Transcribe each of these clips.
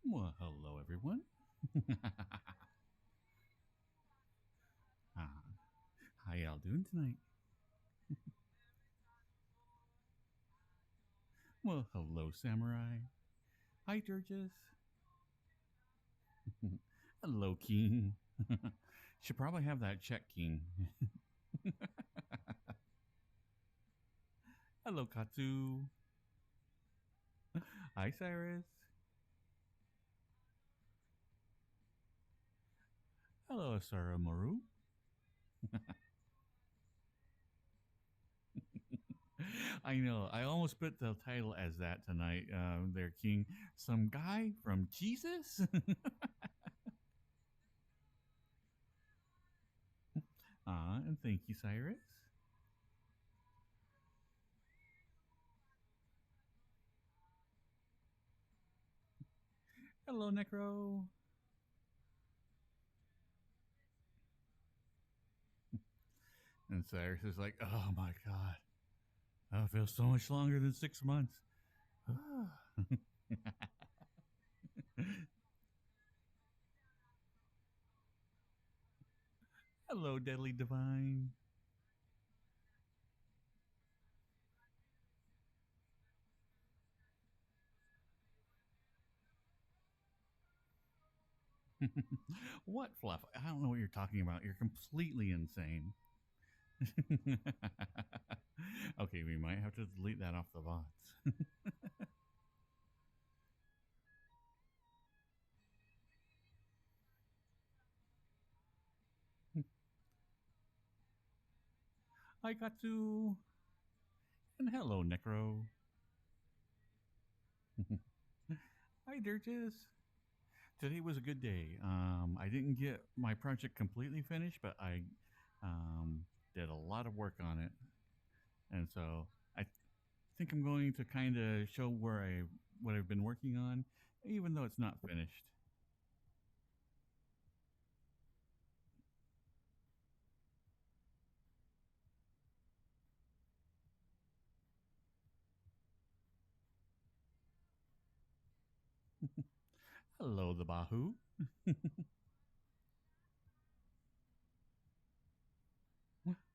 Well, hello everyone. uh, how y'all doing tonight? Well, hello Samurai. Hi Durges. Hello King. Should probably have that check King. Hello Katsu. Hi Cyrus. Hello Asara Maru. I know. I almost put the title as that tonight. There, King. Some guy from Jesus. And thank you, Cyrus. Hello, Necro. And Cyrus is like, oh my god. I feel so much longer than 6 months. Hello, Deadly Divine. What fluff? I don't know what you're talking about. You're completely insane. Okay, we might have to delete that off the bots. Hi, Katsu. And hello, Necro. Hi, Dirges. Today was a good day. I didn't get my project completely finished, but I um, did a lot of work on it. And so I think I'm going to kind of show what I've been working on, even though it's not finished. Hello, the Bahu.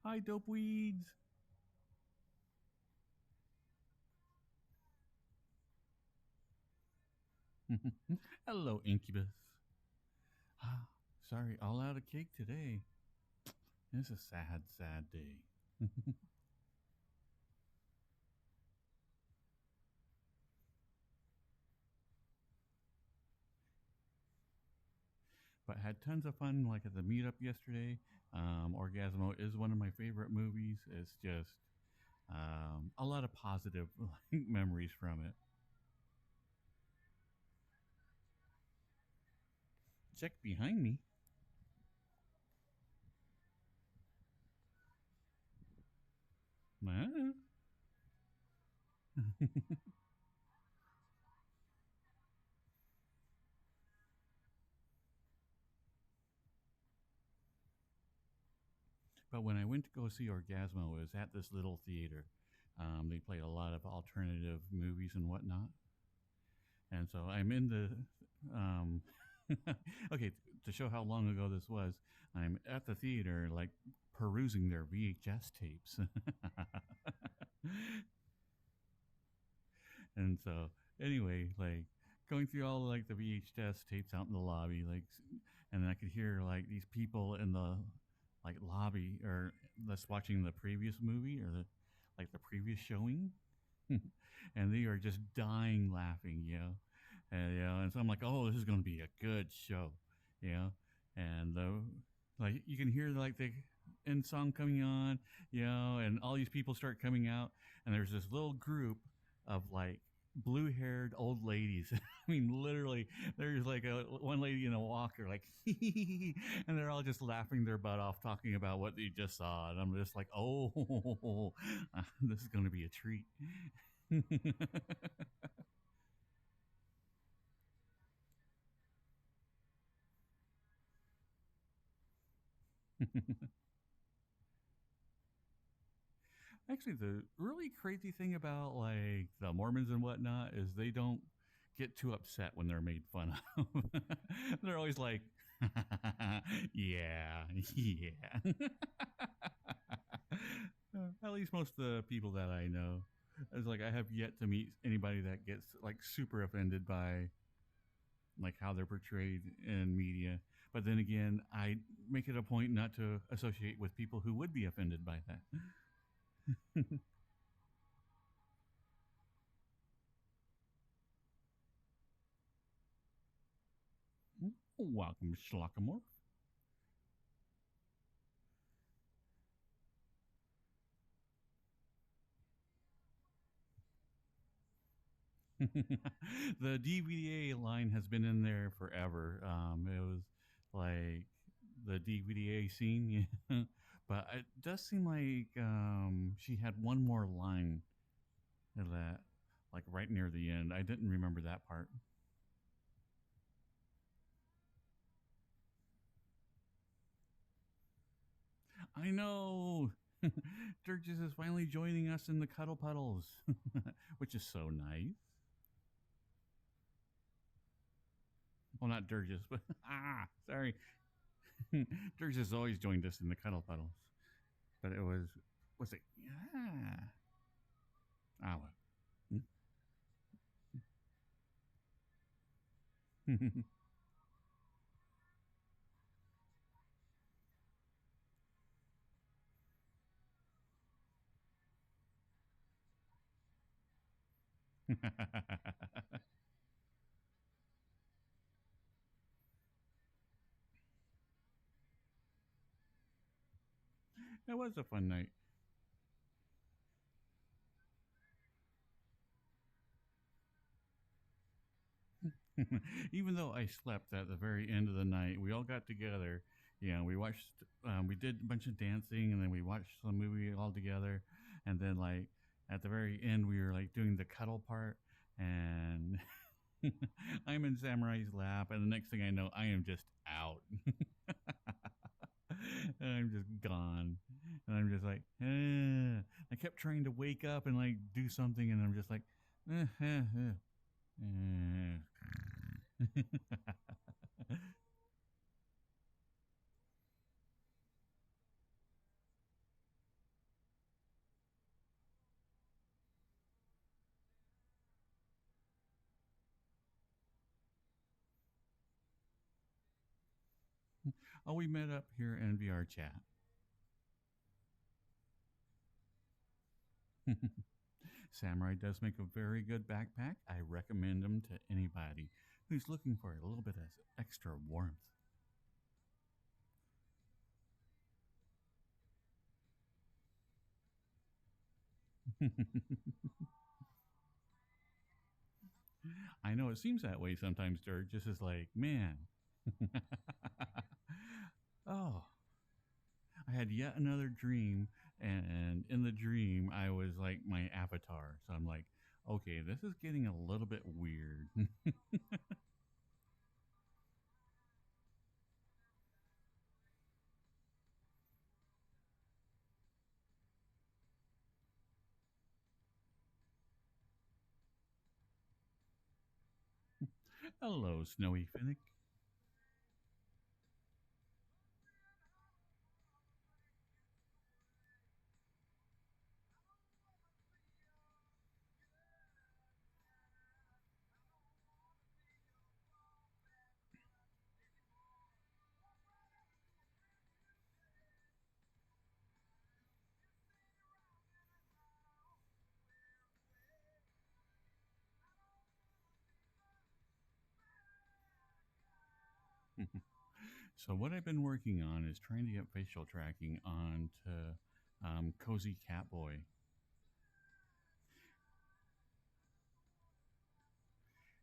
Hi, Dope Weeds. Hello, Incubus. Ah, sorry, all out of cake today. It's a sad, sad day. But had tons of fun, like at the meetup yesterday. Orgasmo is one of my favorite movies. It's just a lot of positive memories from it. Check behind me. Ah. But when I went to go see Orgasmo, it was at this little theater. They played a lot of alternative movies and whatnot. And so I'm in the. Okay, to show how long ago this was, I'm at the theater, like perusing their VHS tapes. And so, anyway, like going through all like the VHS tapes out in the lobby, like, and I could hear like these people in the like lobby or that's watching the previous movie or the like the previous showing, and they are just dying laughing, and so I'm like, oh, this is going to be a good show, you know, and like you can hear like the end song coming on, and all these people start coming out, and there's this little group of like blue haired old ladies. I mean, literally, there's like one lady in a walker, like, and they're all just laughing their butt off, talking about what they just saw. And I'm just like, oh, this is going to be a treat. Actually, the really crazy thing about like the Mormons and whatnot is they don't get too upset when they're made fun of. They're always like, yeah, yeah. At least most of the people that I know. It's like I have yet to meet anybody that gets like super offended by like how they're portrayed in media. But then again, I make it a point not to associate with people who would be offended by that. Welcome, Schlockamore. The DVD line has been in there forever. It was like the DVD scene, yeah. But it does seem like she had one more line that, like right near the end. I didn't remember that part. I know. Durgis is finally joining us in the cuddle puddles, which is so nice. Well, not Durgis, but sorry. Durgis has always joined us in the cuddle puddles, but it was it? Yeah. Well. It was a fun night. Even though I slept at the very end of the night, we all got together. Yeah, we watched. We did a bunch of dancing, and then we watched the movie all together. And then, like at the very end, we were like doing the cuddle part, and I'm in Samurai's lap, and the next thing I know, I am just out. And I'm just gone, and I'm just like, I kept trying to wake up and like do something, and I'm just like, Oh, we met up here in VRChat. Samurai does make a very good backpack. I recommend them to anybody who's looking for a little bit of extra warmth. I know it seems that way sometimes, Dirk. Just as like, man. Oh, I had yet another dream, and in the dream, I was like my avatar. So I'm like, okay, this is getting a little bit weird. Hello, Snowy Finnick. So what I've been working on is trying to get facial tracking onto Cozy Catboy,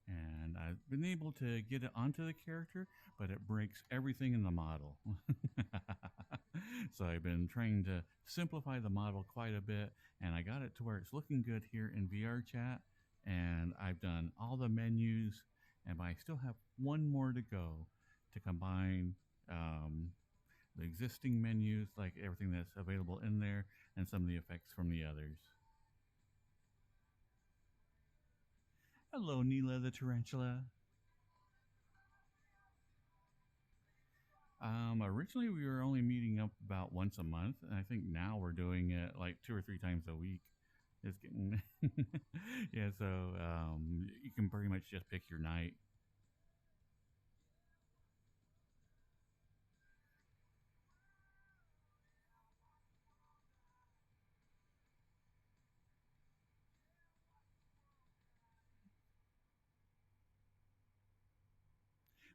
and I've been able to get it onto the character, but it breaks everything in the model. So I've been trying to simplify the model quite a bit, and I got it to where it's looking good here in VRChat, and I've done all the menus, and I still have one more to go to combine um, the existing menus, like everything that's available in there, and some of the effects from the others. Hello, Neela the tarantula. Originally we were only meeting up about once a month, and I think now we're doing it like 2 or 3 times a week. It's getting yeah. So you can pretty much just pick your night.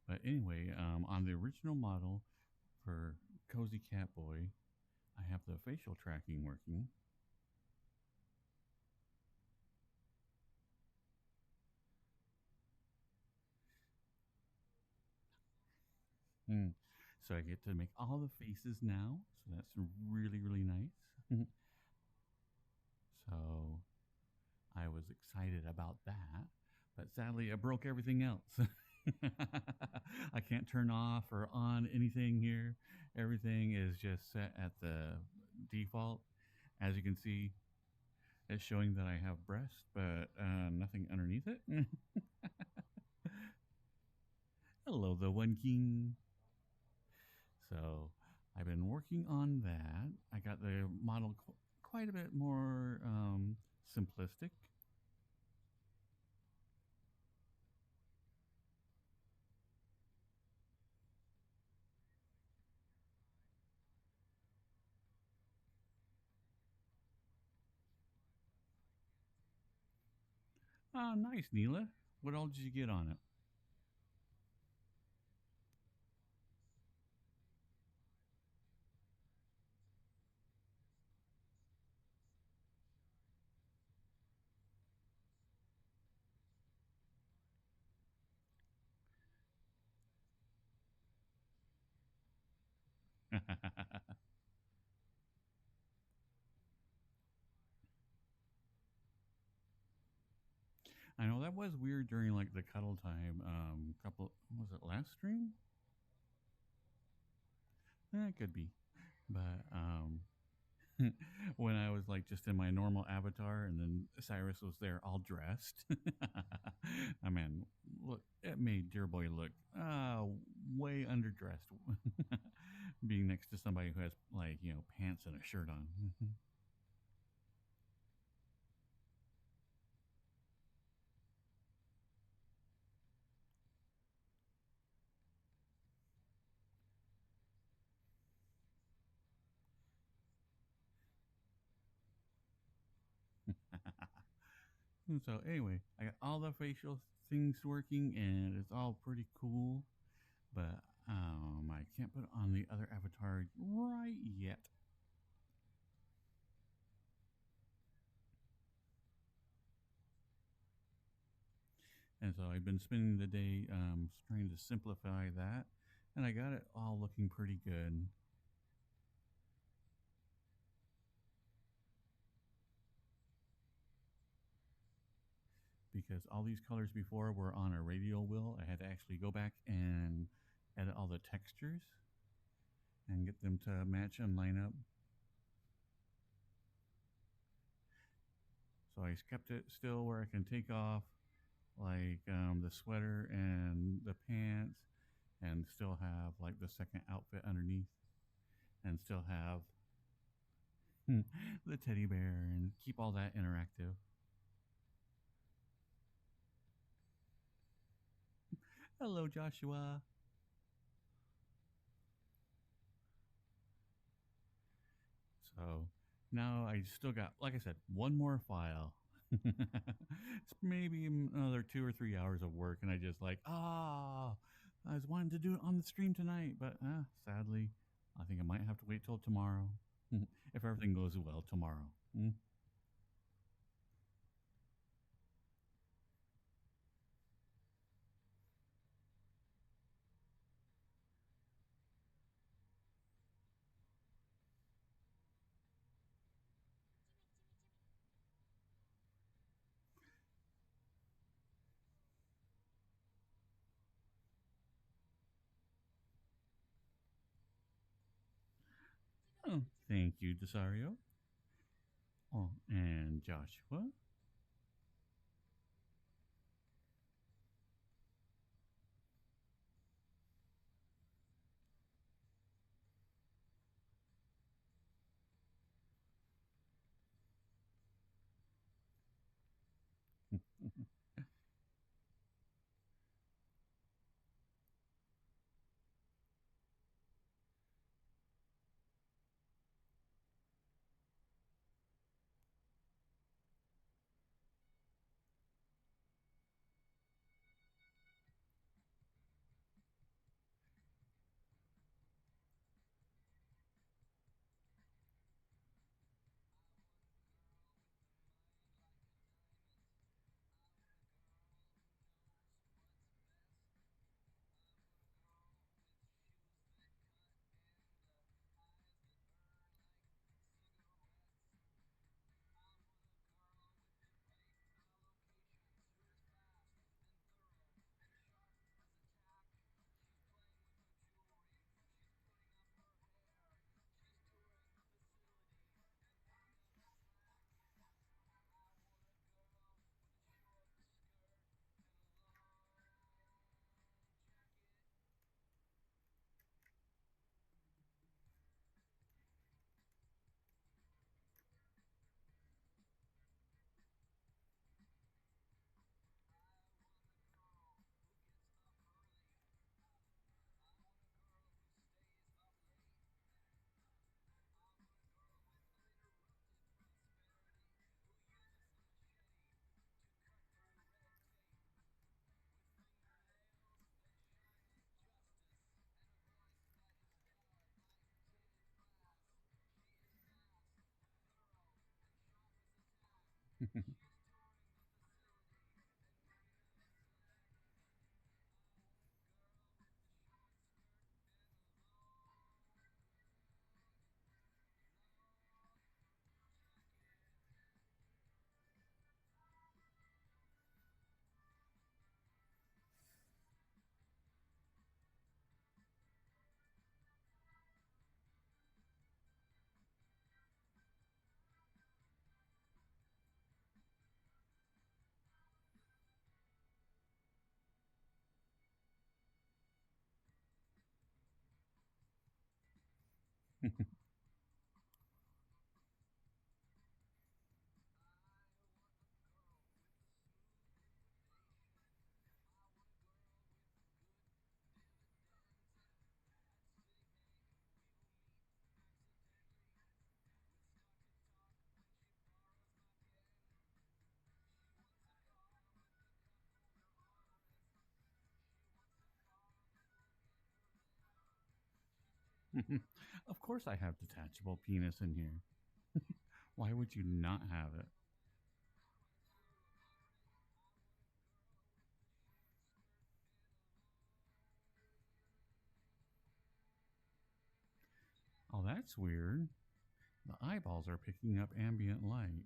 But anyway, on the original model for Cozy Cat Boy, I have the facial tracking working. Mm. So I get to make all the faces now. So that's really, really nice. So I was excited about that. But sadly, I broke everything else. I can't turn off or on anything here. Everything is just set at the default. As you can see, it's showing that I have breasts, but nothing underneath it. Hello, the One King. So I've been working on that. I got the model quite a bit more simplistic. Ah, nice, Neela. What all did you get on it? I know that was weird during like the cuddle time. Couple was it last stream? It could be, but when I was like just in my normal avatar, and then Cyrus was there all dressed. I mean, look, it made Dear Boy look way underdressed, being next to somebody who has like pants and a shirt on. And so anyway, I got all the facial things working, and it's all pretty cool. But I can't put it on the other avatar right yet. And so I've been spending the day trying to simplify that, and I got it all looking pretty good. Because all these colors before were on a radial wheel. I had to actually go back and edit all the textures and get them to match and line up. So I kept it still where I can take off like the sweater and the pants, and still have like the second outfit underneath, and still have the teddy bear, and keep all that interactive. Hello, Joshua. So now I still got, like I said, one more file. It's maybe another 2 or 3 hours of work, and I just like, I was wanting to do it on the stream tonight, but sadly, I think I might have to wait till tomorrow. If everything goes well tomorrow. Mm. Oh, thank you, Desario. Oh, and Joshua. Of course, I have detachable penis in here. Why would you not have it? Oh, that's weird. The eyeballs are picking up ambient light.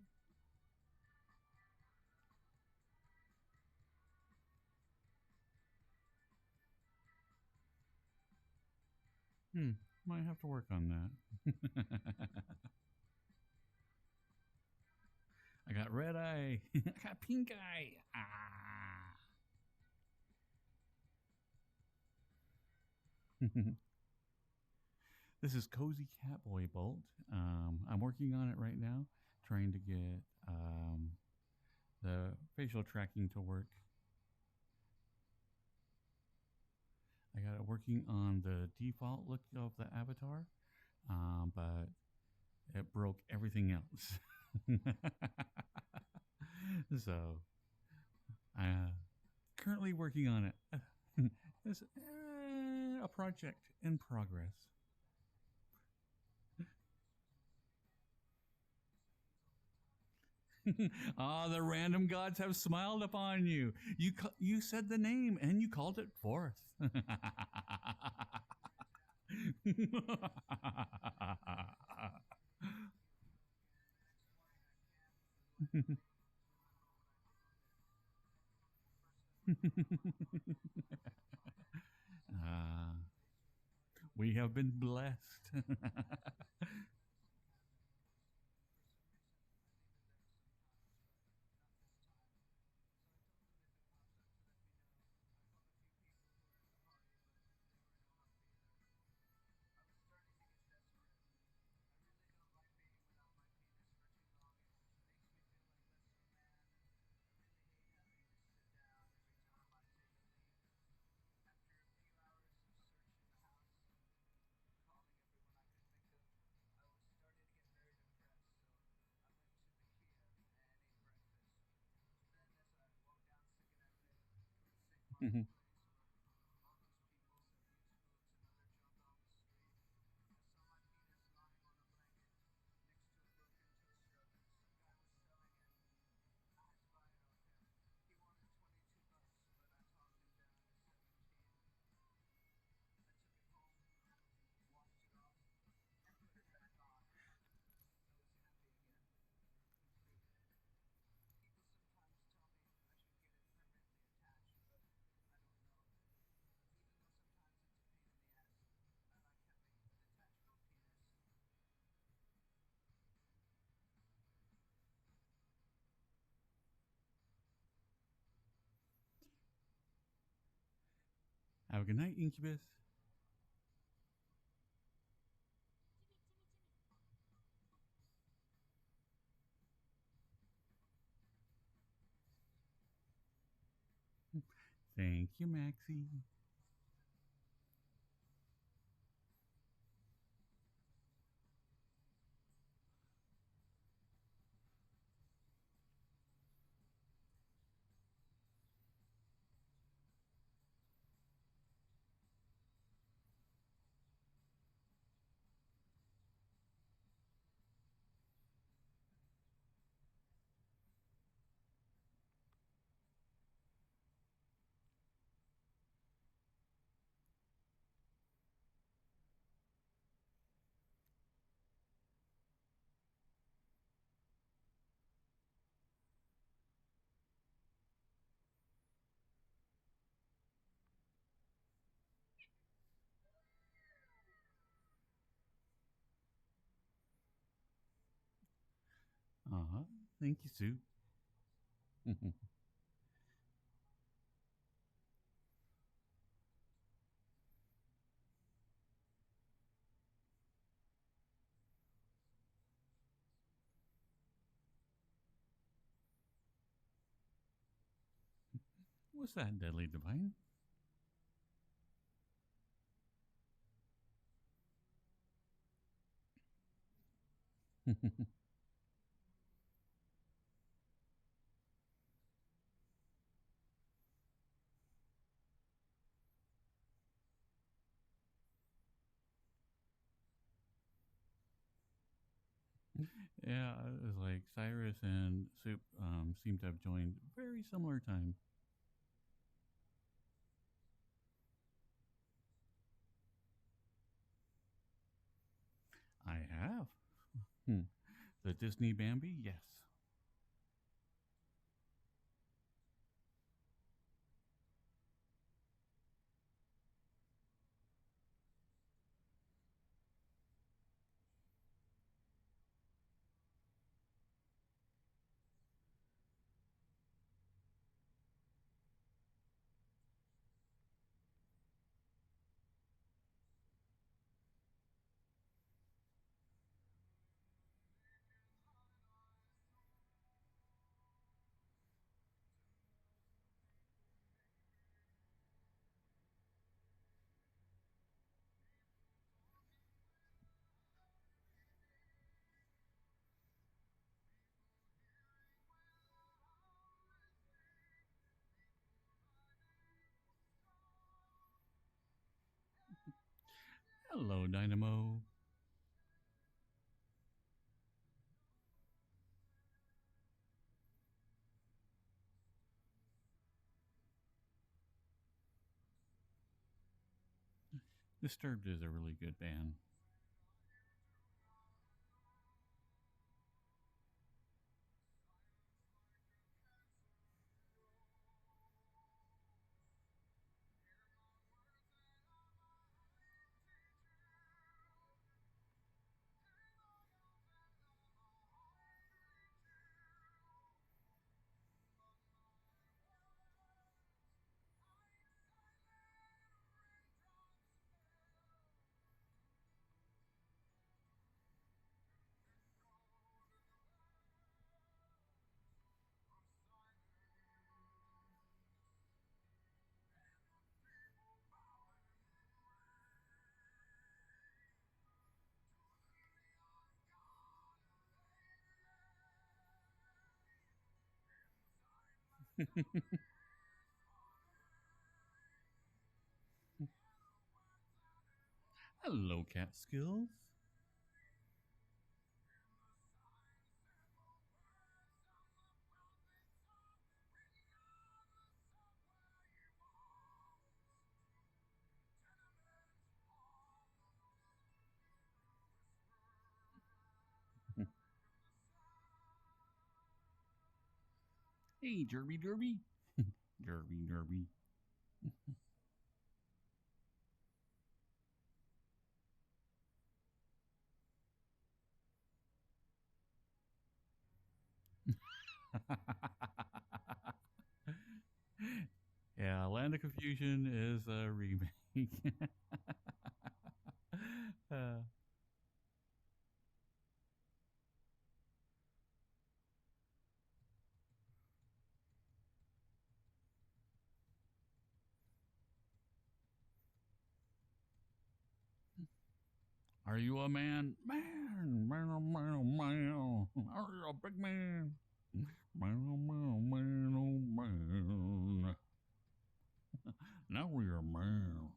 Hmm, might have to work on that. I got red eye. I got pink eye. Ah. This is Cozy Catboy Bolt. I'm working on it right now, trying to get the facial tracking to work. I got it working on the default look of the avatar, but it broke everything else. So, currently working on it. It's a project in progress. Ah, the random gods have smiled upon you. You said the name and you called it forth. uh, we have been blessed. Have a good night, Incubus. Thank you, Maxie. Uh-huh. Thank you, Sue. What's that, Deadly Divine? Yeah, it was like Cyrus and Soup seem to have joined very similar time. I have. Hmm. The Disney Bambi, yes. Hello, Dynamo. Disturbed is a really good band. Hello, Cat Skills. Hey, Derby Derby. Derby Derby. Yeah, Land of Confusion is a remake. uh, are you a man? Man, man, oh, man, oh, man. Are you a big man? Man, oh, man, oh, man, oh, man. Now we're a man.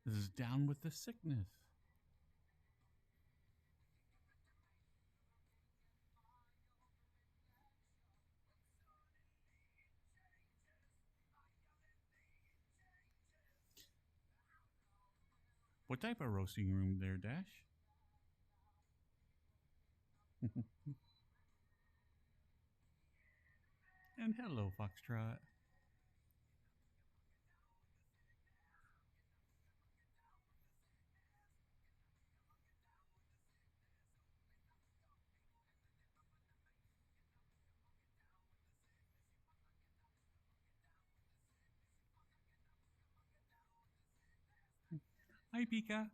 This is down with the sickness. What type of roasting room there, Dash? And hello, Foxtrot. Hi, Pika.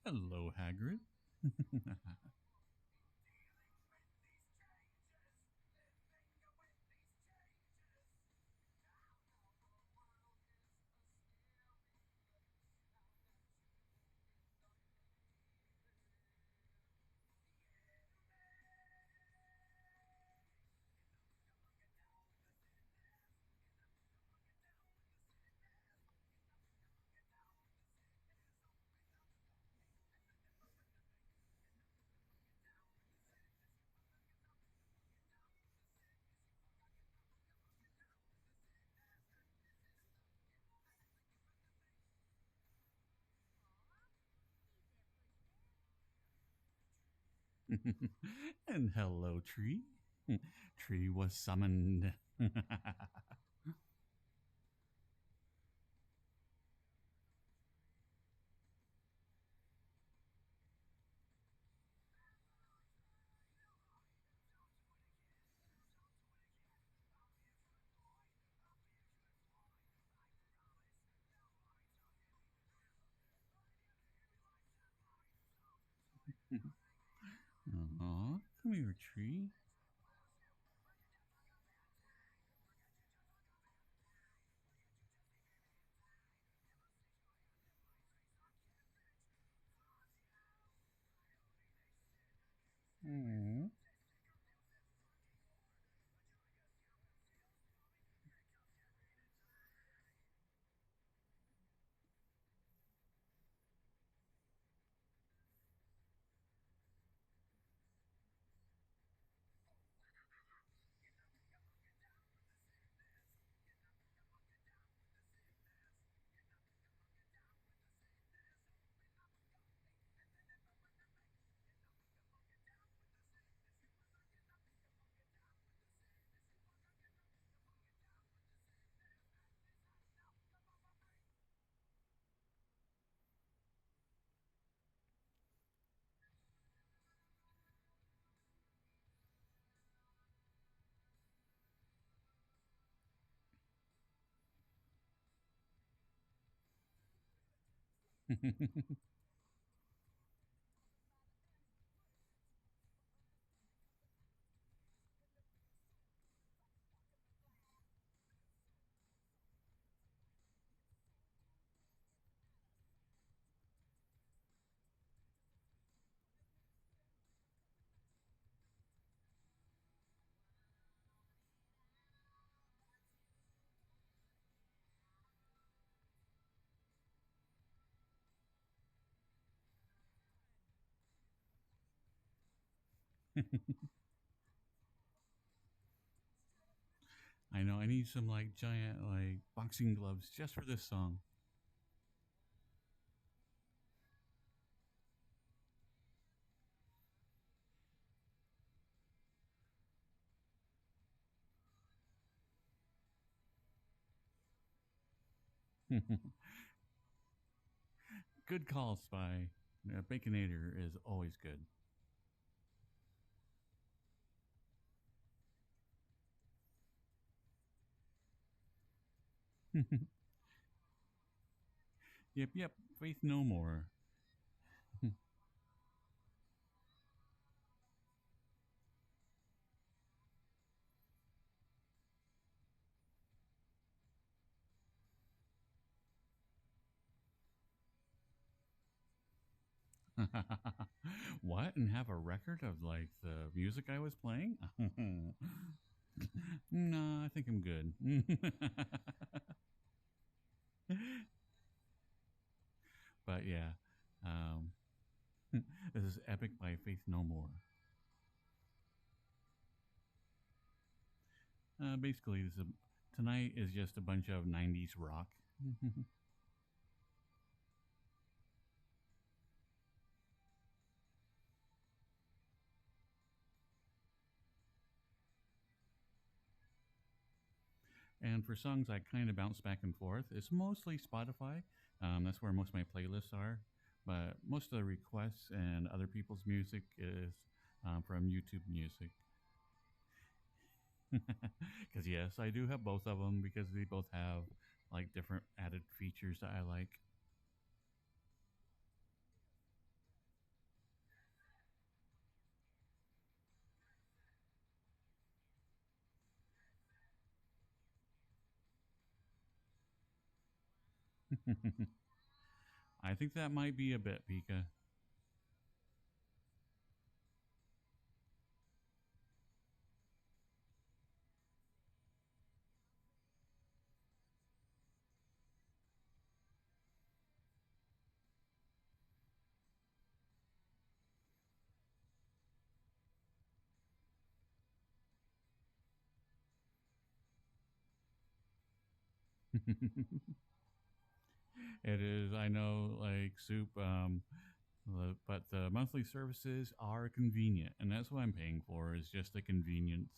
Hello, Hagrid. And hello, Tree. Tree was summoned. Aw, come here, Tree. Aw. I know. I need some like giant like boxing gloves just for this song. Good call, Spy. Baconator is always good. Yep, yep. Faith no more. What? And have a record of like the music I was playing? No, I think I'm good. But yeah, um, this is Epic by Faith No More. Basically, tonight is just a bunch of 90s rock. And for songs, I kind of bounce back and forth. It's mostly Spotify. That's where most of my playlists are. But most of the requests and other people's music is from YouTube Music. Because yes, I do have both of them because they both have like different added features that I like. I think that might be a bit, Pika. It is. I know, like soup. But the monthly services are convenient, and that's what I'm paying for. Is just the convenience.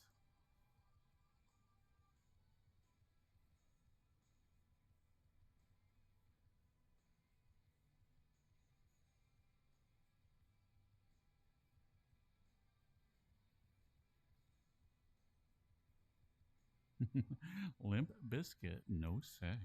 Limp biscuit, no sex.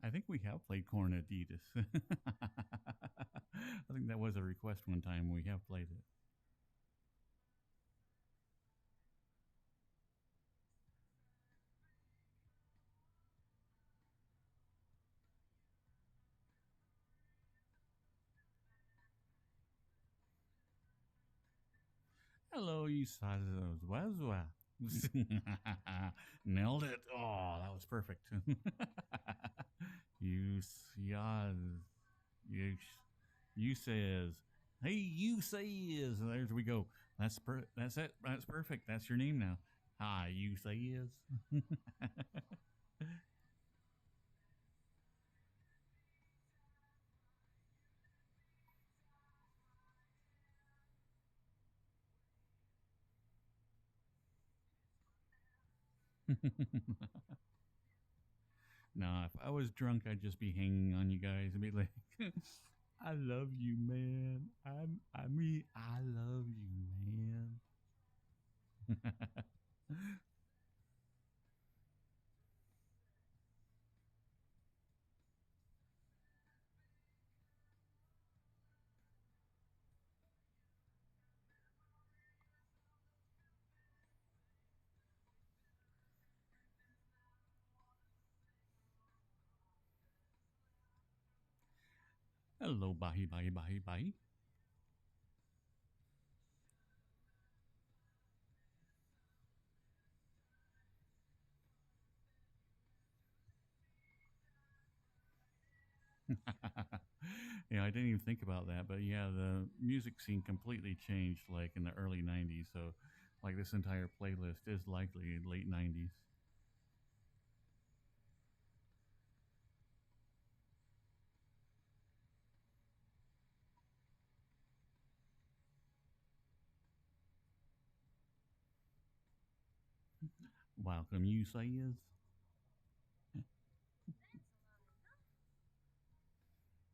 I think we have played Corn Adidas. I think that was a request one time. We have played it. Hello, you Wazwa. Nailed it. Oh, that was perfect. you yas. You you says. Hey, you says. There we go. That's it. That's perfect. That's your name now. Hi, you says. Nah, if I was drunk, I'd just be hanging on you guys and be like, "I love you, man. I love you, man." Hello, Bahi, Bahi, Bahi, Bahi. Yeah, I didn't even think about that, but yeah, the music scene completely changed like in the early 90s. So, like, this entire playlist is likely late 90s. Welcome, you sayers.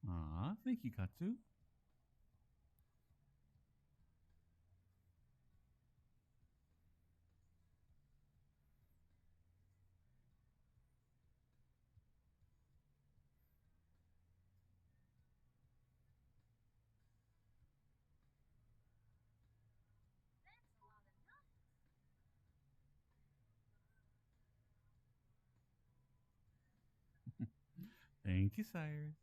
Ah, thank you, Katsu. Thank you, Cyrus.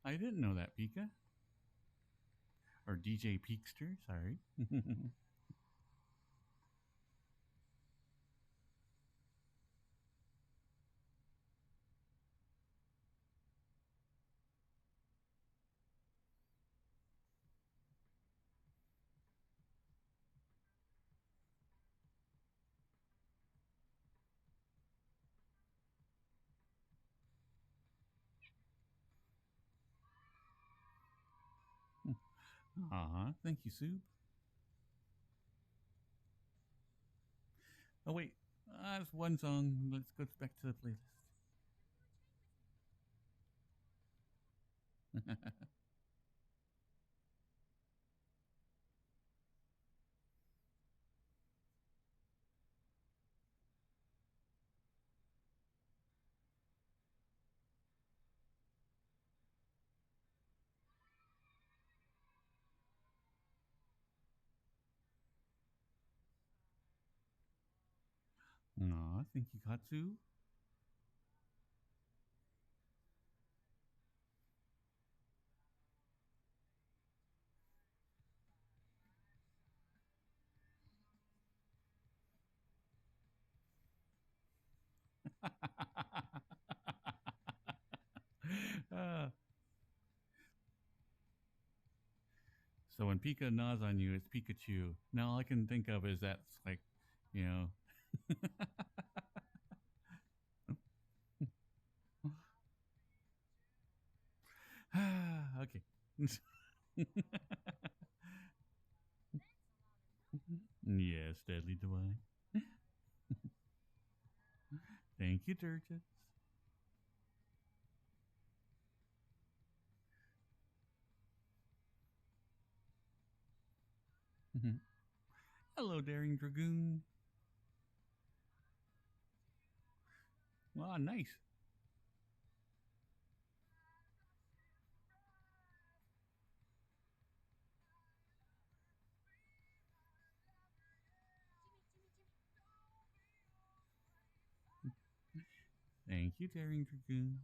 I didn't know that, Pika. Or DJ Peakster, sorry. Aw, thank you, Soup. Oh, wait. That's one song. Let's go back to the playlist. Aw, thank you, Katsu. uh, so when Pika gnaws on you, it's Pikachu. Now all I can think of is that's like, you know. Okay. Yes, Deadly Divine. Thank you, Durgis. Hello, Daring Dragoon. Wow, nice. Thank you, Daring Dragoon.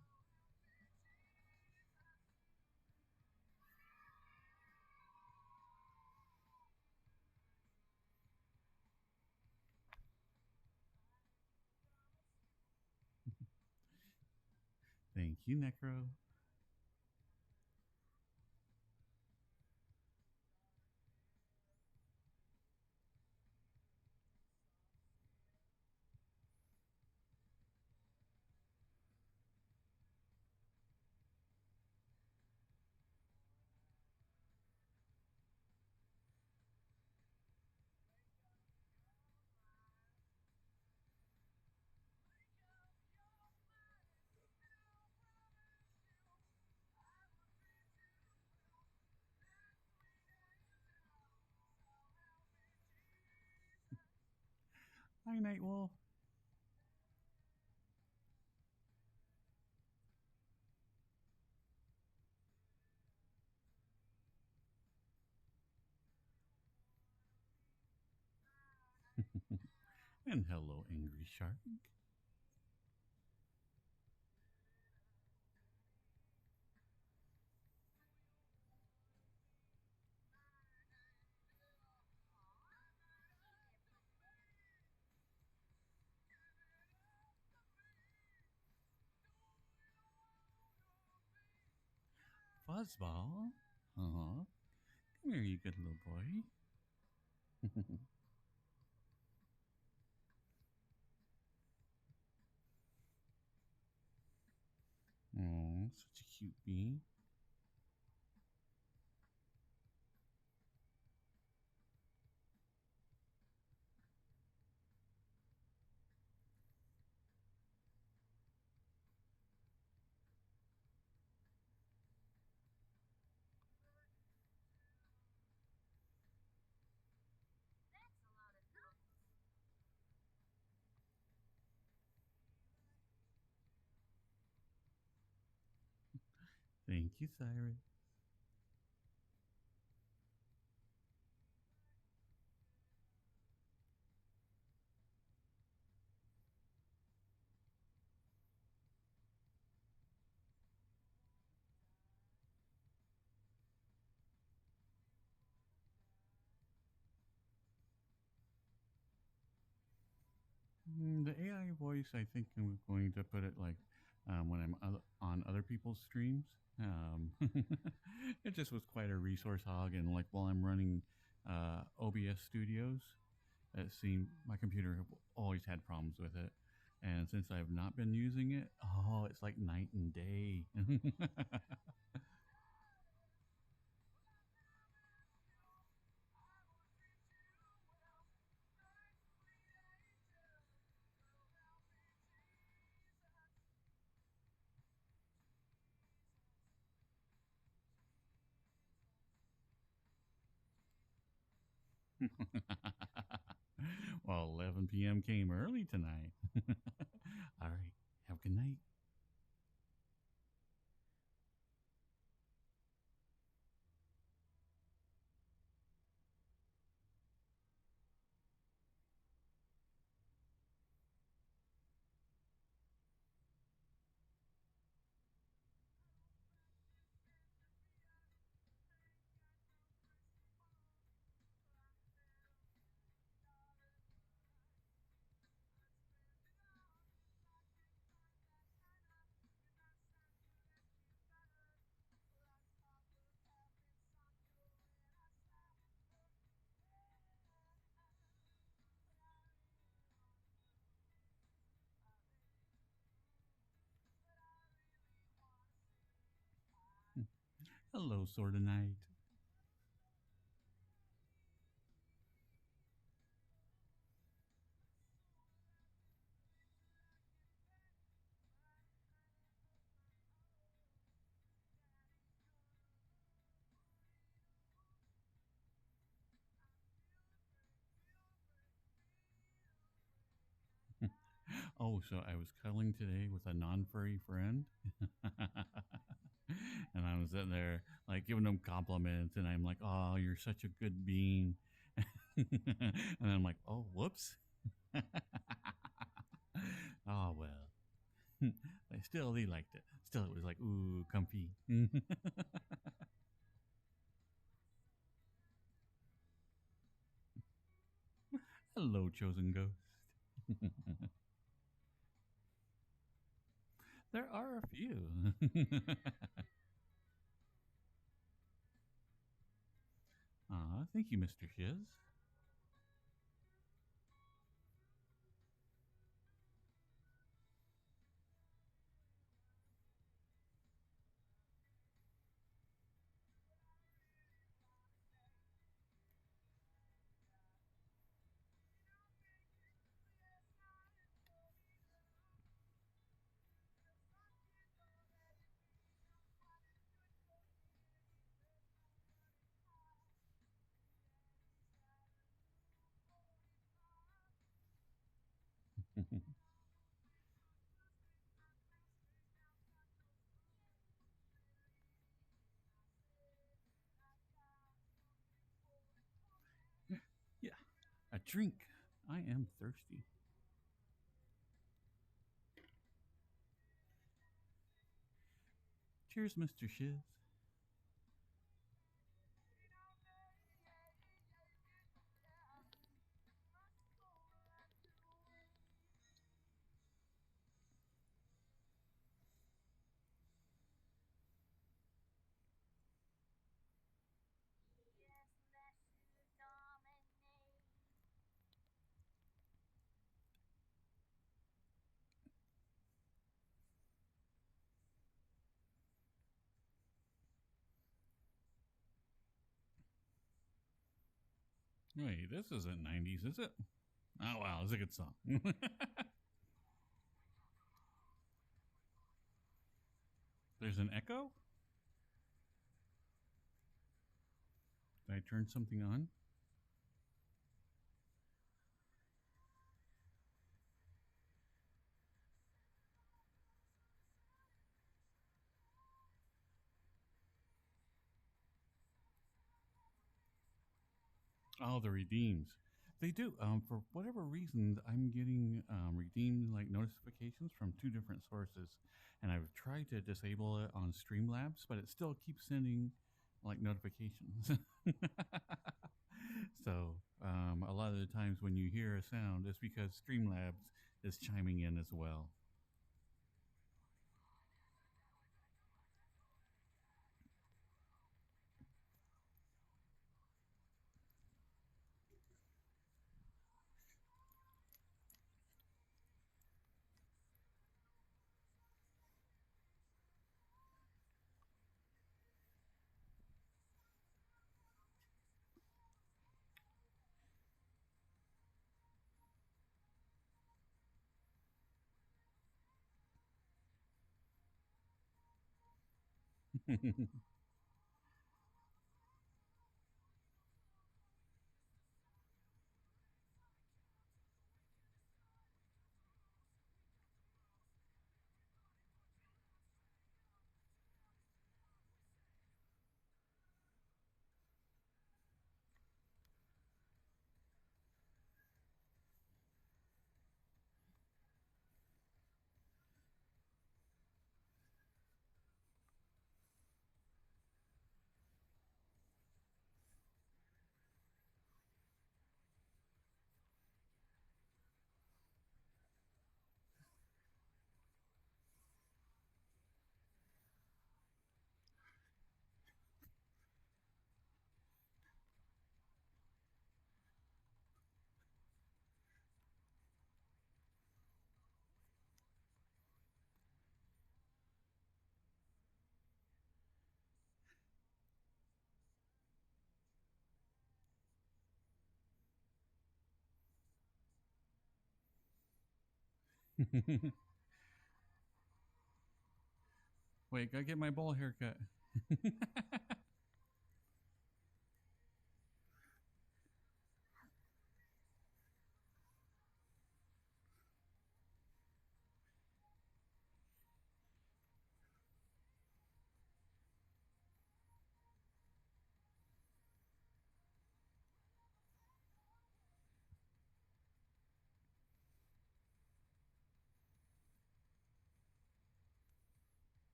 Thank you, Necro. Hi, Night Wolf. And hello, Angry Shark. Fuzzball. Come here, you good little boy. Oh, such a cute bee. Thank you, Cyrus. The AI voice, I think I'm going to put it like when I'm on other people's streams. Um, it just was quite a resource hog, and like while I'm running OBS Studios, it seemed my computer always had problems with it. And since I've not been using it, oh, it's like night and day. Well, 11 p.m. came early tonight. All right. Have a good night. Hello, sort of night. Oh, so I was cuddling today with a non furry friend. And I was sitting there, like, giving him compliments. And I'm like, oh, you're such a good being. And I'm like, oh, whoops. Oh, well. But still, they liked it. Still, it was like, ooh, comfy. Hello, chosen ghost. There are a few. Aw, thank you, Mr. Shiz. Yeah, a drink. I am thirsty. Cheers, Mr. Shiz. Wait, this isn't 90s, is it? Oh, wow, it's a good song. There's an echo? Did I turn something on? Oh, the redeems. They do. For whatever reason, I'm getting redeemed like notifications from two different sources, and I've tried to disable it on Streamlabs, but it still keeps sending like notifications. So a lot of the times when you hear a sound, it's because Streamlabs is chiming in as well. Wait, gotta get my bowl haircut.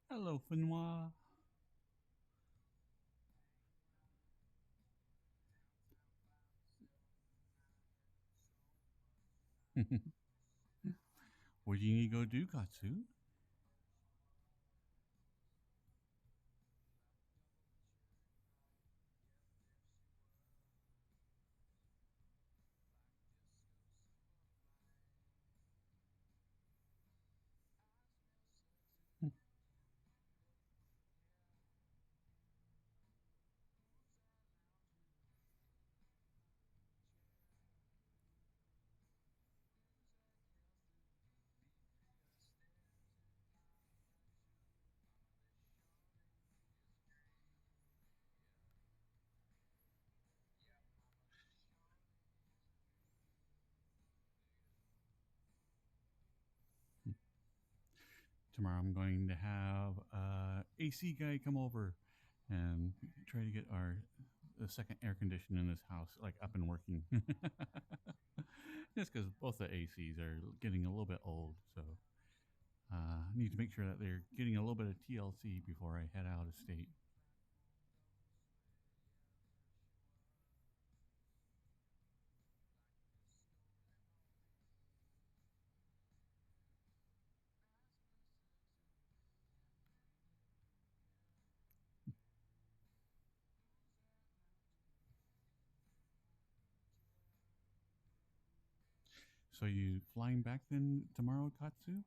Hello, Fenoir. What do you need to go do, Katsu? Tomorrow I'm going to have a AC guy come over and try to get our the second air conditioner in this house like up and working. Just because both the ACs are getting a little bit old, so I need to make sure that they're getting a little bit of TLC before I head out of state. So you flying back then tomorrow, Katsu?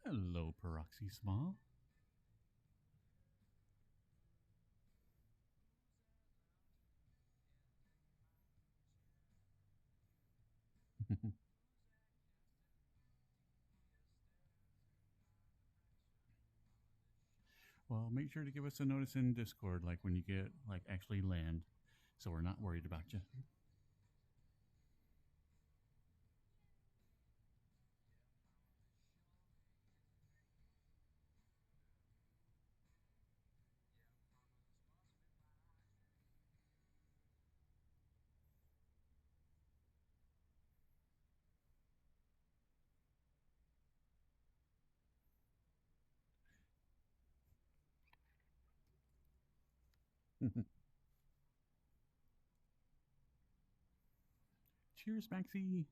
Hello, Peroxy Small. Well, make sure to give us a notice in Discord, like when you get like actually land, so we're not worried about you. Cheers, Maxie.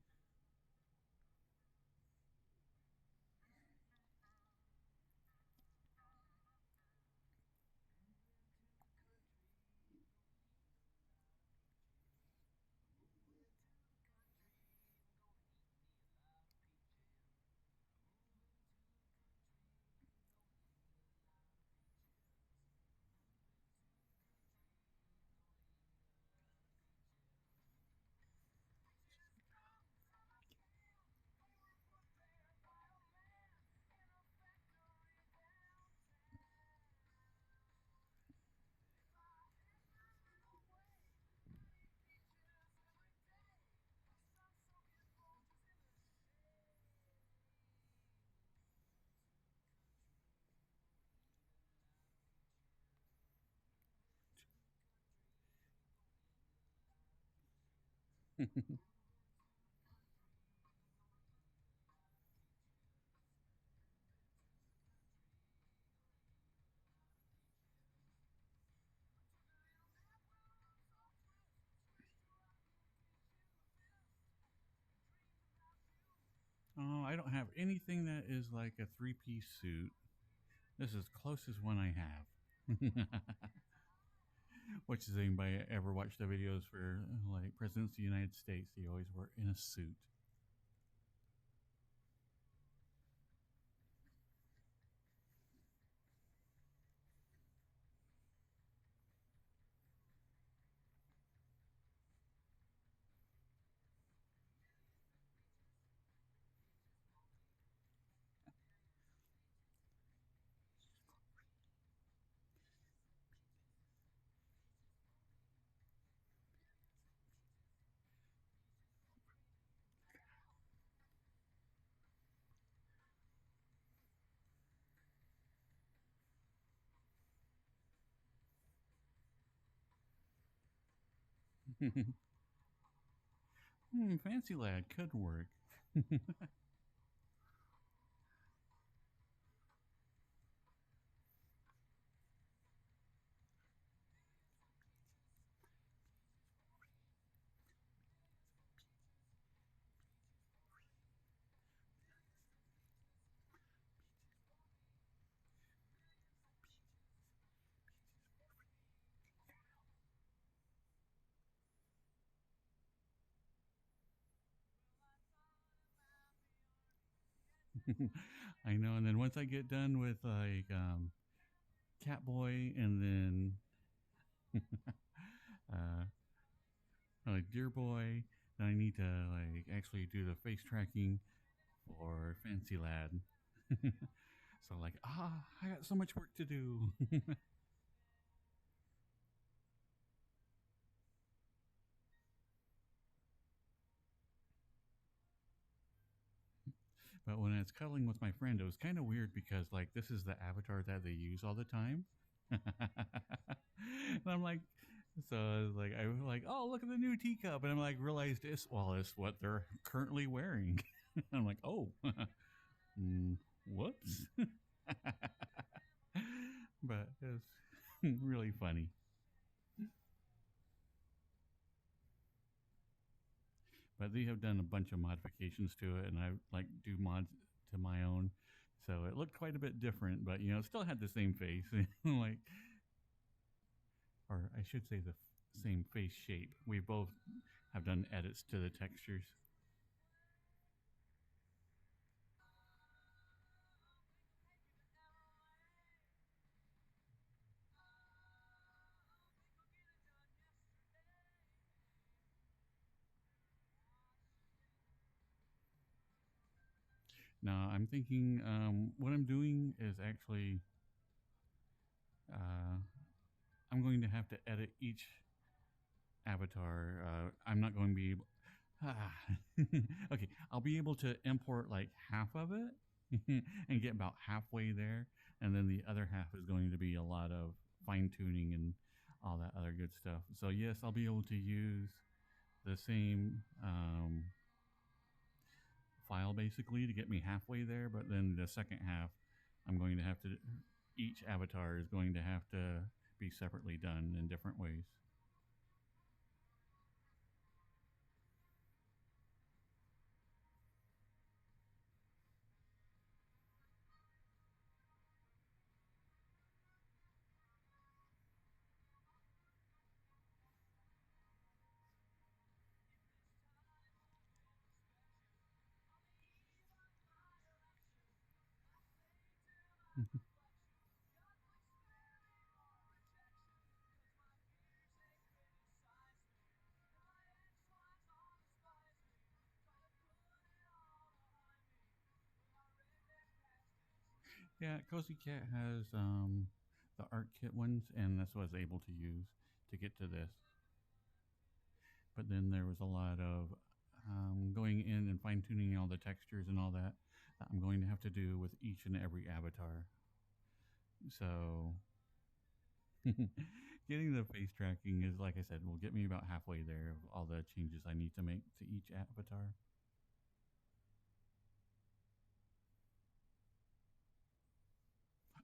Oh, I don't have anything that is like a three-piece suit. This is closest one I have. Which is anybody ever watched the videos for like presidents of the United States? They always were in a suit. Fancy lad could work. I know. And then once I get done with like Catboy and then uh, like Dear Boy. Then I need to like actually do the face tracking for Fancy Lad. So like, I got so much work to do. But when I was cuddling with my friend, it was kind of weird because like this is the avatar that they use all the time. And I'm like, so I was like, I was like, oh, look at the new teacup, and I'm like, realized it's what they're currently wearing. I'm like, oh, mm, whoops. But it was really funny. But they have done a bunch of modifications to it, and I like do mods to my own, so it looked quite a bit different. But it still had the same face, like, or I should say the same face shape. We both have done edits to the textures. Now I'm thinking what I'm doing is actually uh, I'm going to have to edit each avatar. I'm not going to be able. Okay, I'll be able to import like half of it and get about halfway there, and then the other half is going to be a lot of fine tuning and all that other good stuff. So yes, I'll be able to use the same file basically to get me halfway there, but then the second half, I'm going to have to. Each avatar is going to have to be separately done in different ways. Yeah, Cozy Cat has the art kit ones, and that's what I was able to use to get to this. But then there was a lot of going in and fine tuning all the textures and all that I'm going to have to do with each and every avatar. So getting the face tracking is, like I said, will get me about halfway there of all the changes I need to make to each avatar.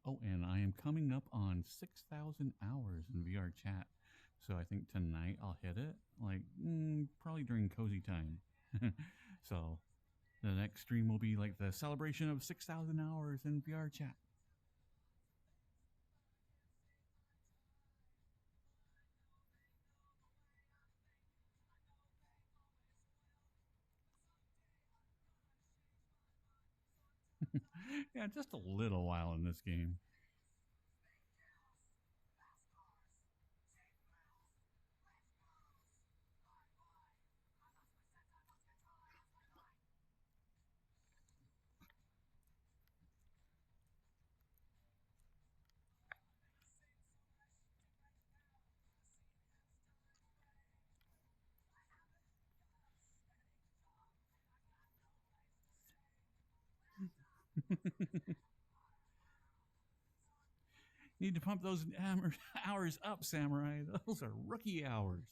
Oh, and I am coming up on 6,000 hours in VR chat. So I think tonight I'll hit it, like probably during cozy time. So the next stream will be like the celebration of 6,000 hours in VR chat. Yeah, just a little while in this game. Need to pump those hours up, Samurai. Those are rookie hours.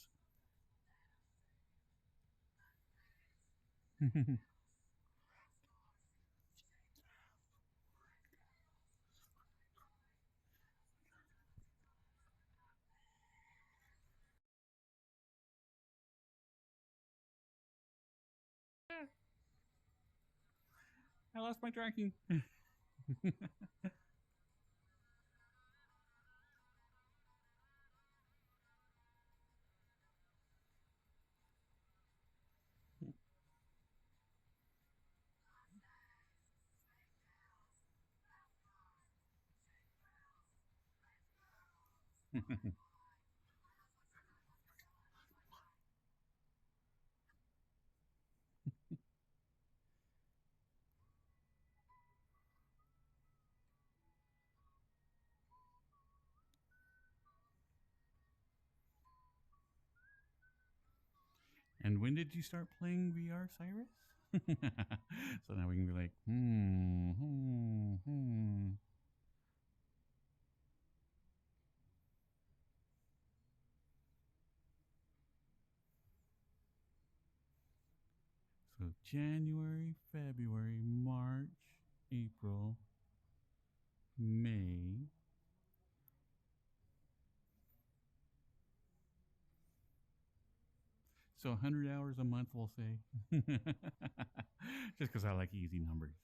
I lost my tracking. And when did you start playing VR, Cyrus? So now we can be like, hmm. So January, February, March, April, May. So 100 hours a month, we'll say. Just because I like easy numbers.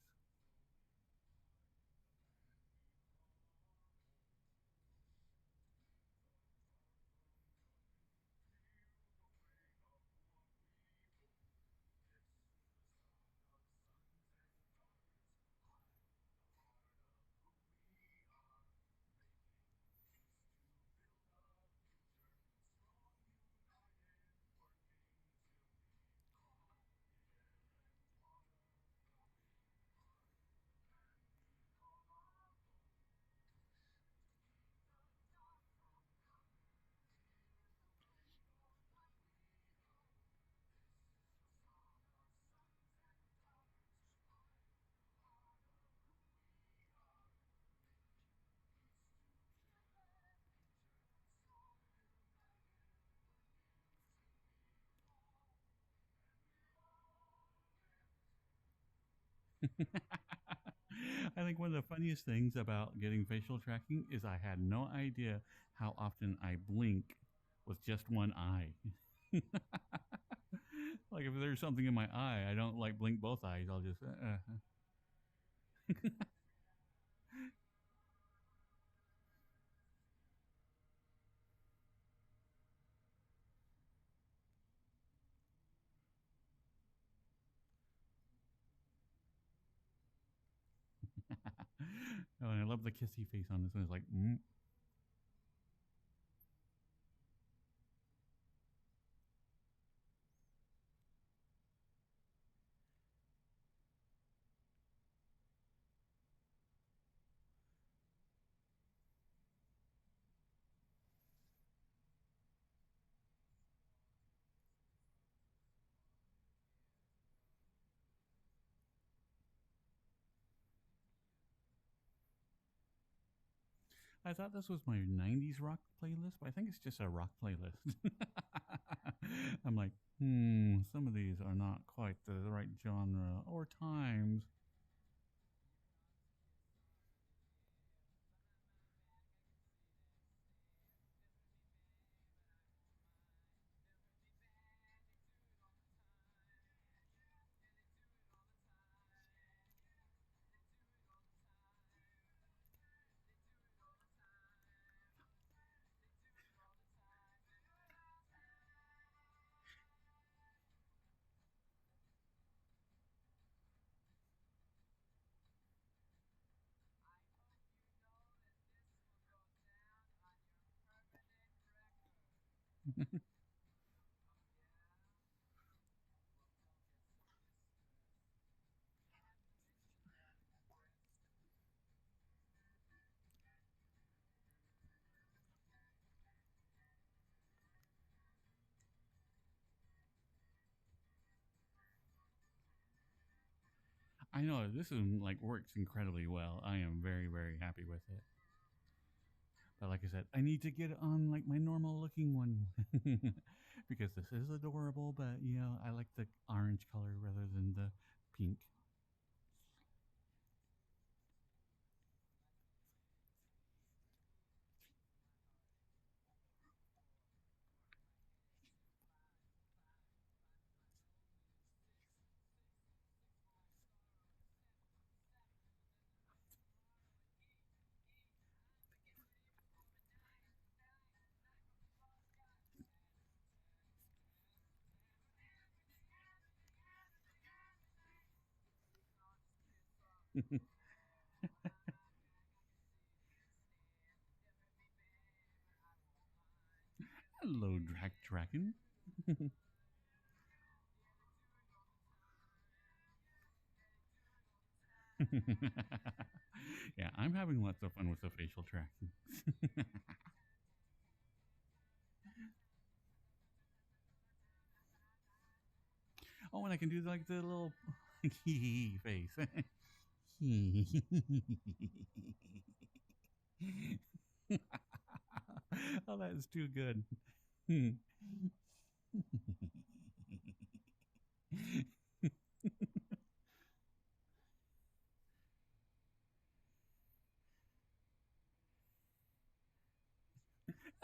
I think one of the funniest things about getting facial tracking is I had no idea how often I blink with just one eye. Like if there's something in my eye, I don't like blink both eyes. I'll just. Oh, and I love the kissy face on this one. It's like, I thought this was my 90s rock playlist, but I think it's just a rock playlist. I'm like, some of these are not quite the right genre or times. I know this is like works incredibly well. I am very, very happy with it. But like I said, I need to get it on like my normal looking one because this is adorable. But I like the orange color rather than the pink. Hello, Dragon. Yeah, I'm having lots of fun with the facial tracking. I can do like the little face. Oh, that is too good.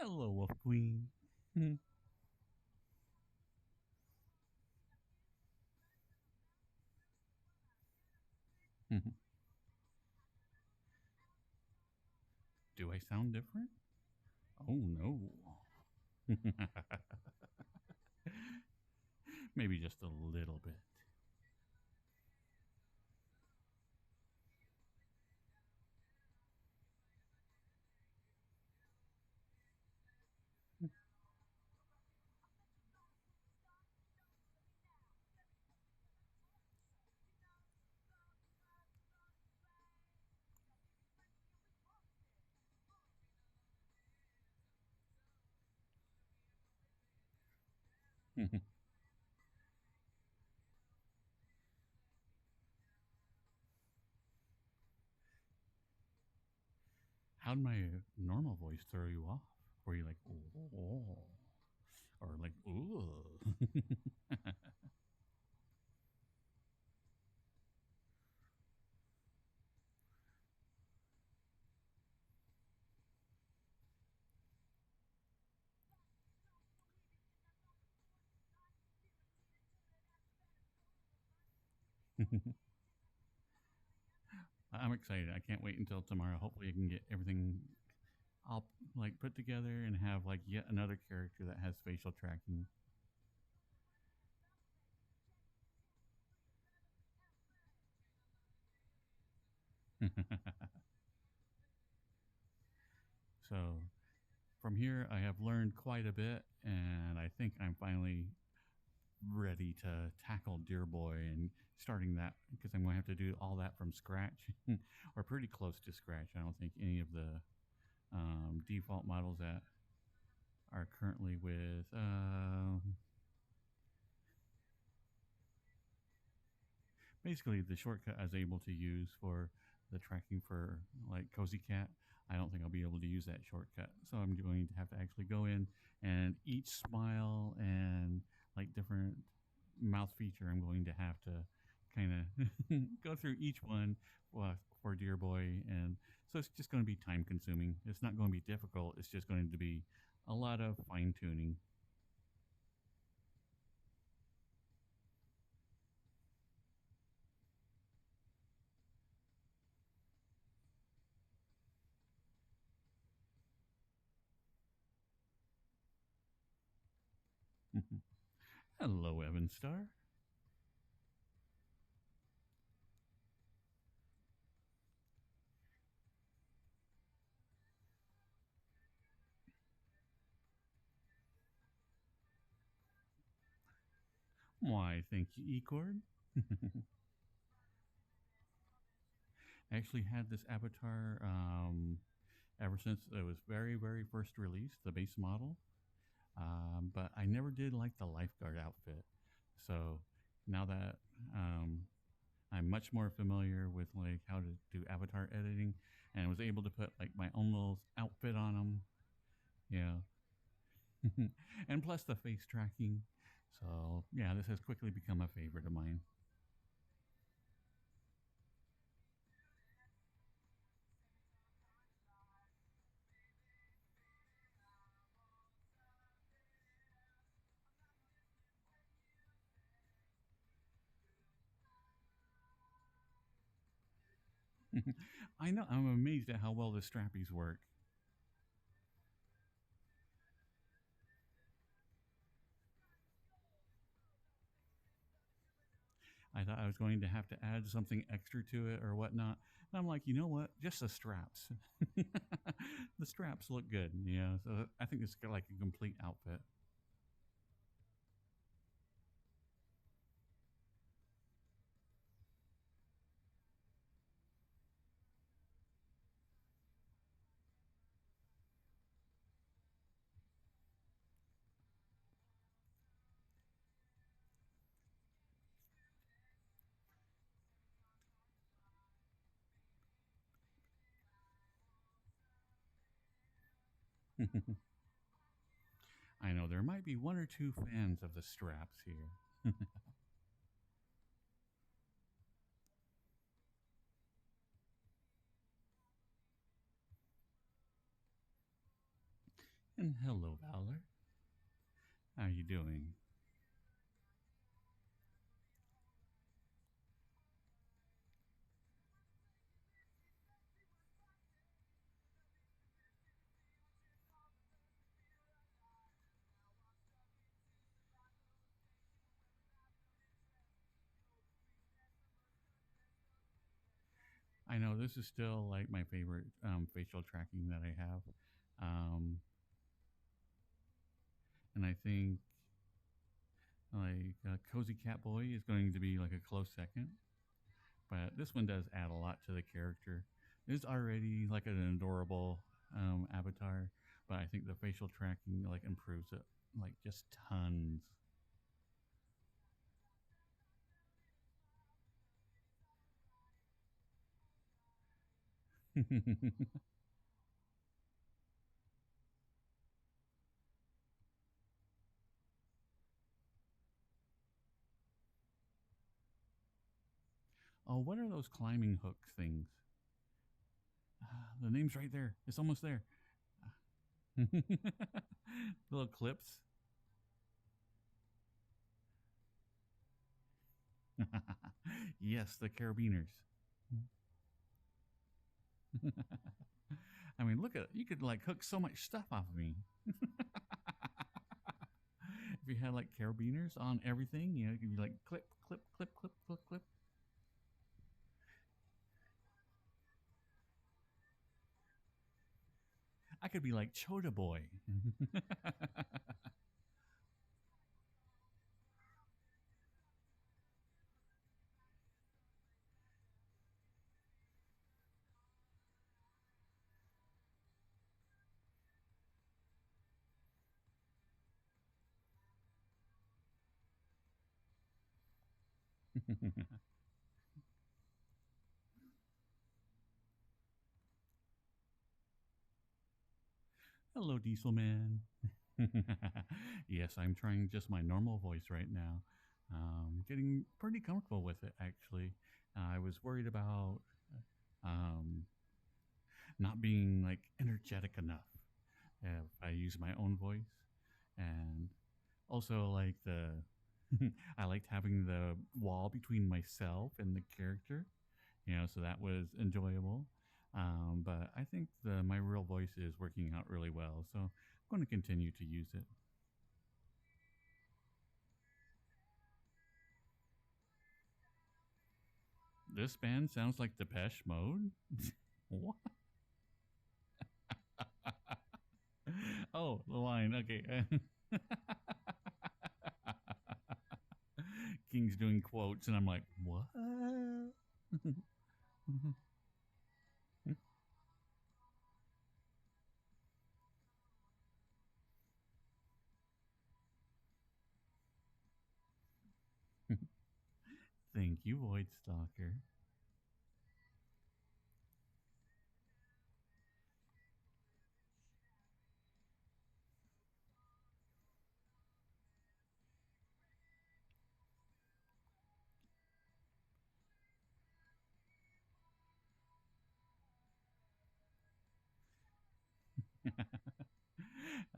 Hello, Wolf Queen. Do I sound different? Oh no. Maybe just a little bit. How'd my normal voice throw you off? Were you like, oh, or like, ooh? I'm excited. I can't wait until tomorrow. Hopefully, I can get everything all like put together and have like yet another character that has facial tracking. So from here, I have learned quite a bit, and I think I'm finally ready to tackle Deer Boy and starting that because I'm going to have to do all that from scratch or pretty close to scratch. I don't think any of the default models that are currently with basically the shortcut I was able to use for the tracking for like Cozy Cat. I don't think I'll be able to use that shortcut. So I'm going to have to actually go in and each smile and like different mouth feature, I'm going to have to kind of go through each one for Dear Boy. And so it's just going to be time consuming. It's not going to be difficult. It's just going to be a lot of fine tuning. Hello, Evan Star. Why, thank you, Ecord. I actually had this avatar ever since it was very, very first released, the base model. But I never did like the lifeguard outfit. So now that I'm much more familiar with like how to do avatar editing, and was able to put like my own little outfit on them. Yeah, and plus the face tracking. So yeah, this has quickly become a favorite of mine. I know. I'm amazed at how well the strappies work. I thought I was going to have to add something extra to it or whatnot. And I'm like, you know what? Just the straps. The straps look good. Yeah. So I think it's like a complete outfit. I know there might be one or two fans of the straps here. And hello, Valor. How you doing? I know this is still like my favorite facial tracking that I have. Um, and I think like Cozy Cat Boy is going to be like a close second. But this one does add a lot to the character. It's already like an adorable avatar, but I think the facial tracking like improves it like just tons. Oh, what are those climbing hook things? The name's right there. It's almost there. Little clips. Yes, the carabiners. I mean, look at you could like hook so much stuff off of me. If you had like carabiners on everything, you know, you could be like clip, clip, clip, clip, clip, clip. I could be like Chota Boy. Hello, Diesel Man. Yes, I'm trying just my normal voice right now. Getting pretty comfortable with it, actually. I was worried about um, not being like energetic enough if I use my own voice, and also like the I liked having the wall between myself and the character, you know, so that was enjoyable. But I think my real voice is working out really well, so I'm going to continue to use it. This band sounds like Depeche Mode. What? Oh, the line. Okay. King's doing quotes, and I'm like, what? Thank you, Void Stalker.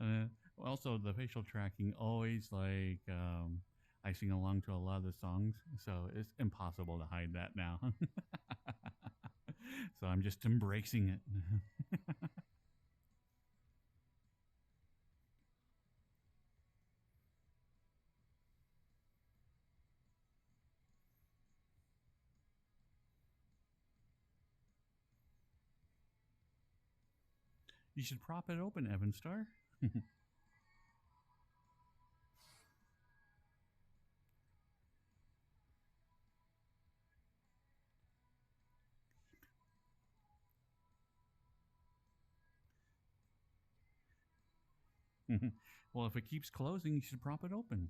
uh, Also, the facial tracking always like I sing along to a lot of the songs, so it's impossible to hide that now. So I'm just embracing it. You should prop it open, Evan Star. Well, if it keeps closing, you should prop it open.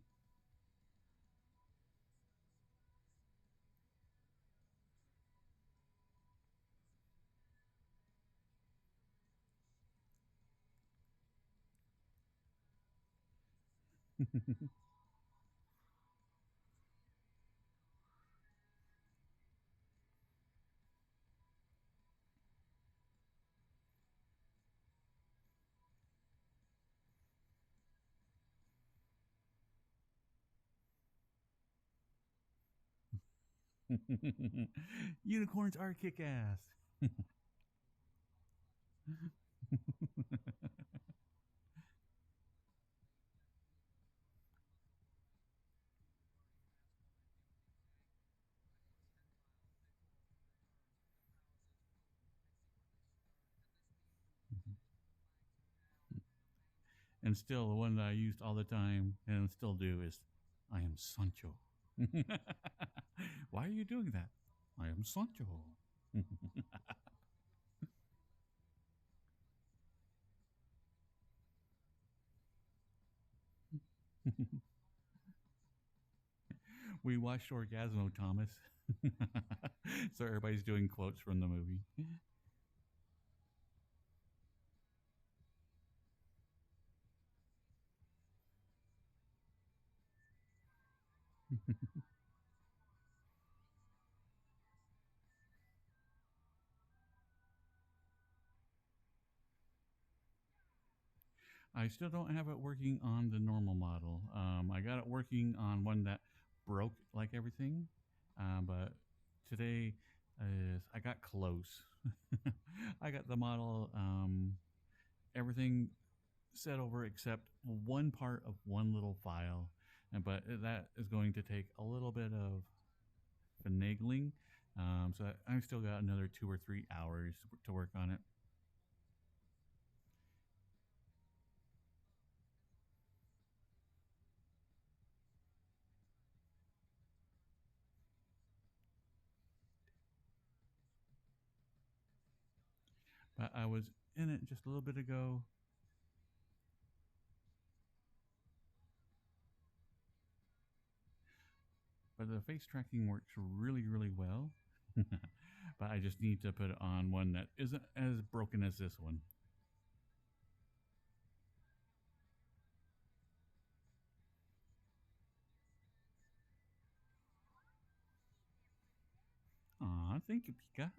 Unicorns are kick ass. And still, the one that I used all the time and still do is, I am Sancho. Why are you doing that? I am Sancho. We watched Orgasmo, Thomas. So everybody's doing quotes from the movie. I still don't have it working on the normal model. I got it working on one that broke like everything, but today I got close. I got the model, everything set over except one part of one little file, but that is going to take a little bit of finagling. So I've still got another 2 or 3 hours to work on it. But I was in it just a little bit ago. But the face tracking works really, really well. But I just need to put it on one that isn't as broken as this one. Aw, thank you, Pika.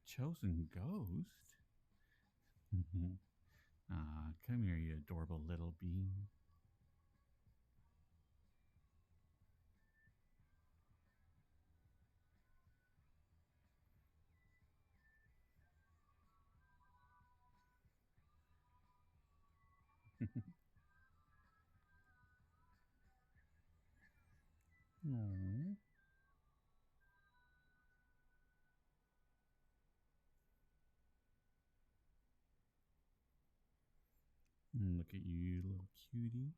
Chosen ghost? Aw, come here, you adorable little bean. Aw. Look at you, little cutie.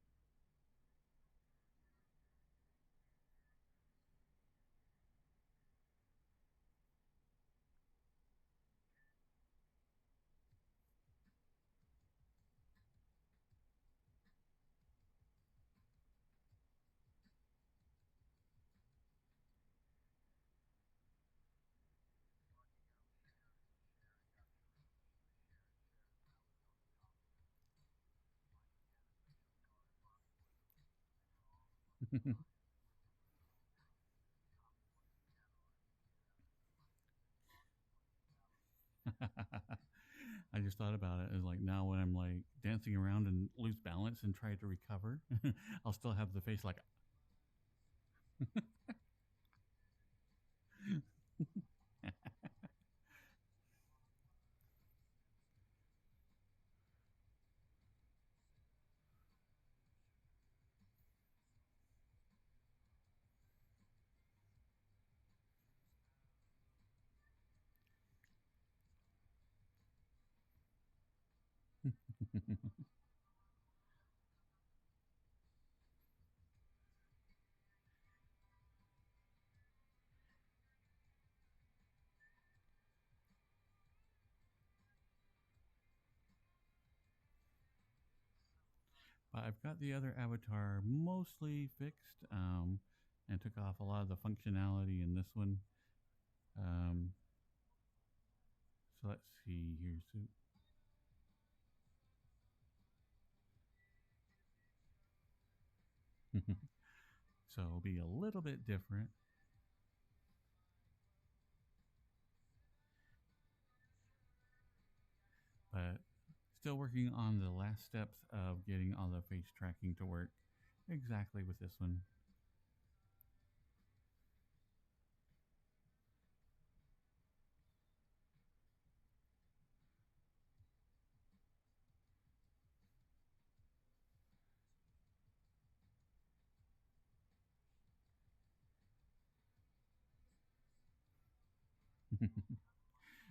I just thought about it as like now when I'm like dancing around and lose balance and try to recover, I'll still have the face like. But I've got the other avatar mostly fixed, and took off a lot of the functionality in this one. Um, So let's see here. So, so it'll be a little bit different, but still working on the last steps of getting all the face tracking to work exactly with this one.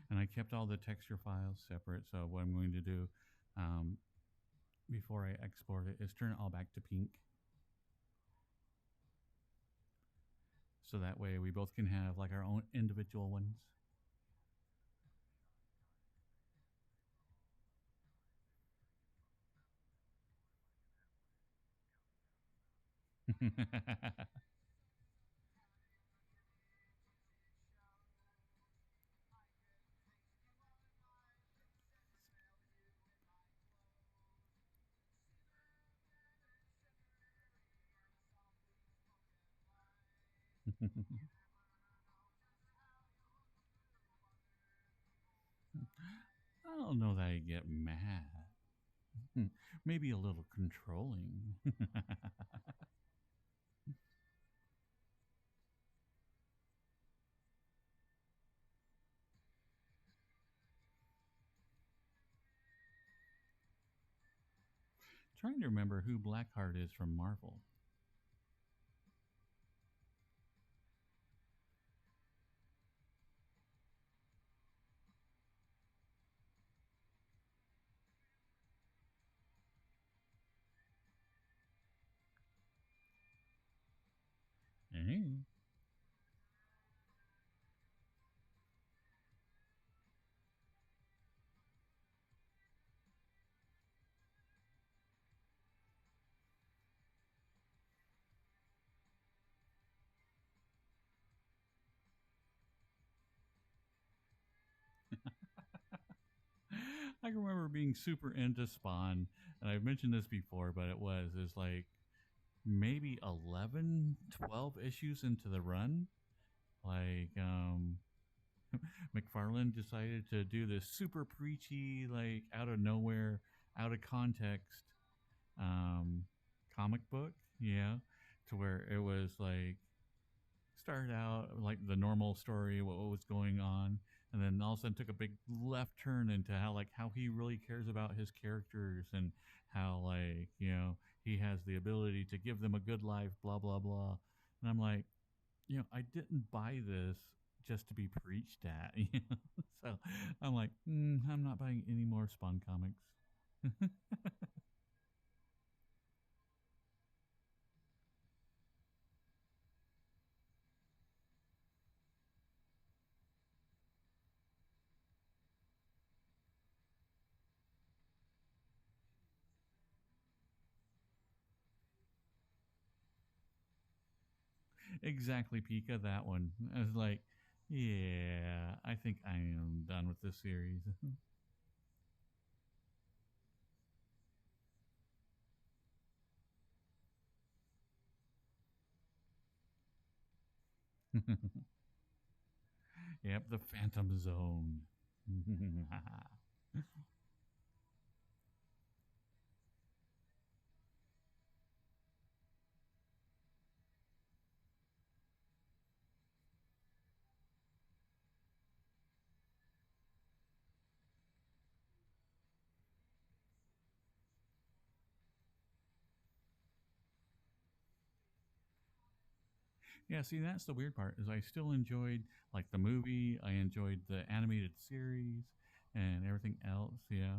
And I kept all the texture files separate. So what I'm going to do um, before I export it is turn it all back to pink. So that way we both can have like our own individual ones. I don't know that I get mad. Maybe a little controlling. Trying to remember who Blackheart is from Marvel. Hey. I can remember being super into Spawn, and I've mentioned this before, but is like maybe 11, 12 issues into the run. Like, McFarlane decided to do this super preachy, like out of nowhere, out of context um, comic book. Yeah. To where it was like started out like the normal story, what was going on, and then all of a sudden took a big left turn into how he really cares about his characters and how he has the ability to give them a good life, blah blah blah. And I'm like, I didn't buy this just to be preached at. So I'm like, I'm not buying any more Spawn comics. Exactly, Pika, that one. I was like, yeah, I think I am done with this series. Yep, the Phantom Zone. Yeah, see, that's the weird part is I still enjoyed like the movie. I enjoyed the animated series and everything else. Yeah,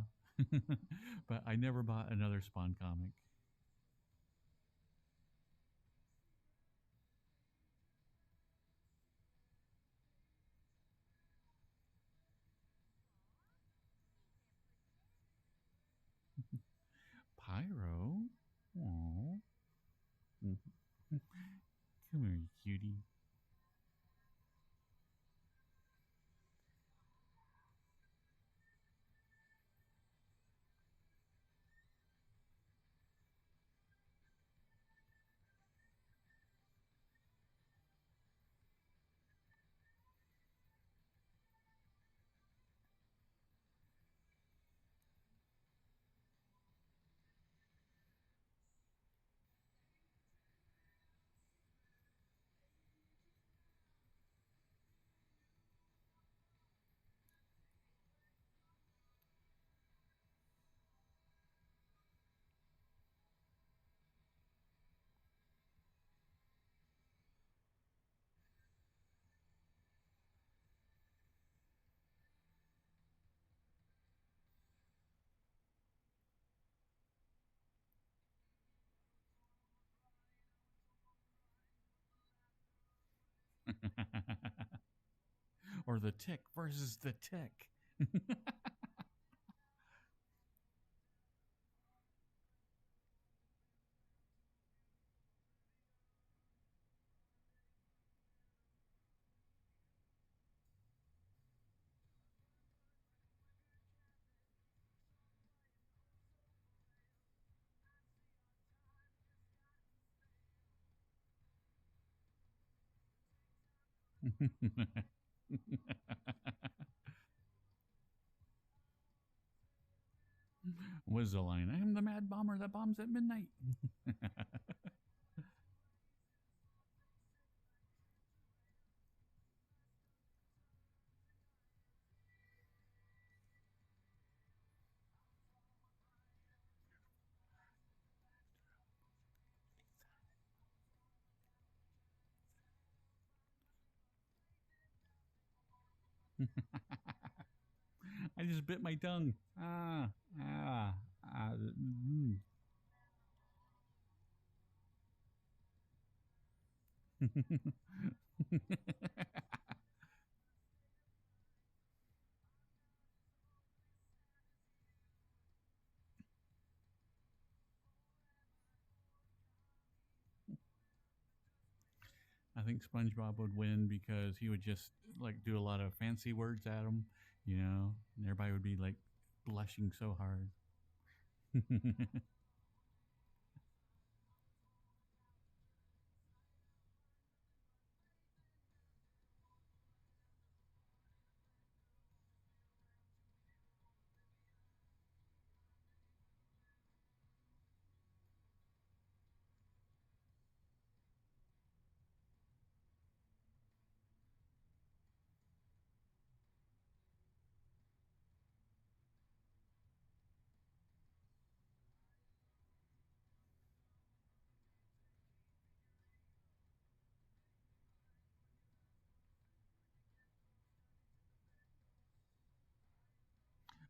but I never bought another Spawn comic. Pyro. Aww. Come here, you cutie. Or the tick versus the tick. Was the line? I am the mad bomber that bombs at midnight. I just bit my tongue. Ah, ah. I think SpongeBob would win because he would just like do a lot of fancy words at him, and everybody would be like blushing so hard.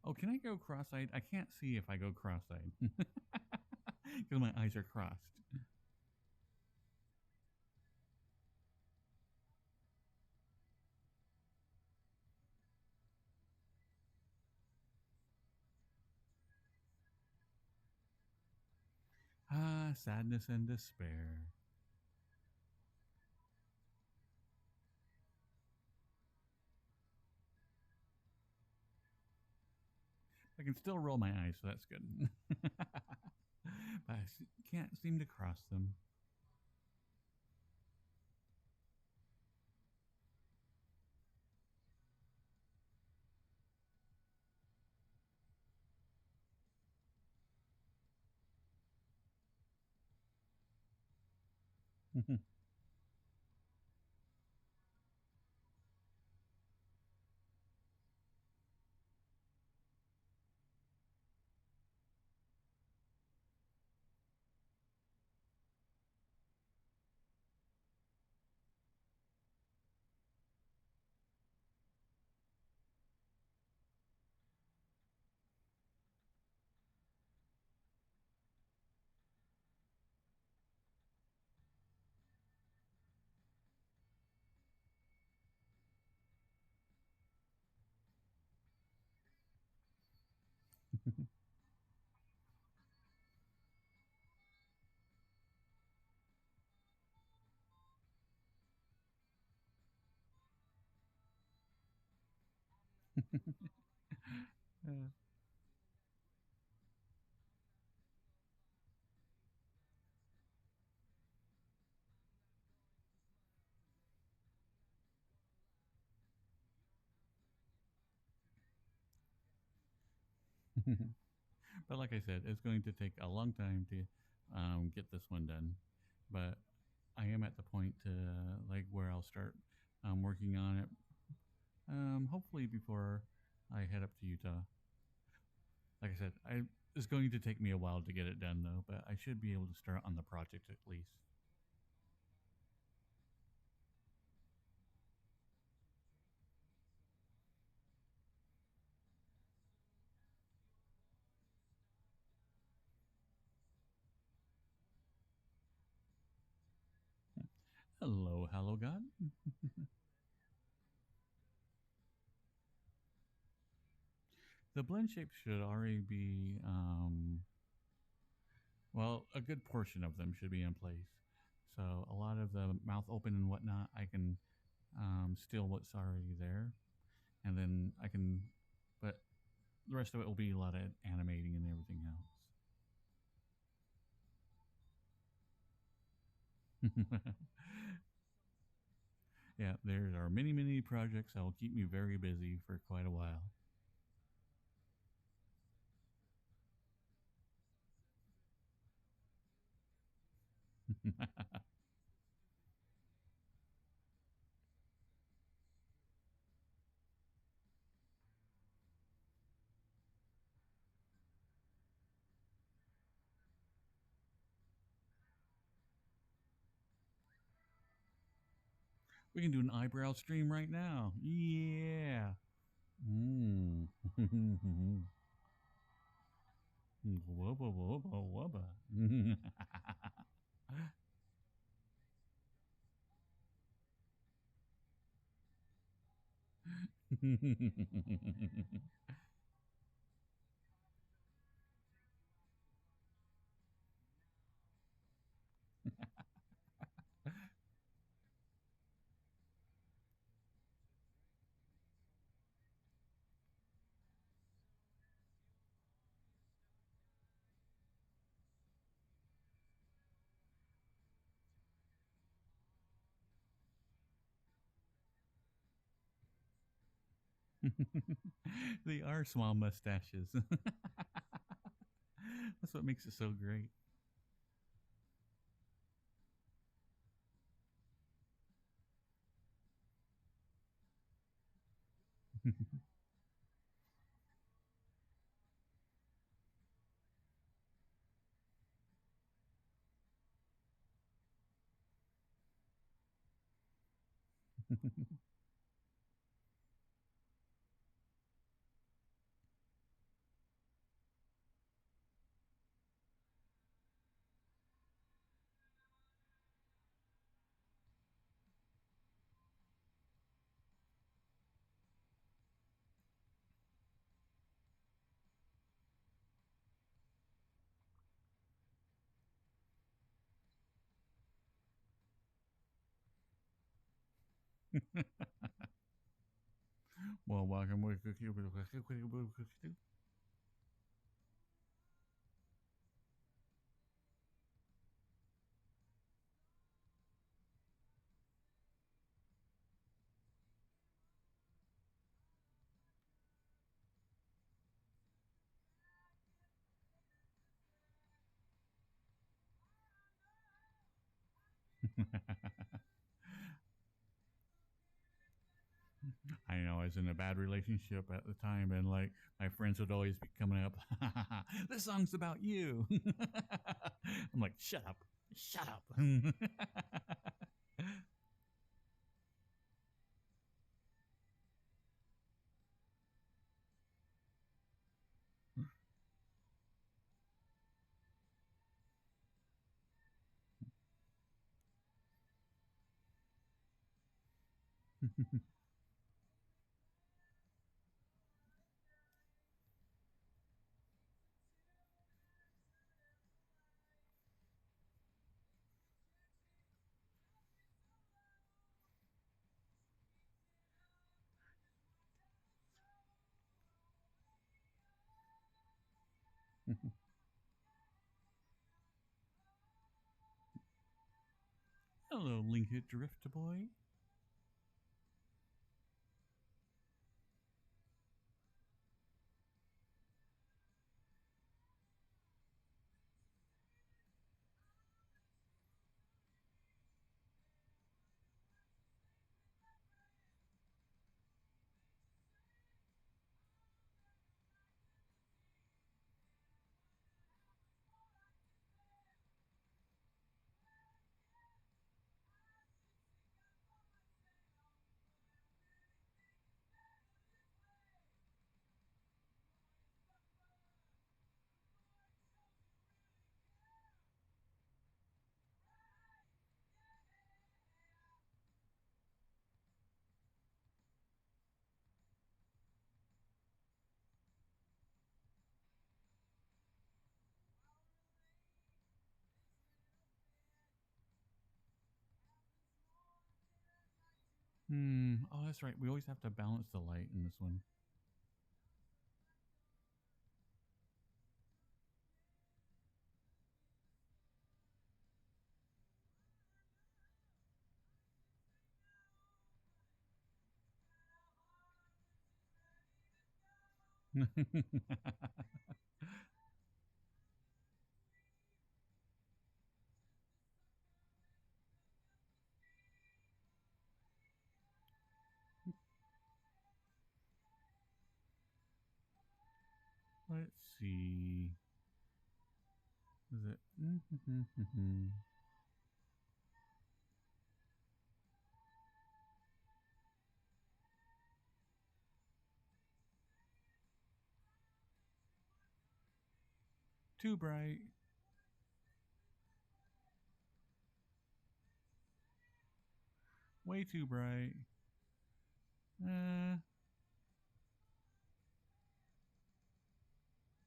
Oh, can I go cross-eyed? I can't see if I go cross-eyed because my eyes are crossed. Ah, sadness and despair. I can still roll my eyes, so that's good. But can't seem to cross them. But like I said, it's going to take a long time to get this one done. But I am at the point to like where I'll start working on it. Hopefully before I head up to Utah. Like I said, it's going to take me a while to get it done though, but I should be able to start on the project at least. Hello, hello, God. The blend shape should already be, well, a good portion of them should be in place. So a lot of the mouth open and whatnot, I can steal what's already there, and then I can, but the rest of it will be a lot of animating and everything else. Yeah, there are many, many projects that will keep me very busy for quite a while. We can do an eyebrow stream right now. Yeah. Mm. Wubba wubba wubba. They are small mustaches. That's what makes it so great. Well, welcome. I know I was in a bad relationship at the time, and like my friends would always be coming up, this song's about you. I'm like, shut up, shut up. Hello, Linkit Drift Boy. Oh, that's right. We always have to balance the light in this one. Let's see. Is it? Too bright. Way too bright. Uh,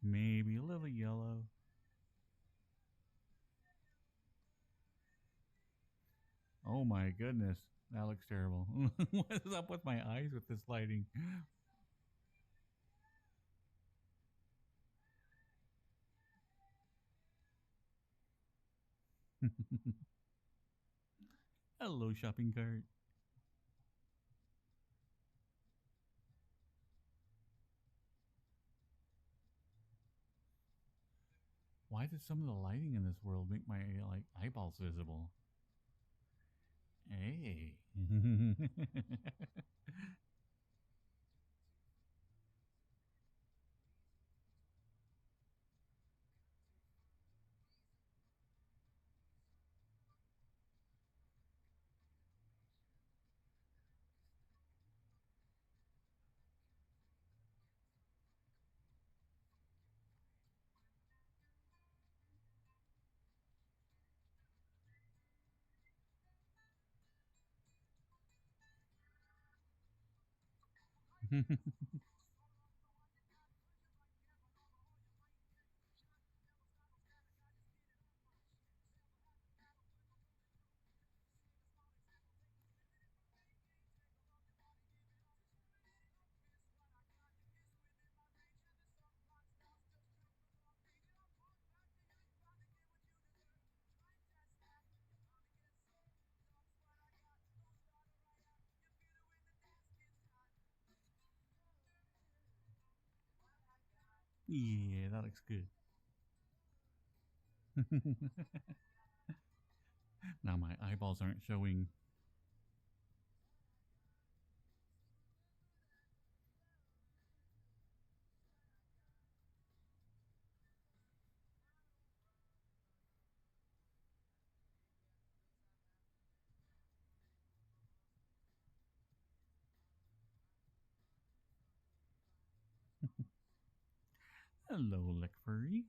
maybe a little yellow. Oh my goodness. That looks terrible. What is up with my eyes with this lighting? Hello, shopping cart. Why does some of the lighting in this world make my like eyeballs visible? Hey. Yeah, that looks good. Now my eyeballs aren't showing. Hello, lick furry.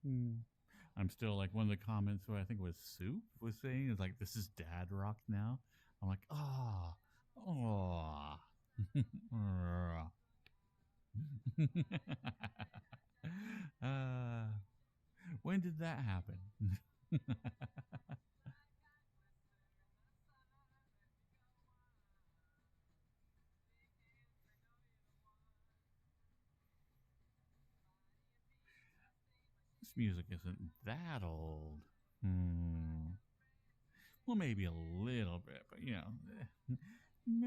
Hmm. I'm still like one of the comments where I think it was Soup was saying is like this is dad rock now. I'm like oh. uh, when did that happen? This music isn't that old. Hmm. Well, maybe a little bit, but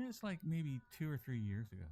it's like maybe 2 or 3 years ago.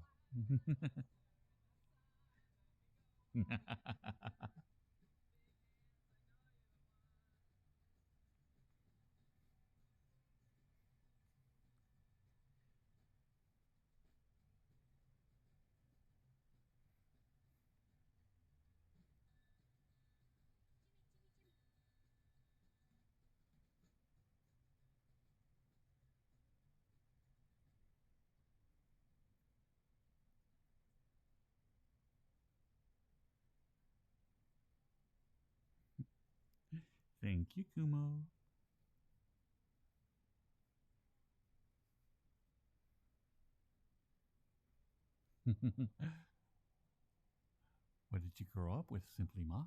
Thank you, Kumo. What did you grow up with, Simply Mock?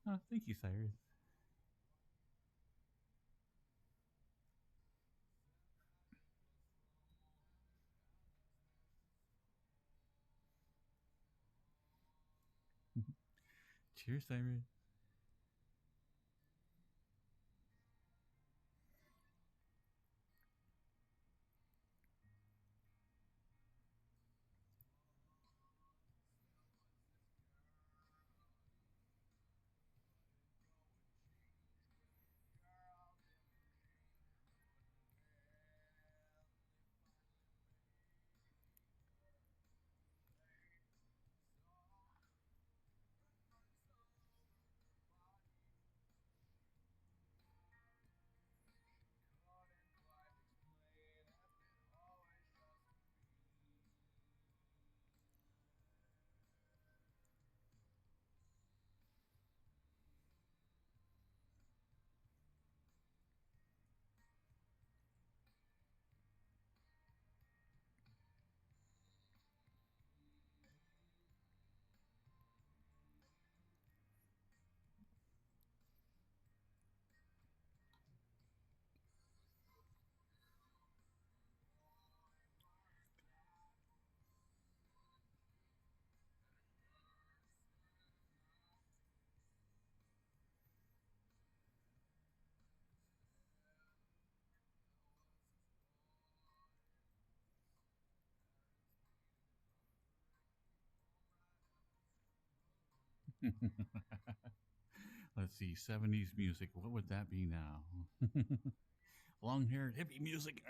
Oh, thank you, Cyrus. Cheers, Cyrus. Let's see, 70s music. What would that be now? Long haired hippie music.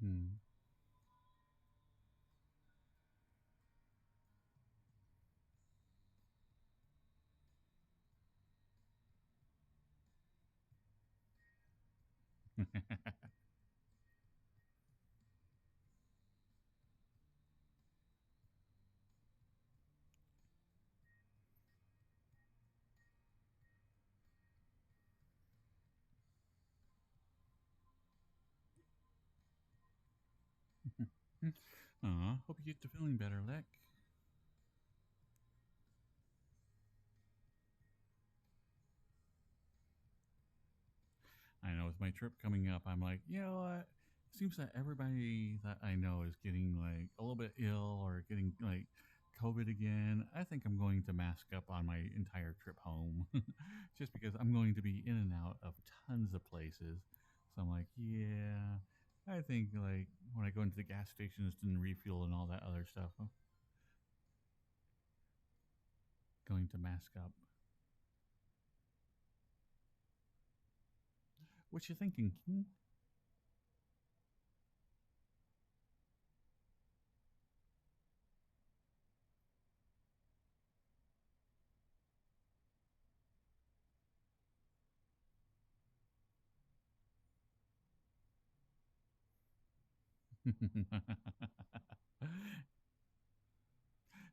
Hmm. Aw, hope you get to feeling better, Lek. I know with my trip coming up, I'm like, you know what? Seems that everybody that I know is getting like a little bit ill or getting like COVID again. I think I'm going to mask up on my entire trip home just because I'm going to be in and out of tons of places. So I'm like, yeah, I think like when I go into the gas stations and refuel and all that other stuff, I'm going to mask up. What you thinking, King?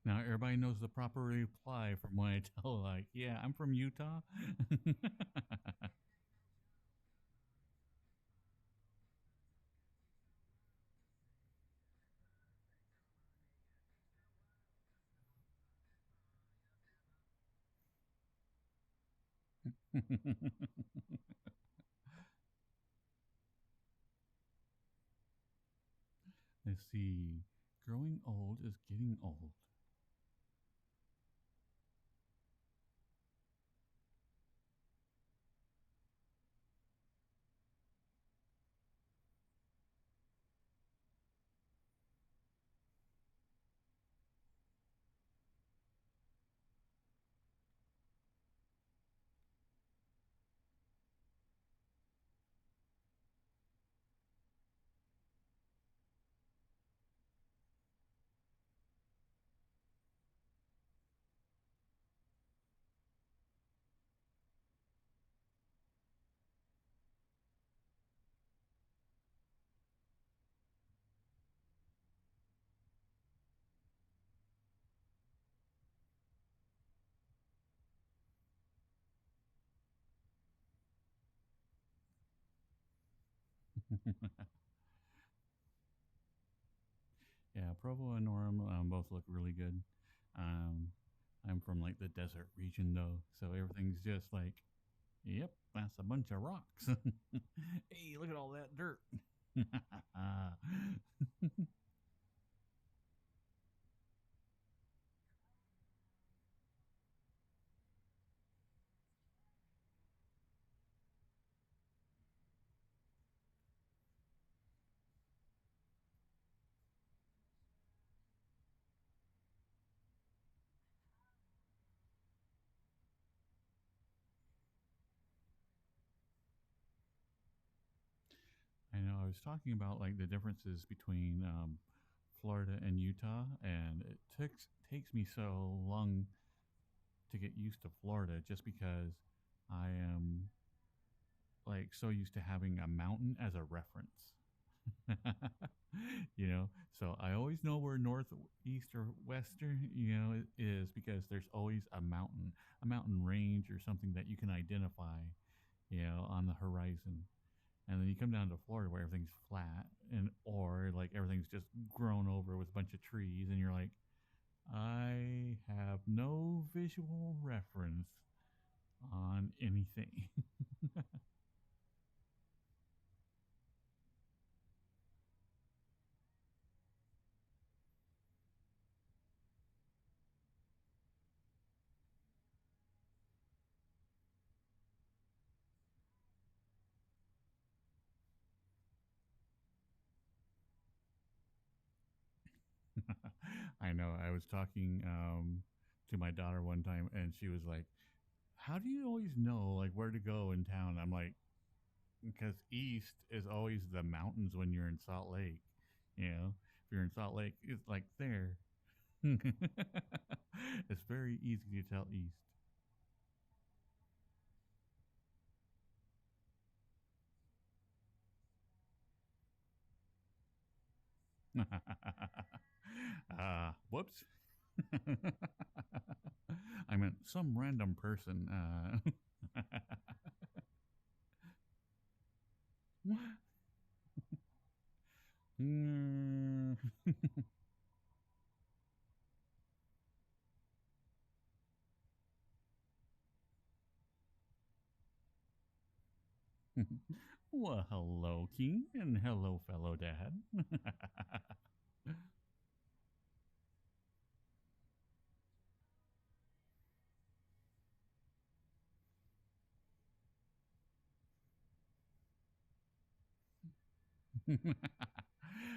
Now everybody knows the proper reply from when I tell like, yeah, I'm from Utah. Let's see. Growing old is getting old. Yeah, Provo and Orem both look really good. Um, I'm from like the desert region though, so everything's just like, yep, that's a bunch of rocks. Hey, look at all that dirt. I know I was talking about like the differences between Florida and Utah, and it takes me so long to get used to Florida just because I am like so used to having a mountain as a reference. You know, so I always know where north, east, or western, is because there's always a mountain range or something that you can identify, on the horizon. And then you come down to Florida where everything's flat and or like everything's just grown over with a bunch of trees, and you're like, I have no visual reference on anything. I know. I was talking to my daughter one time, and she was like, "How do you always know like where to go in town?" I'm like, "Because east is always the mountains when you're in Salt Lake. If you're in Salt Lake, it's like there. It's very easy to tell east." Whoops. I meant some random person. Mm. Well, hello, King, and hello, fellow dad.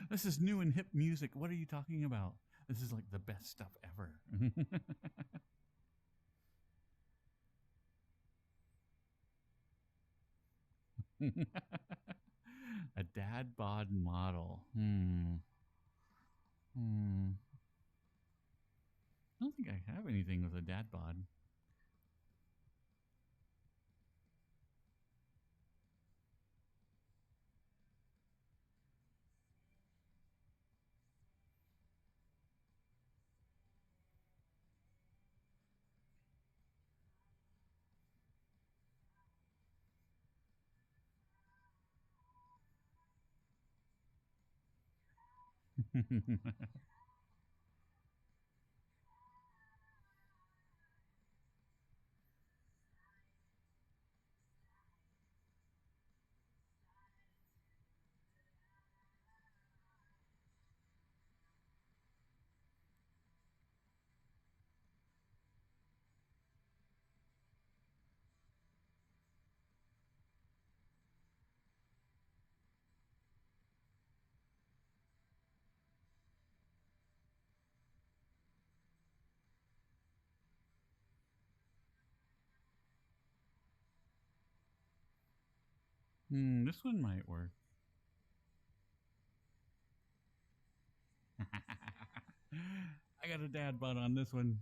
This is new and hip music. What are you talking about? This is like the best stuff ever. A dad bod model. Hmm. I don't think I have anything with a dad bod. This one might work. I got a dad bod on this one.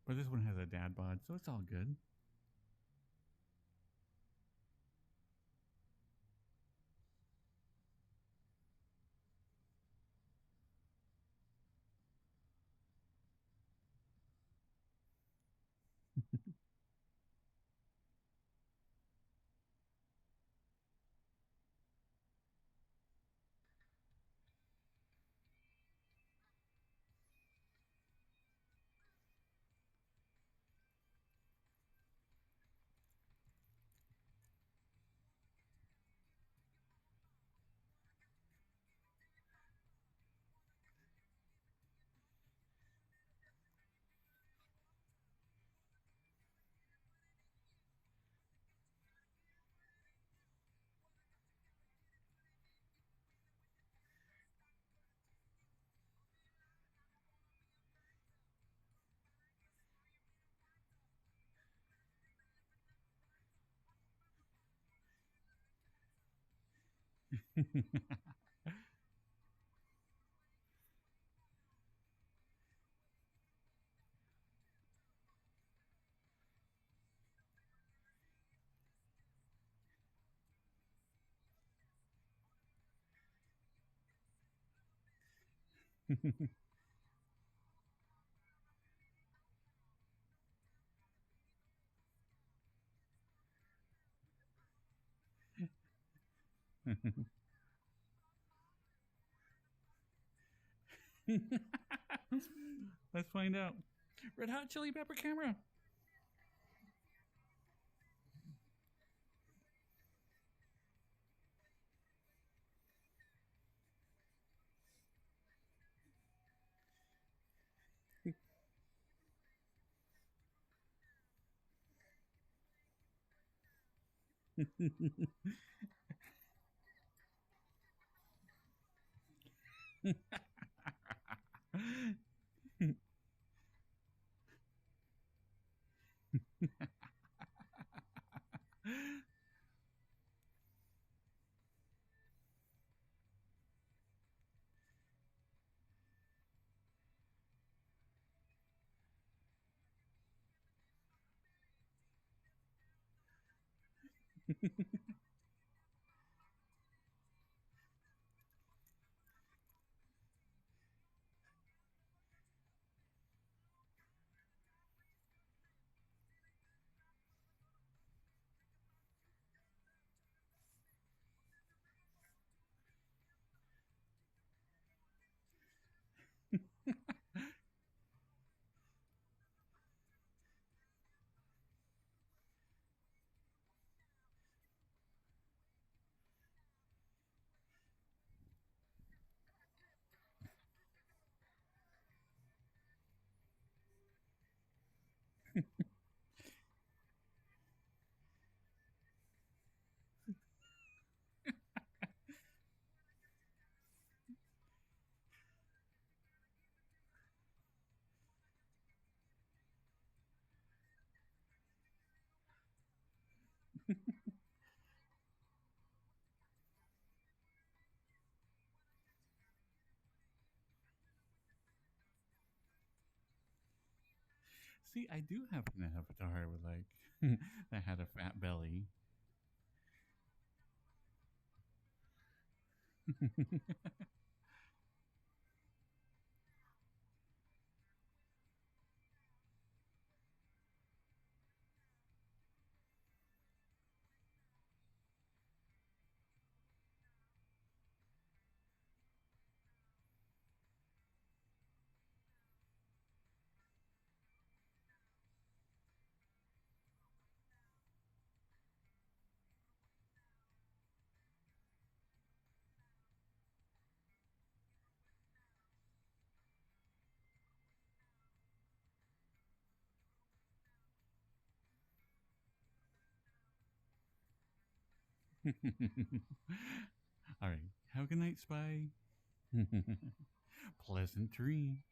But this one has a dad bod, so it's all good. Let's find out. Red Hot Chili Pepper camera. See, I do happen to have a guitar with like that had a fat belly. All right. Have a good night, Spy. Pleasant dreams.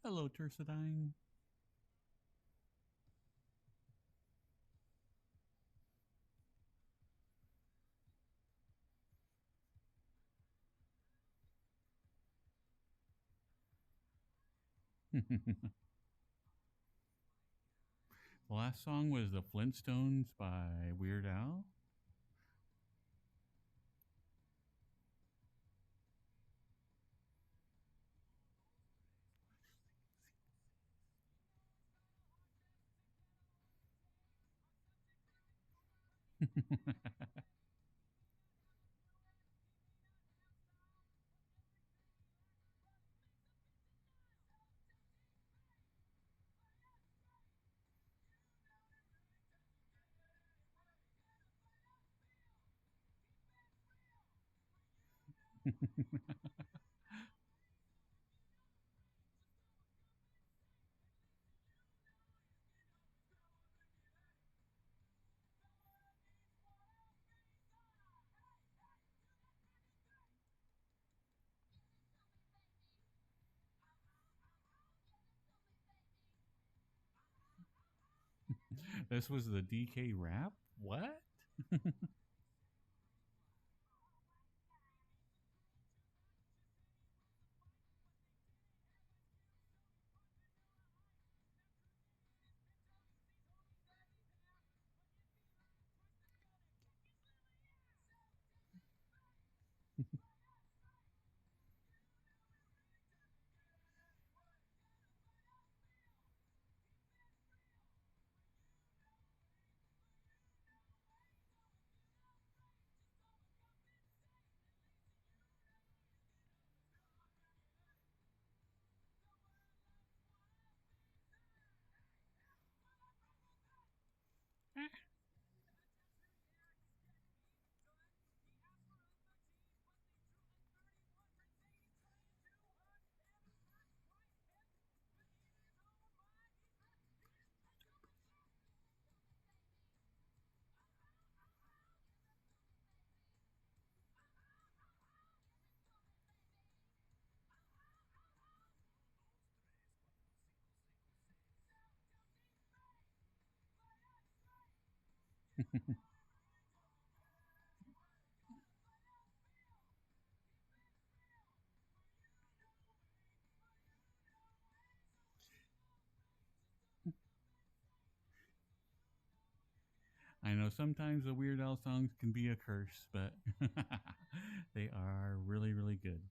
Hello, Tursadine. The last song was The Flintstones by Weird Al. This was the DK rap? What? I know sometimes the Weird Al songs can be a curse, but they are really, really good.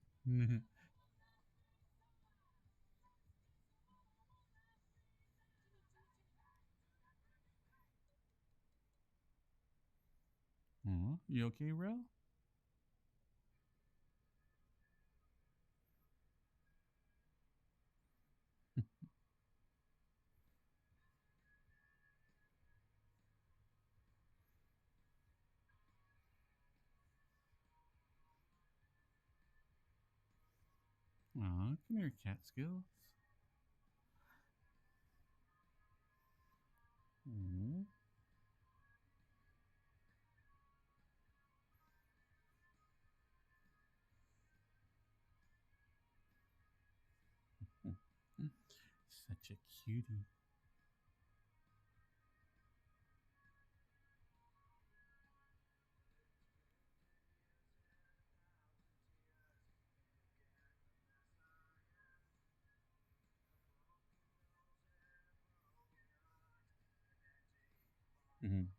Aw, you okay, Rel? Aw, come here, Catskills. Aw. Such a cutie. Mhm.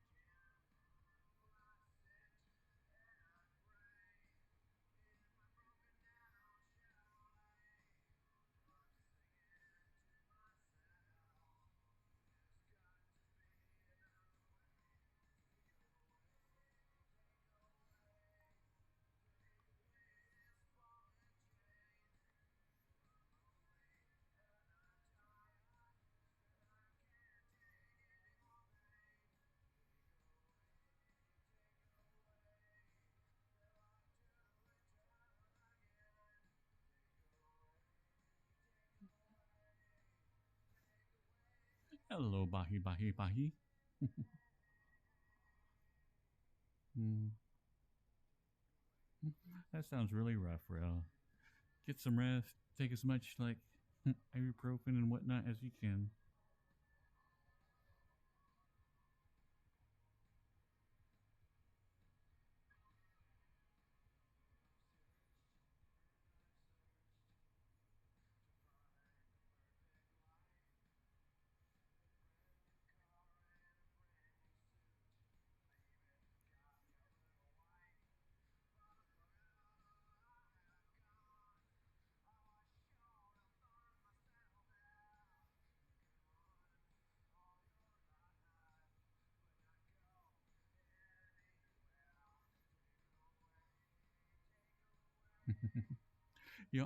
Hello, Bahi Bahi Bahi. Mm. That sounds really rough, Rel. Get some rest. Take as much like ibuprofen and whatnot as you can.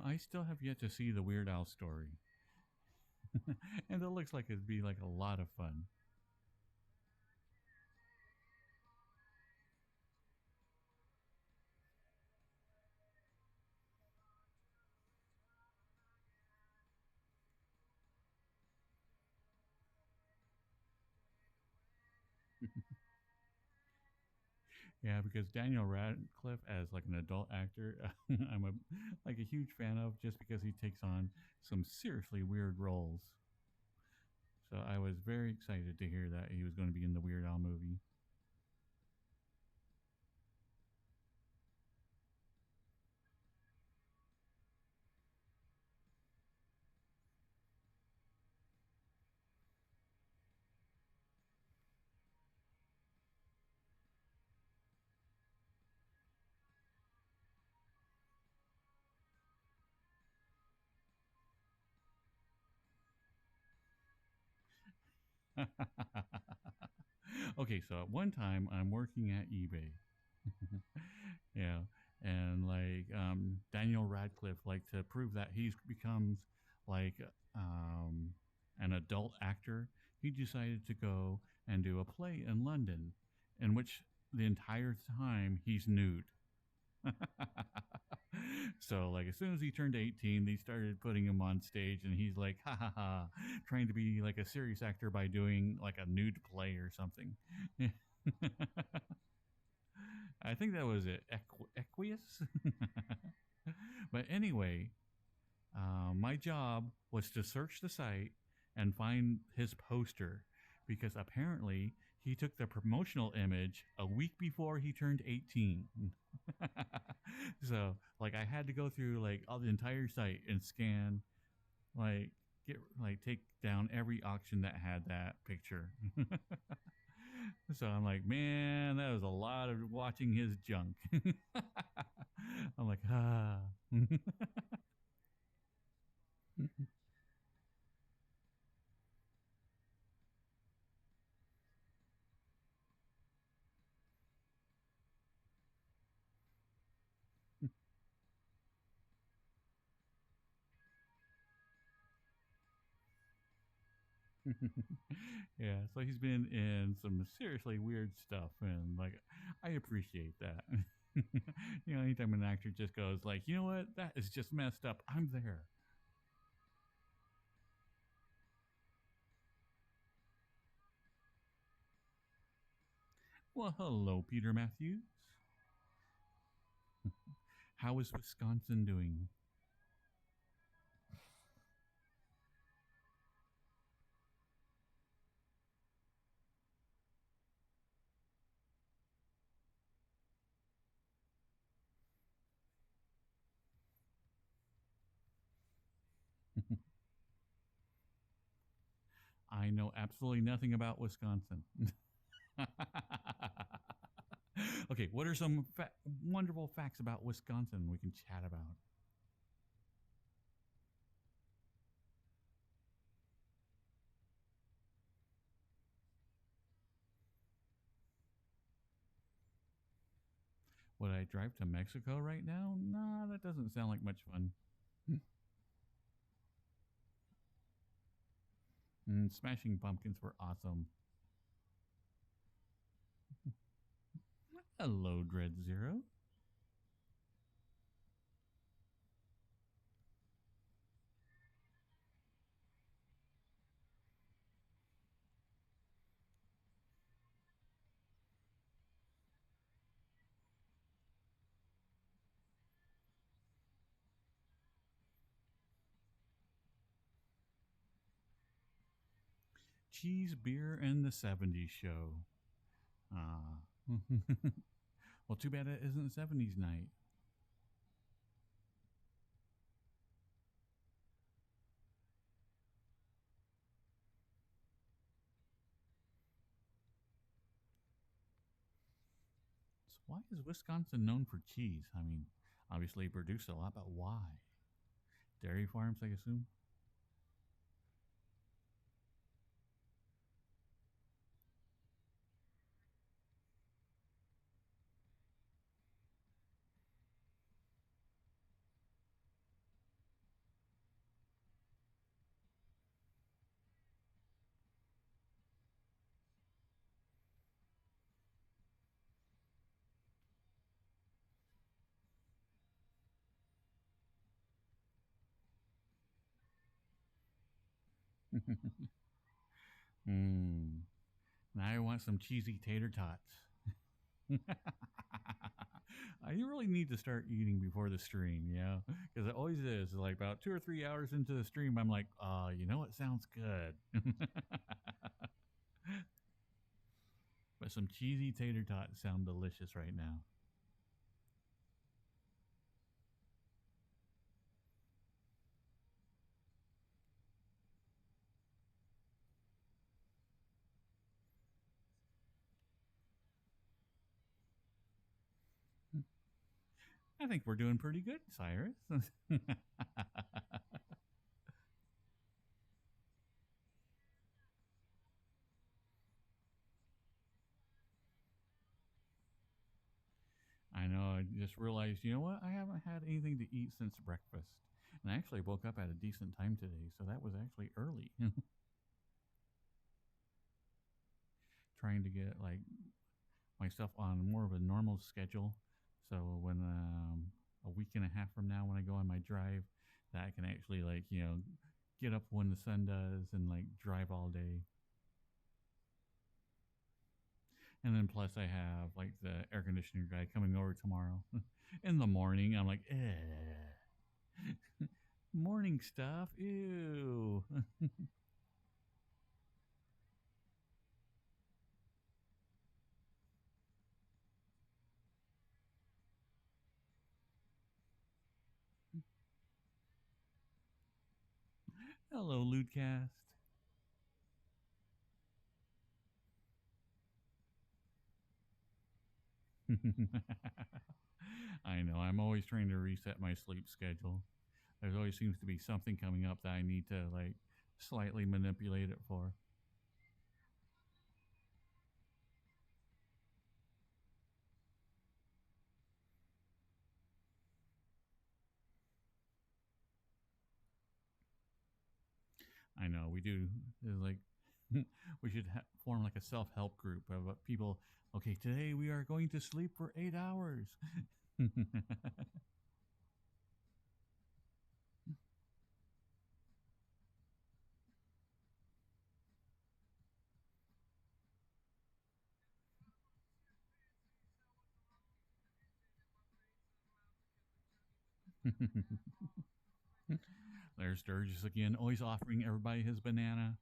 I still have yet to see the Weird Al story, and it looks like it'd be like a lot of fun. Yeah, because Daniel Radcliffe as like an adult actor, I'm a huge fan of just because he takes on some seriously weird roles. So I was very excited to hear that he was going to be in the Weird Al movie. Okay, so at one time I'm working at eBay. Yeah, and like Daniel Radcliffe, like to prove that he's becomes like um, an adult actor, he decided to go and do a play in London, in which the entire time he's nude. So like as soon as he turned 18, they started putting him on stage, and he's like, ha ha ha, trying to be like a serious actor by doing like a nude play or something. I think that was it, Equius. But anyway, my job was to search the site and find his poster because apparently He took the promotional image a week before he turned 18. So, like, I had to go through like all the entire site and scan, like, get like take down every auction that had that picture. So I'm like, man, that was a lot of watching his junk. I'm like, ah. Yeah, so he's been in some seriously weird stuff, and like, I appreciate that. Anytime an actor just goes like, you know what, that is just messed up. I'm there. Well, hello, Peter Matthews. How is Wisconsin doing? I know absolutely nothing about Wisconsin. Okay, what are some wonderful facts about Wisconsin we can chat about? Would I drive to Mexico right now? Nah, that doesn't sound like much fun. Smashing Pumpkins were awesome. Hello, Dread Zero. Cheese, beer, and the '70s show. Ah. Well, too bad it isn't '70s night. So why is Wisconsin known for cheese? I mean, obviously produce a lot, but why? Dairy farms, I assume. Hmm. Now I want some cheesy tater tots. I really need to start eating before the stream, because it always is. Like about 2 or 3 hours into the stream, I'm like, you know what sounds good? But some cheesy tater tots sound delicious right now. I think we're doing pretty good, Cyrus. I know. I just realized, you know what? I haven't had anything to eat since breakfast. And I actually woke up at a decent time today, so that was actually early. Trying to get like myself on more of a normal schedule. So when a week and a half from now, when I go on my drive, that I can actually like get up when the sun does and like drive all day. And then plus I have like the air conditioner guy coming over tomorrow in the morning. I'm like, morning stuff. Ew. Hello, Ludcast. I know. I'm always trying to reset my sleep schedule. There always seems to be something coming up that I need to like slightly manipulate it for. I know we do. It's like we should form like a self-help group of people. Okay, today we are going to sleep for 8 hours. There's Sturgis again, always offering everybody his banana.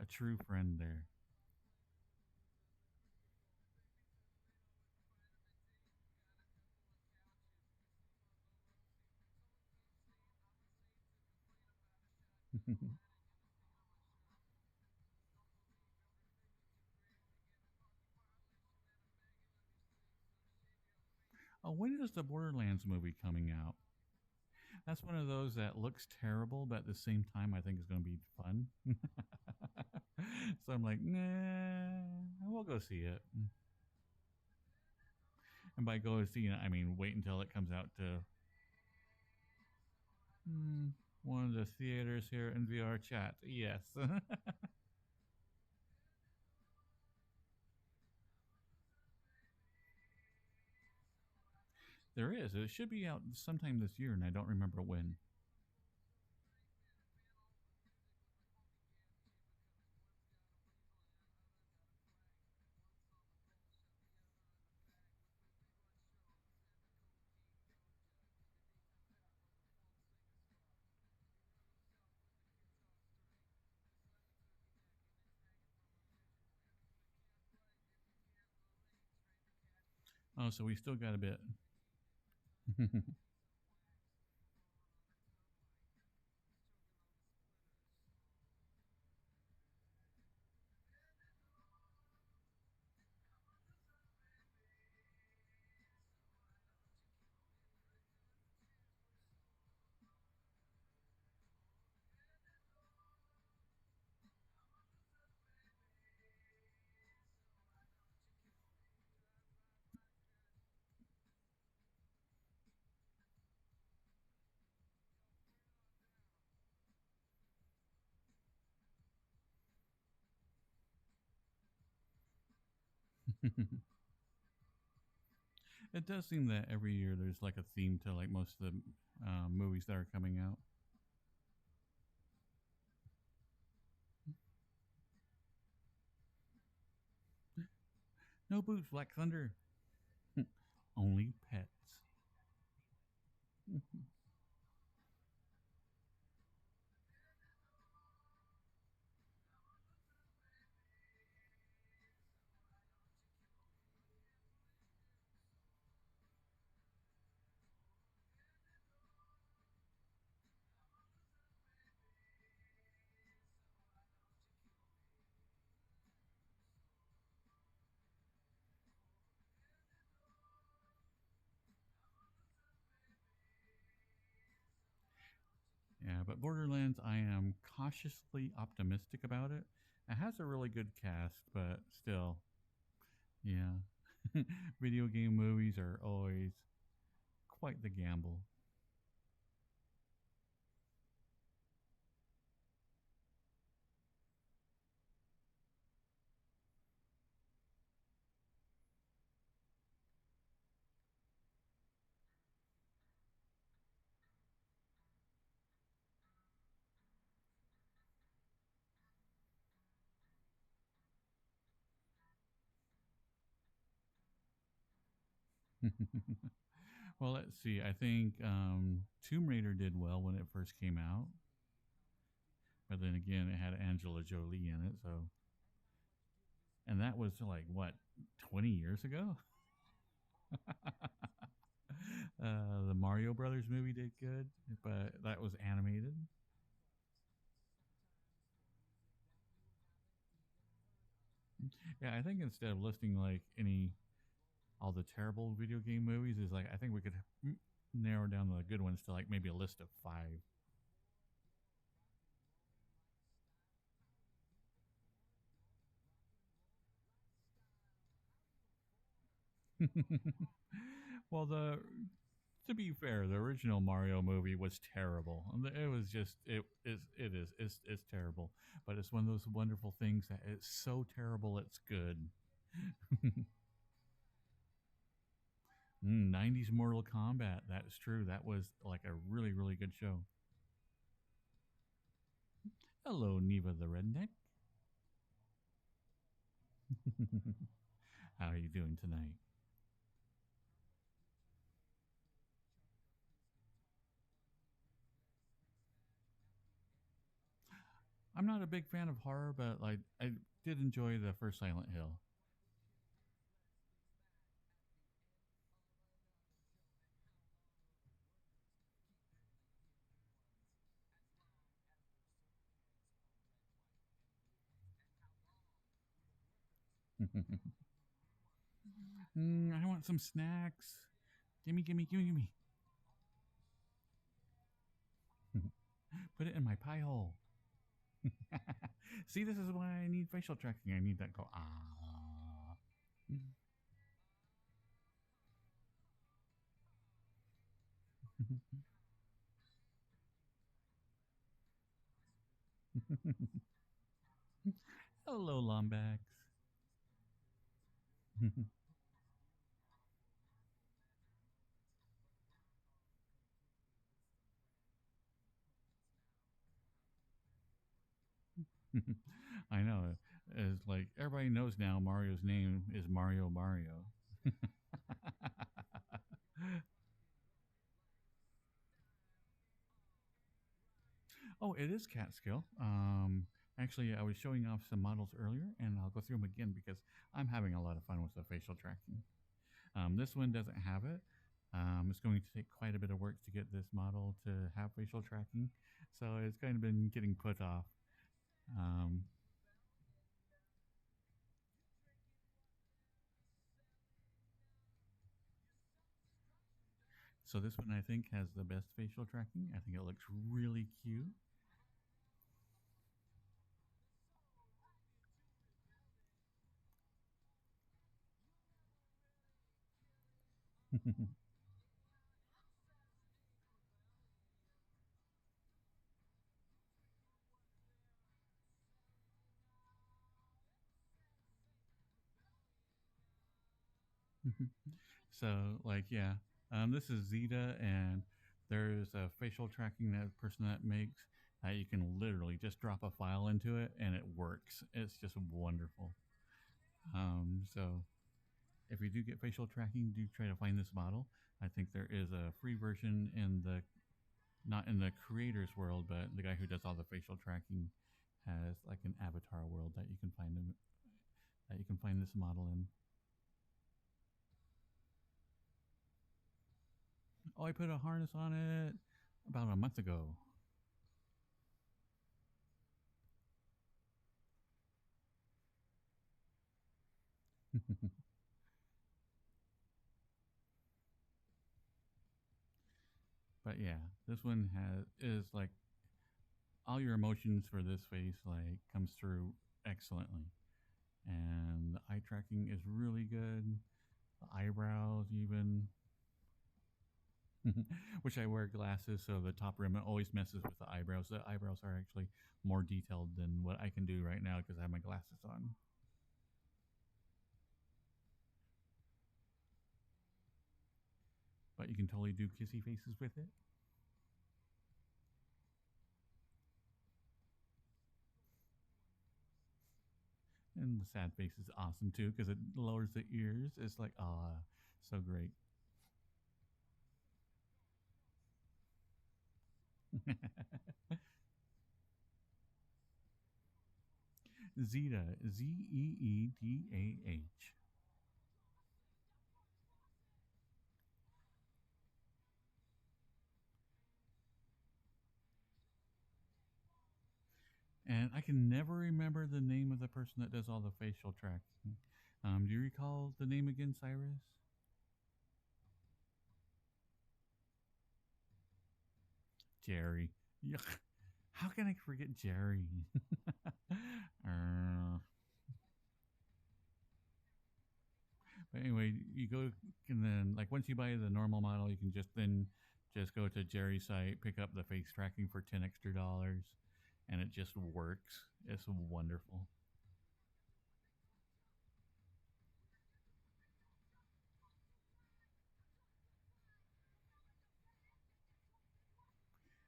A true friend there. Oh, when is the Borderlands movie coming out? That's one of those that looks terrible, but at the same time, I think it's going to be fun. So I'm like, nah, we'll go see it. And by go see it, I mean wait until it comes out to mm, one of the theaters here in VRChat. Yes, there is. It should be out sometime this year, and I don't remember when. Oh, so we still got a bit. It does seem that every year there's like a theme to like most of the movies that are coming out. No boobs, Black Thunder. Only pets. Yeah, but Borderlands, I am cautiously optimistic about it. It has a really good cast, but still, yeah. Video game movies are always quite the gamble. Well, let's see. I think Tomb Raider did well when it first came out, but then again, it had Angela Jolie in it. So, and that was like what 20 years ago. The Mario Brothers movie did good, but that was animated. Yeah, I think instead of listing like any all the terrible video game movies, is like I think we could narrow down the good ones to like maybe a list of five. Well, the to be fair, the original Mario movie was terrible. It was just it's terrible. But it's one of those wonderful things that it's so terrible it's good. 90s Mortal Kombat. That's true. That was like a really good show. Hello, Neva the Redneck. How are you doing tonight? I'm not a big fan of horror, but like I did enjoy the first Silent Hill. I want some snacks. Gimme. Put it in my pie hole. See, this is why I need facial tracking. I need that go ah. Hello, Lombax. I know. It's like everybody knows now Mario's name is Mario. Oh, it is Catskill. Actually, I was showing off some models earlier, and I'll go through them again because I'm having a lot of fun with the facial tracking. This one doesn't have it. It's going to take quite a bit of work to get this model to have facial tracking, so it's kind of been getting put off. Um, so this one I think has the best facial tracking. I think it looks really cute. So like yeah, this is Zeta, and there's a facial tracking that person that makes. You can literally just drop a file into it and it works. It's just wonderful. So if you do get facial tracking, do try to find this model. I think there is a free version in the not in the creator's world, but the guy who does all the facial tracking has like an avatar world that you can find them that you can find this model in. Oh, I put a harness on it about a month ago. But yeah, this one has is like all your emotions for this face like comes through excellently, and the eye tracking is really good. The eyebrows even. Which I wear glasses, so the top rim always messes with the eyebrows. The eyebrows are actually more detailed than what I can do right now because I have my glasses on. But you can totally do kissy faces with it. And the sad face is awesome too because it lowers the ears. It's like, ah, so great. Zeta, Zeedah. And I can never remember the name of the person that does all the facial tracking. Do you recall the name again, Cyrus? Jerry. Yuck. How can I forget Jerry? uh, but anyway, you go and then like once you buy the normal model, you can just go to Jerry's site, pick up the face tracking for $10 extra, and it just works. It's wonderful.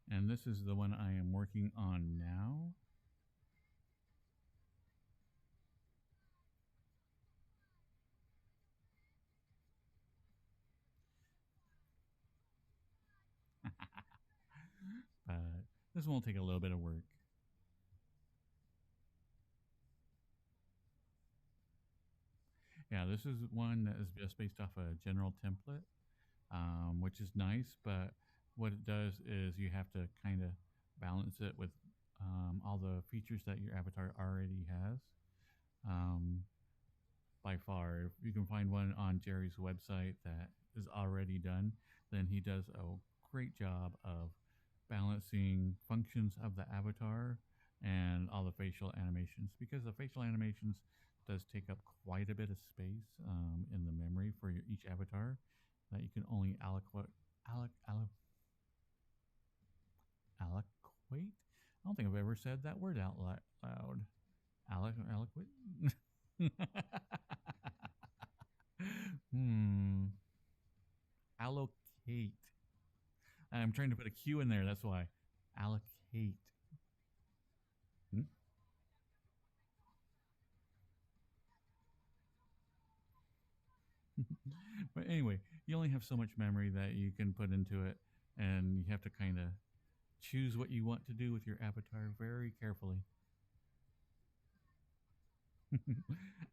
And this is the one I am working on now. But this one will take a little bit of work. Yeah, this is one that is just based off a general template, which is nice. But what it does is you have to kind of balance it with all the features that your avatar already has. Um, by far, if you can find one on Jerry's website that is already done, then he does a great job of balancing functions of the avatar and all the facial animations, because the facial animations does take up quite a bit of space in the memory for each avatar that you can only alloquate. I don't think I've ever said that word out loud. Alloquate. hmm. Allocate. I'm trying to put a Q in there. That's why. Allocate. Hmm? But anyway, you only have so much memory that you can put into it, and you have to kind of choose what you want to do with your avatar very carefully.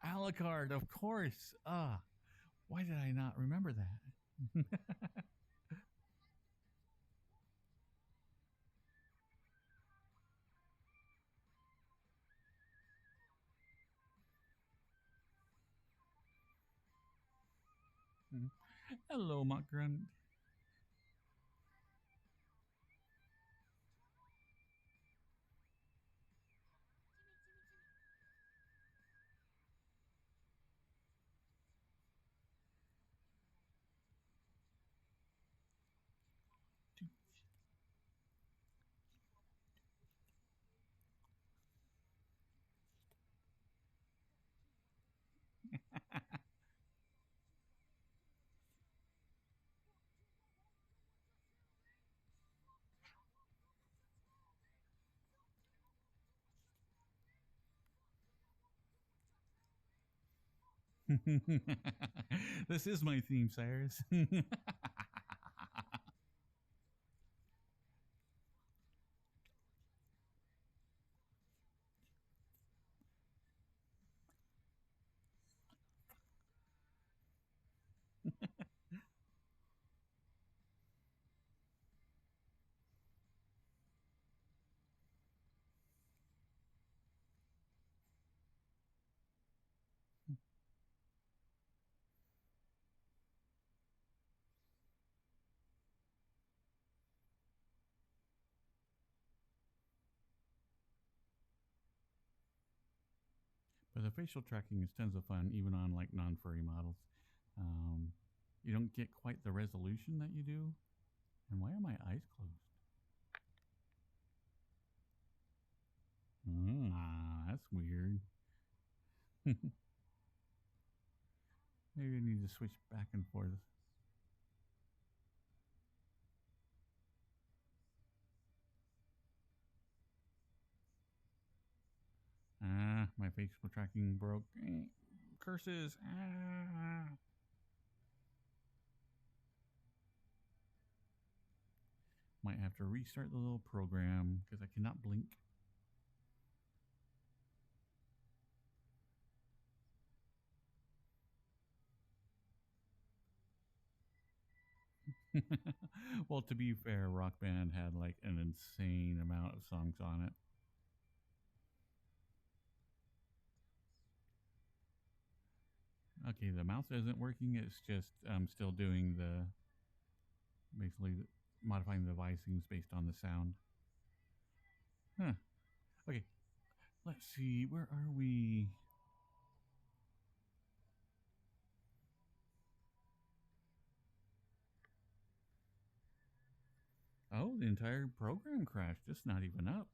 Alucard, of course. Why did I not remember that? Hello, Mock Grunt. This is my theme, Cyrus. But the facial tracking is tons of fun, even on like non-furry models. Um, you don't get quite the resolution that you do. And why are my eyes closed? That's weird. Maybe I need to switch back and forth. My facial tracking broke. Curses. Might have to restart the little program because I cannot blink. Well, to be fair, Rock Band had like an insane amount of songs on it. Okay, the mouse isn't working. It's just still doing the basically modifying the voicings based on the sound. Huh. Okay, let's see. Where are we? Oh, the entire program crashed. It's not even up.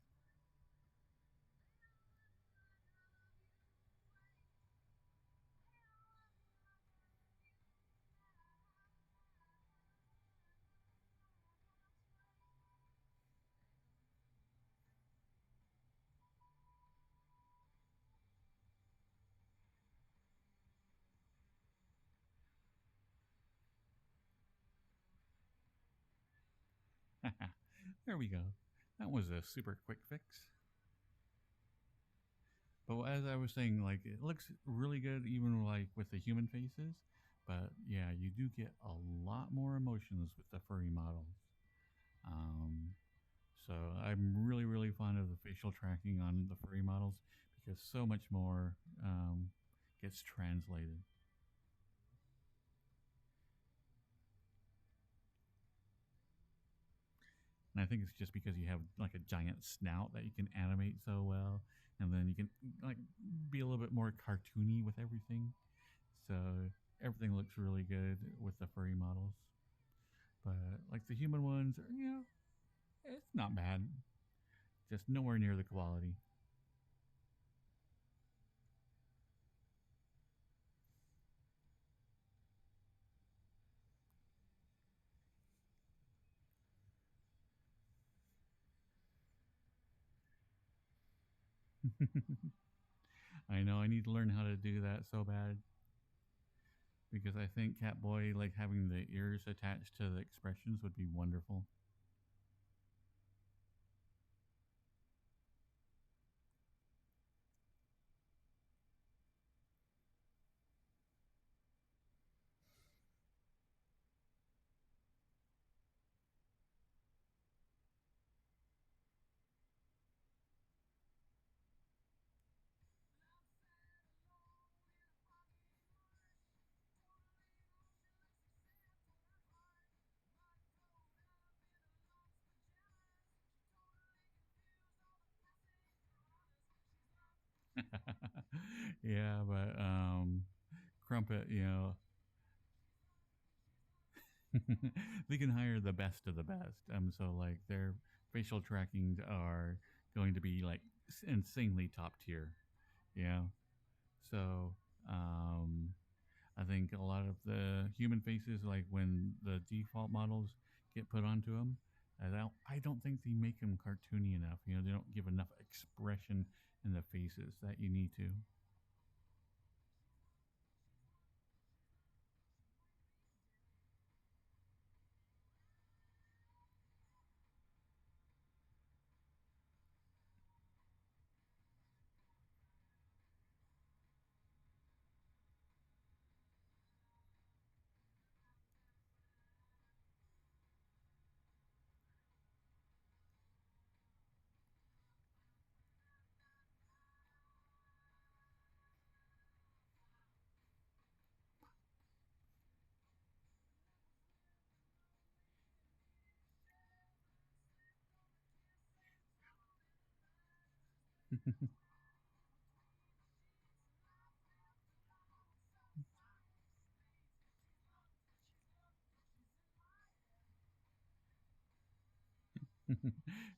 There we go. That was a super quick fix. But as I was saying, like it looks really good, even like with the human faces. But yeah, you do get a lot more emotions with the furry models. Um, so I'm really, really fond of the facial tracking on the furry models because so much more gets translated. And I think it's just because you have like a giant snout that you can animate so well, and then you can like be a little bit more cartoony with everything. So everything looks really good with the furry models. But like the human ones, it's not bad. Just nowhere near the quality. I know I need to learn how to do that so bad because I think Catboy like having the ears attached to the expressions would be wonderful. Yeah, but Crumpet, they can hire the best of the best. So like their facial trackings are going to be like insanely top tier. Yeah. So um, I think a lot of the human faces, like when the default models get put onto them, I don't think they make them cartoony enough. They don't give enough expression in the faces that you need to.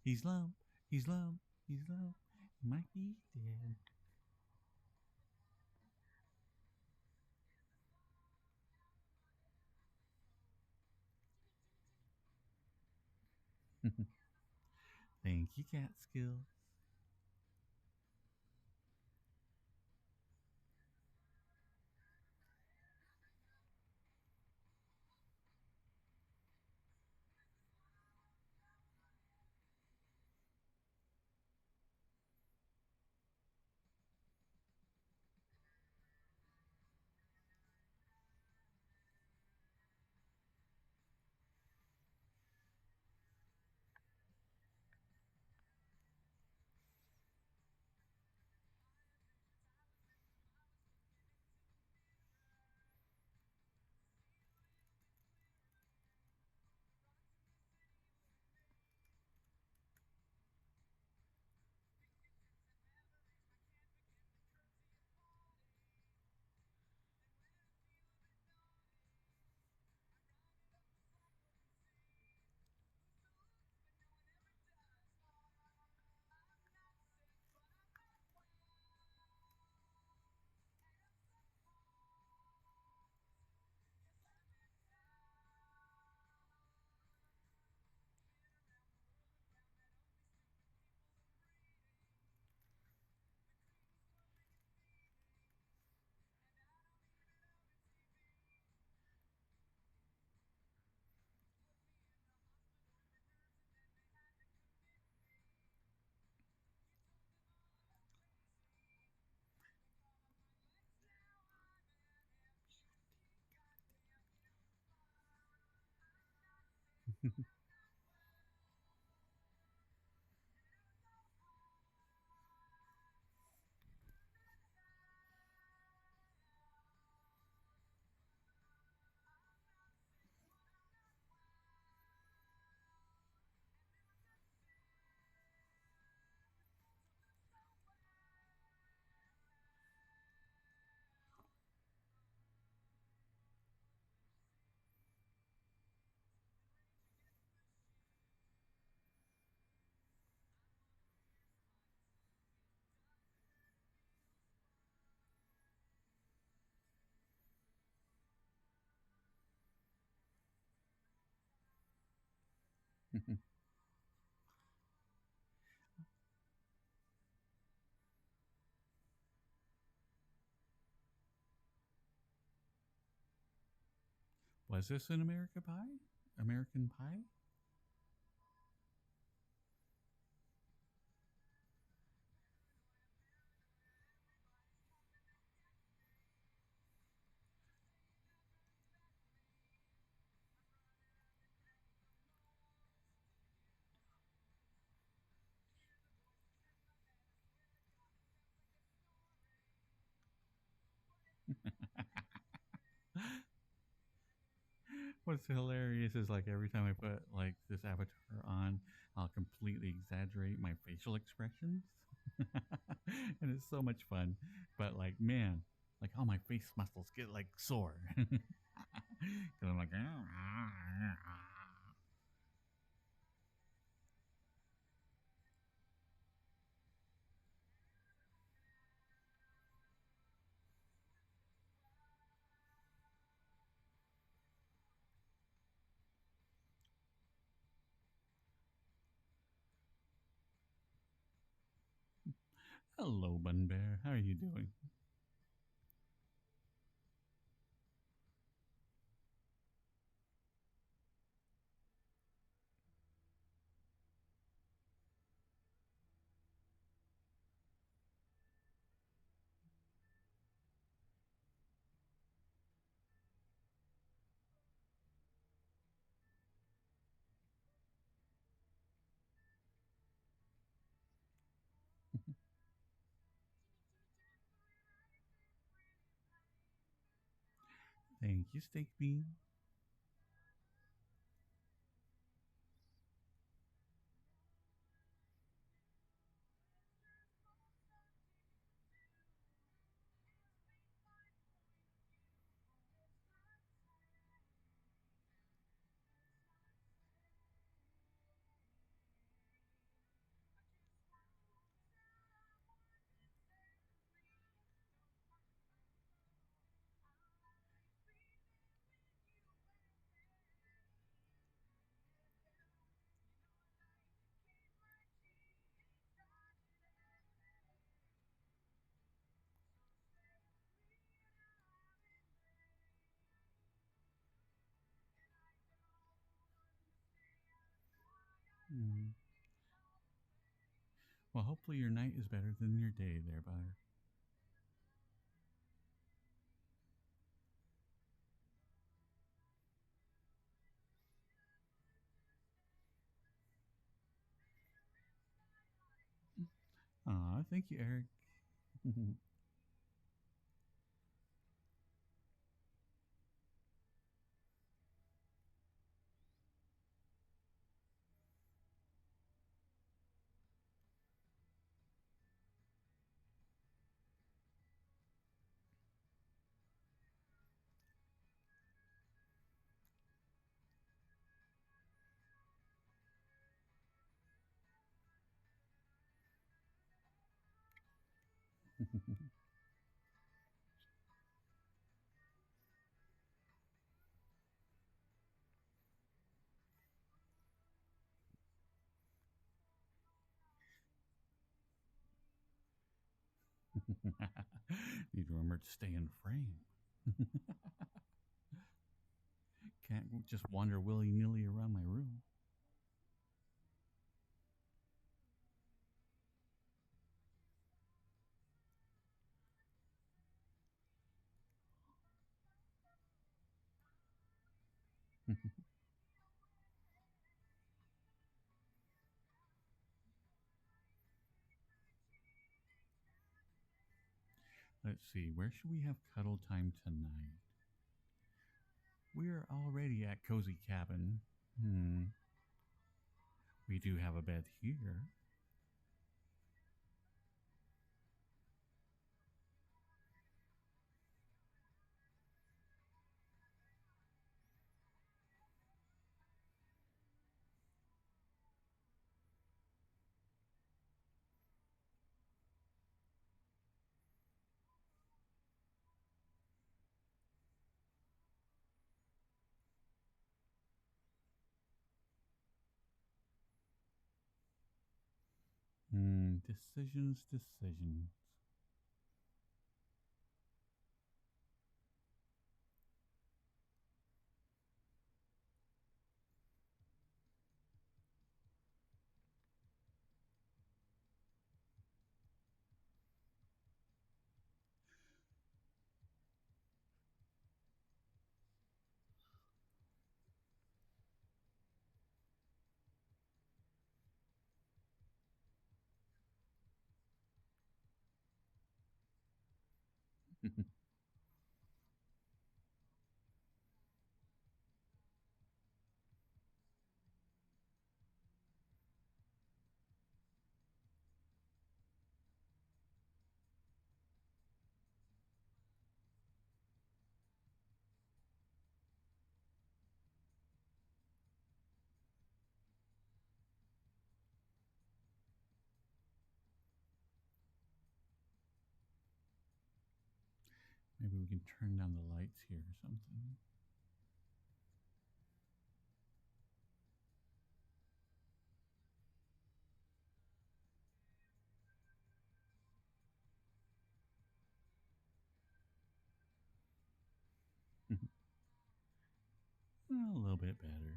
He's low. He's low. He's low. He might be dead. Thank you, Catskill. Was this an American Pie? American Pie? What's hilarious is like every time I put like this avatar on, I'll completely exaggerate my facial expressions. And it's so much fun. But like, man, like all my face muscles get like sore. Because I'm like, hello, Bun Bear. How are you doing? Thank you, Steak Bean. Mm. Well, hopefully your night is better than your day there, Butter. Aw, thank you, Eric. Need to remember to stay in frame. Can't just wander willy nilly around my room. Let's see, where should we have cuddle time tonight? We're already at Cozy Cabin. Hmm. We do have a bed here. Decisions, decisions. Maybe we can turn down the lights here or something. A little bit better.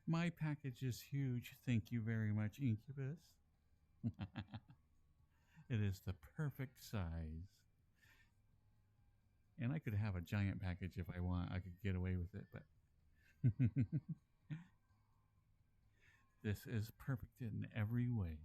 My package is huge. Thank you very much, Incubus. It is the perfect size. And I could have a giant package if I want. I could get away with it, but this is perfect in every way.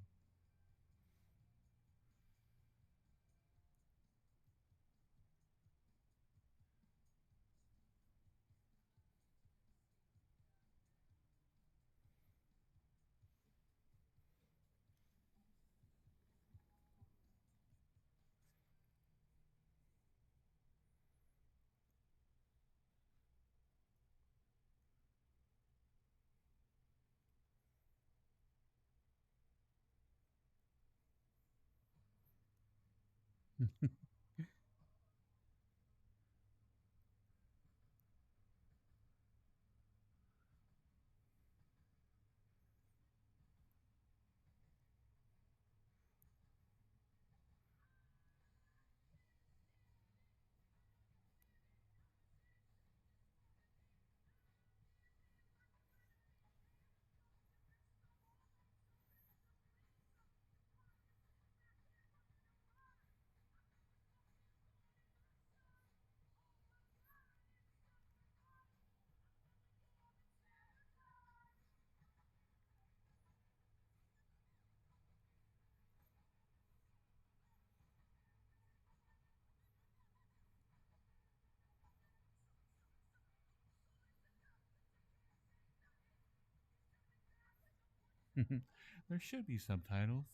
There should be subtitles.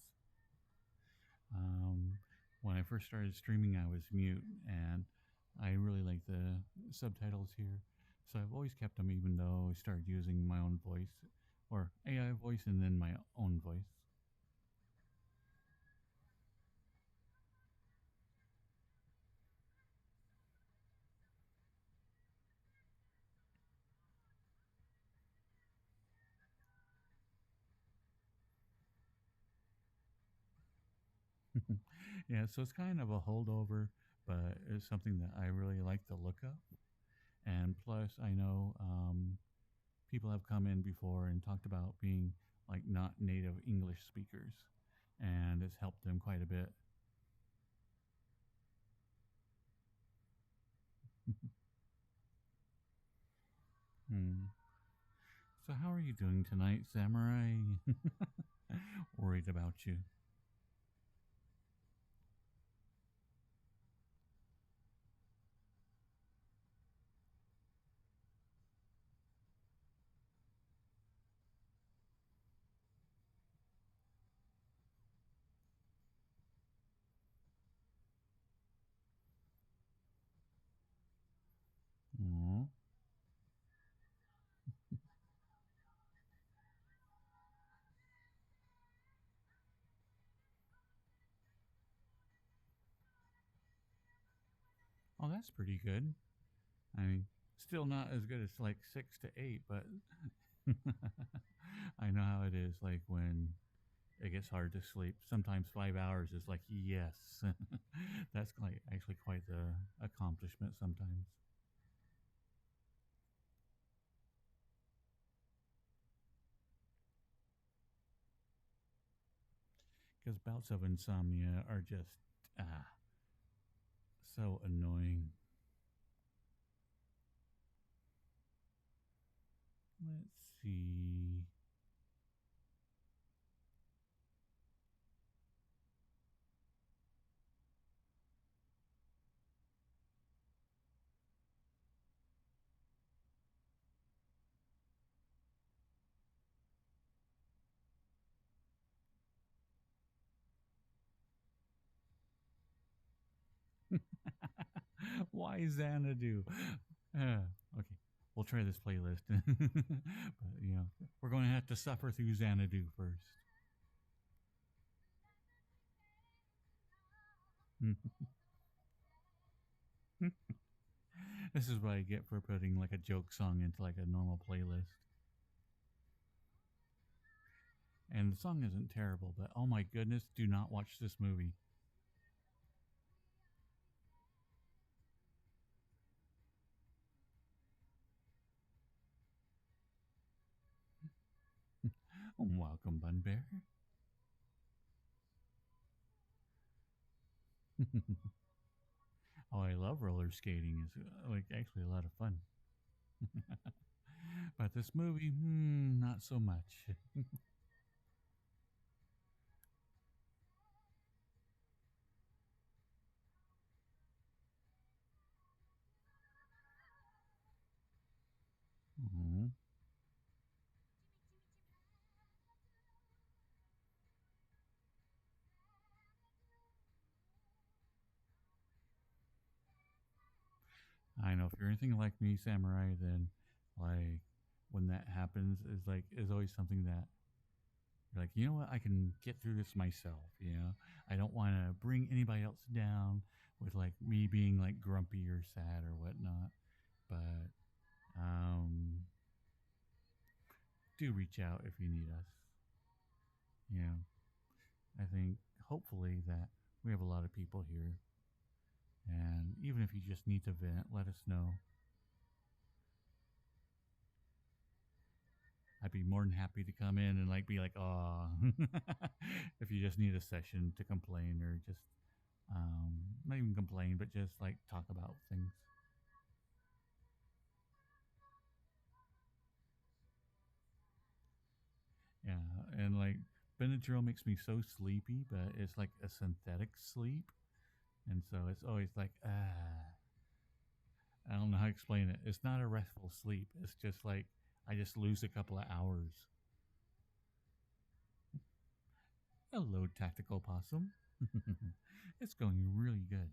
Um, when I first started streaming, I was mute, and I really like the subtitles here. So I've always kept them, even though I started using my own voice or AI voice and then my own voice. Yeah, so it's kind of a holdover, but it's something that I really like to look up. And plus, I know people have come in before and talked about being like not native English speakers, and it's helped them quite a bit. Hmm. So, how are you doing tonight, Samurai? Worried about you. Aw. Oh, that's pretty good. I mean, still not as good as like 6 to 8, but I know how it is. Like when it gets hard to sleep, sometimes 5 hours is like yes. That's quite actually quite the accomplishment sometimes. Because bouts of insomnia are just so annoying. Let's see. Why Xanadu? Okay, we'll try this playlist. But, we're going to have to suffer through Xanadu first. This is what I get for putting like a joke song into like a normal playlist. And the song isn't terrible, but oh my goodness, do not watch this movie. Welcome, Bun Bear. Oh, I love roller skating. It's like actually a lot of fun. But this movie, not so much. Mhm. I know if you're anything like me, Samurai, then like when that happens is always something that You're like, you know what? I can get through this myself. I don't want to bring anybody else down with like me being like grumpy or sad or whatnot. But do reach out if you need us. You know, I think hopefully that we have a lot of people here, and even if you just need to vent, let us know. I'd be more than happy to come in and like be like, oh, if you just need a session to complain or just not even complain, but just like talk about things. Yeah, and like Benadryl makes me so sleepy, but it's like a synthetic sleep, and so it's always like I don't know how to explain it. It's not a restful sleep. It's just like I just lose a couple of hours. Hello, tactical possum. It's going really good.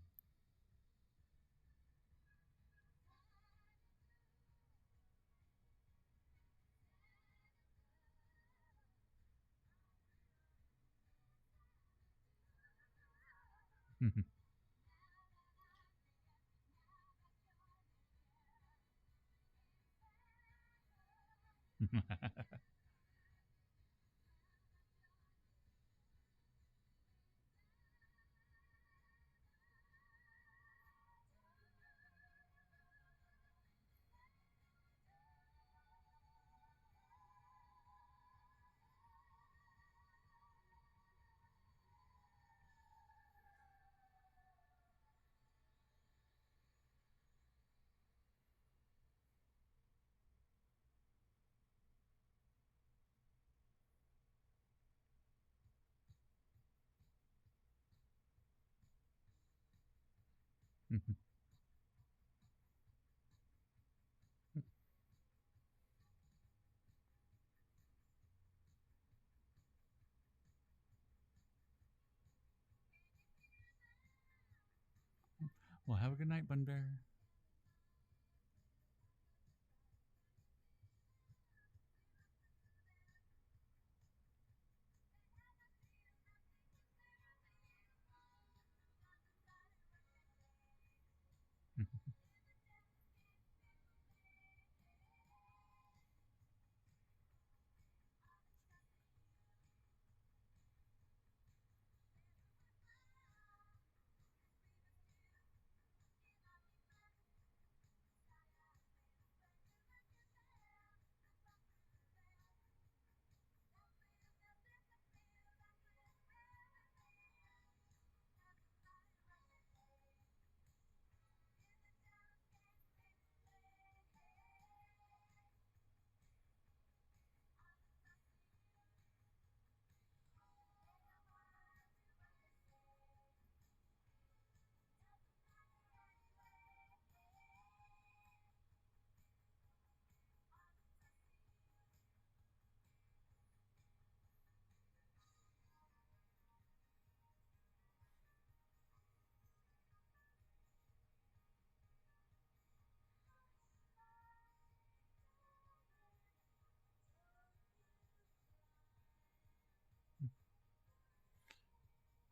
Well, have a good night, Bun Bear.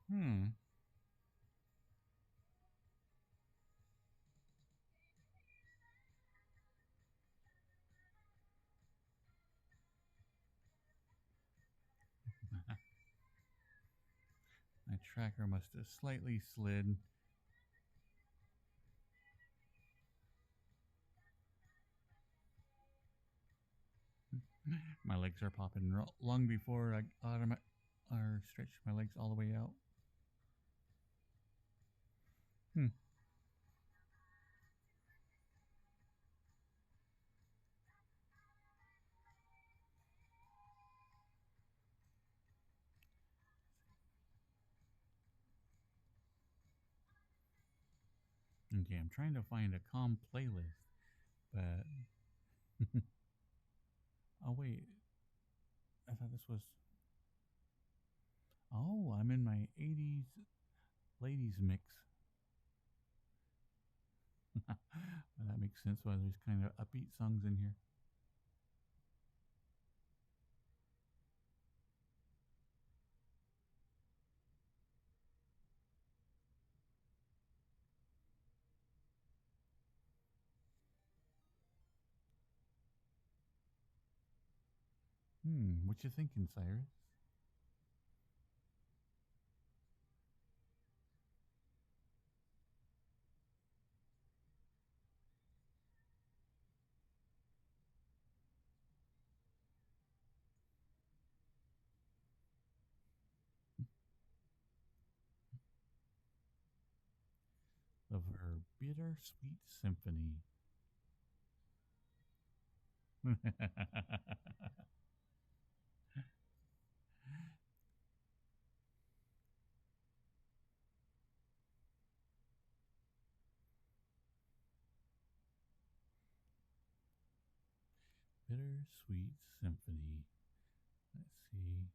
Hmm. My tracker must have slightly slid. My legs are popping long before I automatic or stretch my legs all the way out. Hmm. Okay, I'm trying to find a calm playlist, but oh wait, I thought this was. Oh, I'm in my '80s ladies mix. Well, that makes sense. Why there's kind of upbeat songs in here. What you thinking, Cyrus? Of her bittersweet symphony. Bittersweet symphony. Let's see.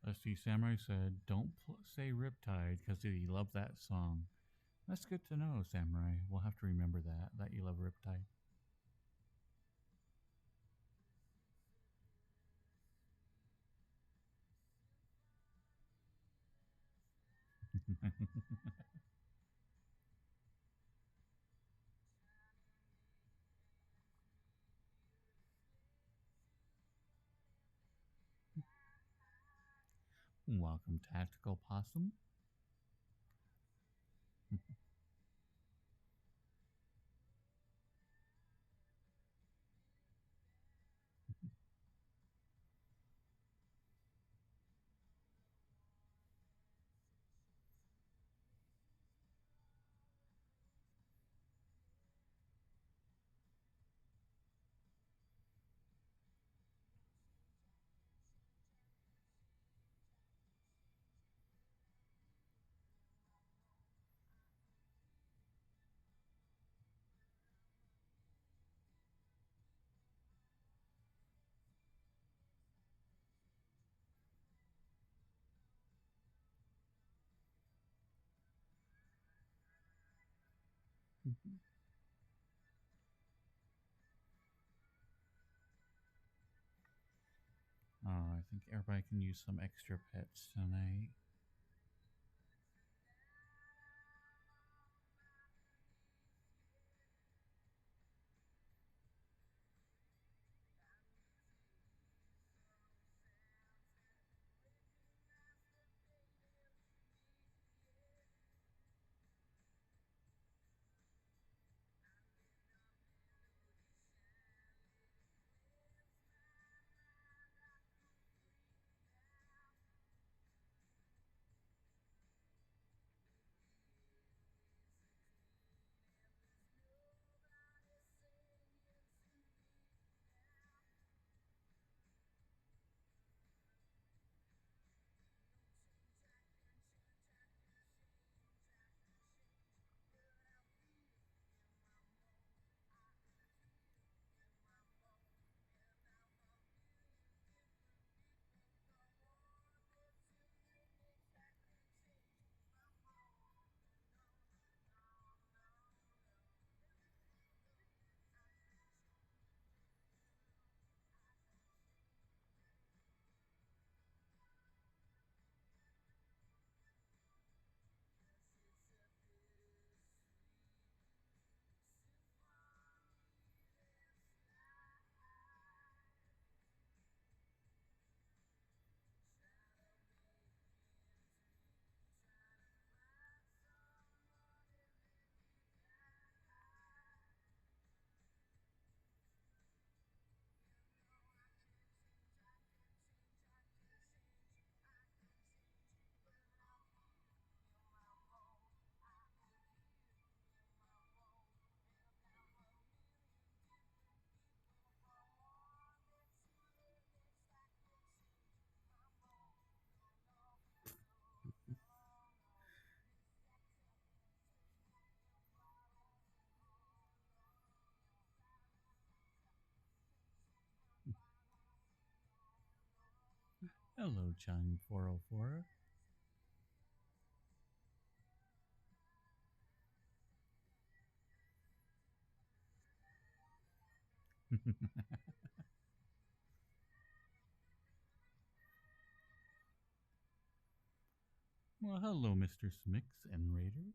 Let's see. Samurai said, "Don't say Riptide because he loved that song." That's good to know, Samurai. We'll have to remember that you love Riptide. Welcome, Tactical Possum. Oh, I think everybody can use some extra pets tonight. Hello, Chime 404. Well, hello, Mr. Smix and Raiders.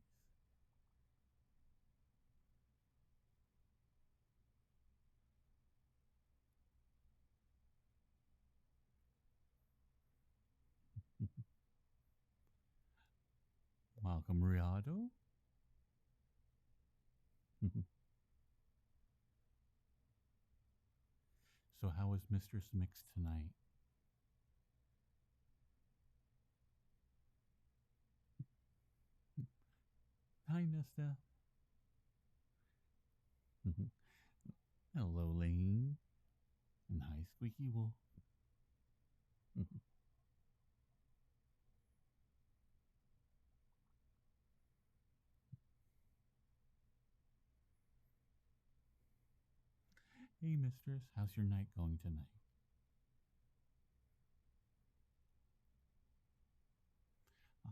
Welcome, Riado. So, how is Mr. Smix tonight? Hi, Nesta. Hello, Lane. And hi, Squeaky Wolf. Hey, Mistress. How's your night going tonight? Uh,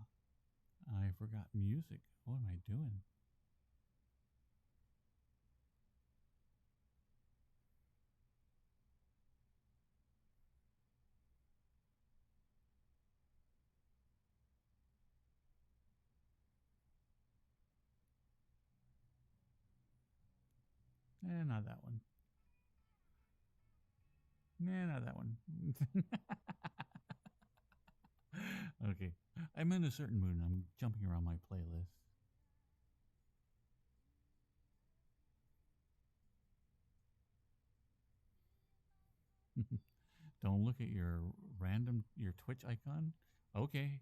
I forgot music. What am I doing? Not that one. Not that one. Okay. I'm in a certain mood and I'm jumping around my playlist. Don't look at your Twitch icon. Okay.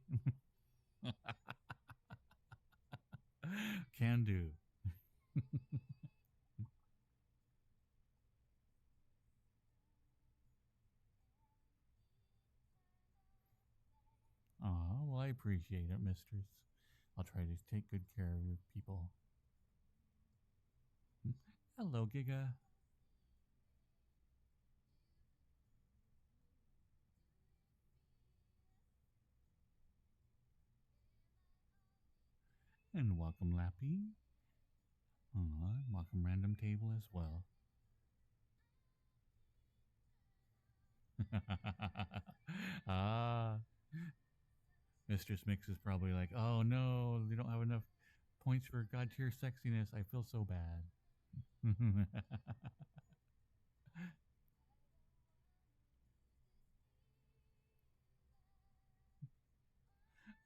Can do. Well, I appreciate it, mistress. I'll try to take good care of your people. Hello, Giga. And welcome, Lappy. Welcome, Random Table as well. ah, Mistress Mix is probably like, oh no, they don't have enough points for God tier sexiness. I feel so bad.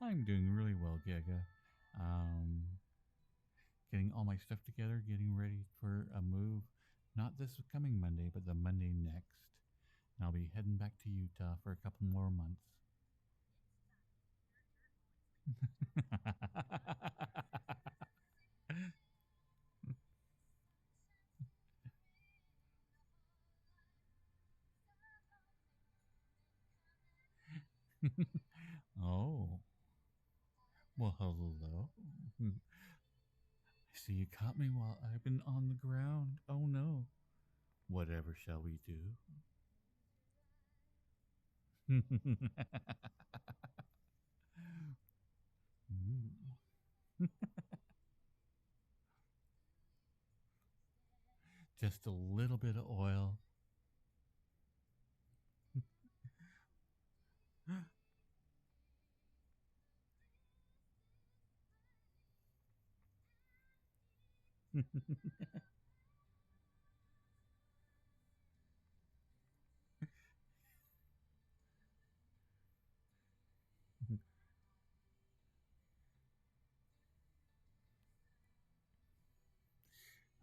I'm doing really well, Giga. Um, Getting all my stuff together, getting ready for a move. Not this coming Monday, but the Monday next. And I'll be heading back to Utah for a couple more months. Oh, well, hello. I see you caught me while I've been on the ground. Oh no. Whatever shall we do? Just a little bit of oil.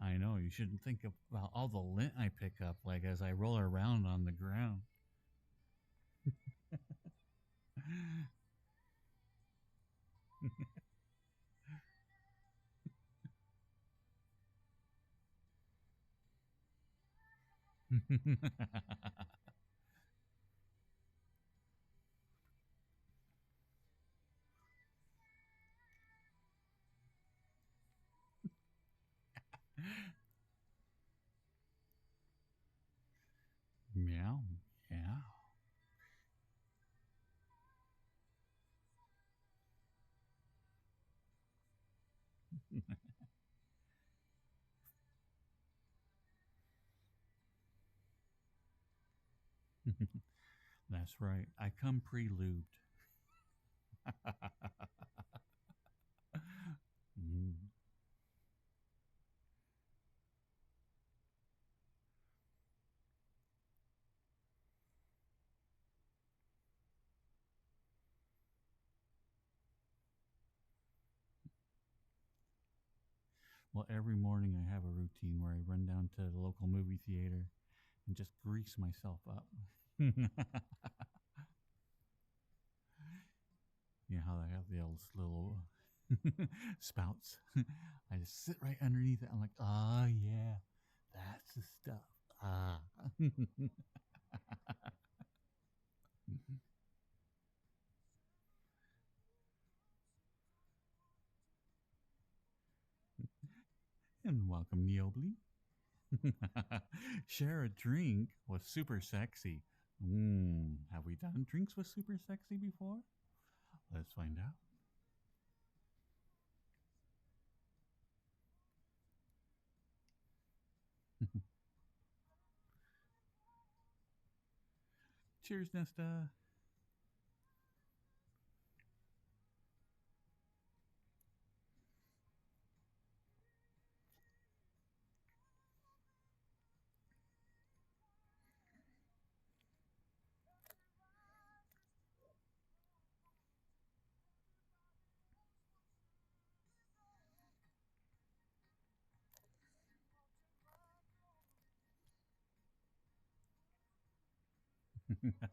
I know, you shouldn't think about all the lint I pick up, like as I roll around on the ground. Meow, yeah. That's right. I come pre-lubed. Mm. Well, every morning I have a routine where I run down to the local movie theater and just grease myself up. You know how they have the old little spouts. I just sit right underneath it. I'm like, oh yeah, that's the stuff. Ah. And welcome, Neobly. Share a drink was super sexy. Have we done drinks with super sexy before? Let's find out. Cheers, Nesta. Yeah.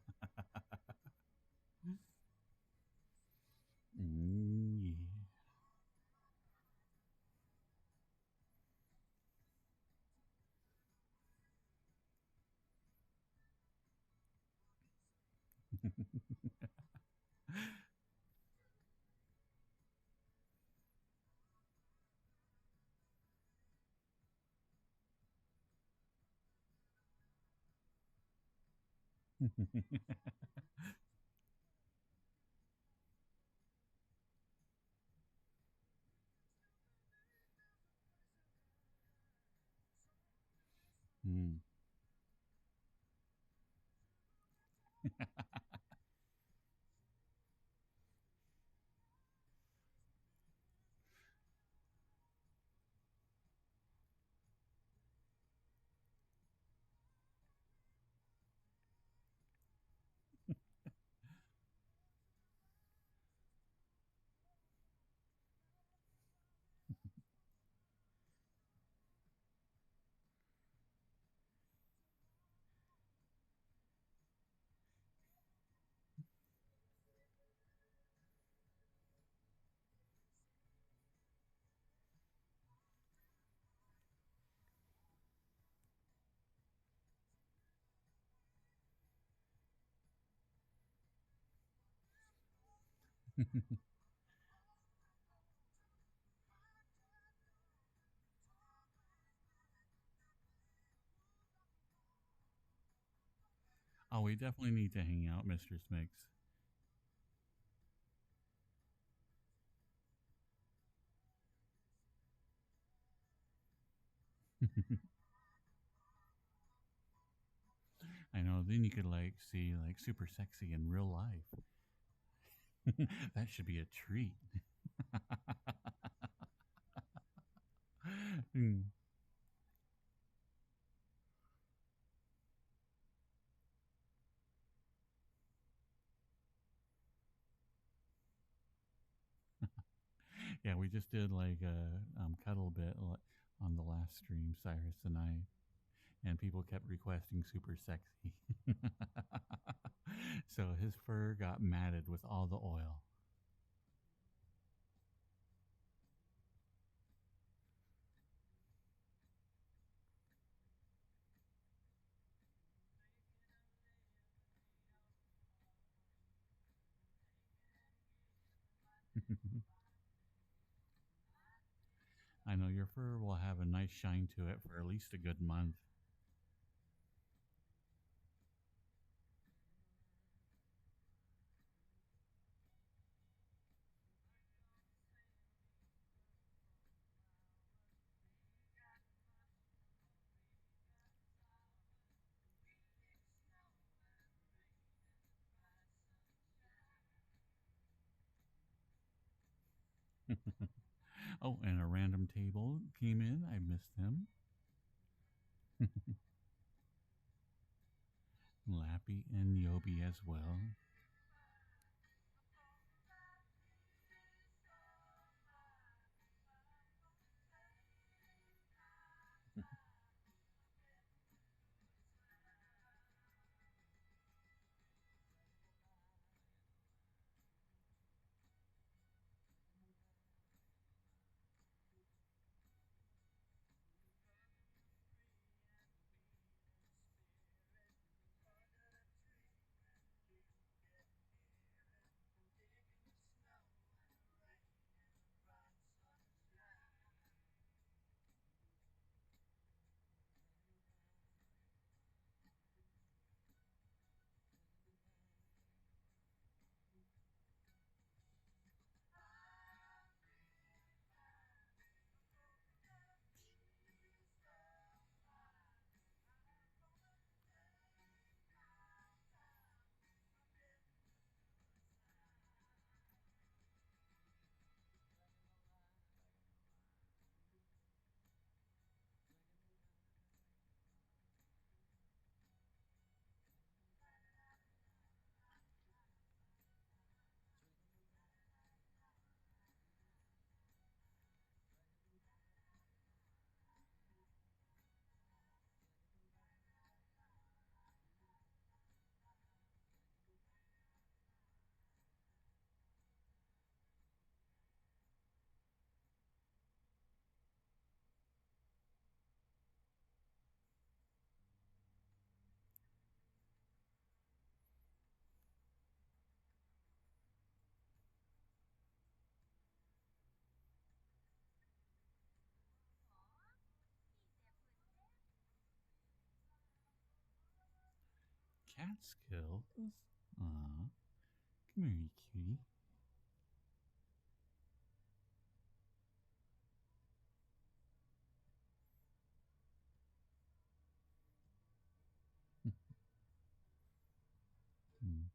Mm. Oh, we definitely need to hang out, Mr. Smiggs. I know. Then you could like see like super sexy in real life. That should be a treat. Mm. Yeah, we just did like a cuddle bit on the last stream, Cyrus and I, and people kept requesting super sexy. So his fur got matted with all the oil. I know your fur will have a nice shine to it for at least a good month. Oh, and a random table came in. I missed him. Lappy and Yobi as well. Cat skills. Aw, come here, you cutie. Hmm.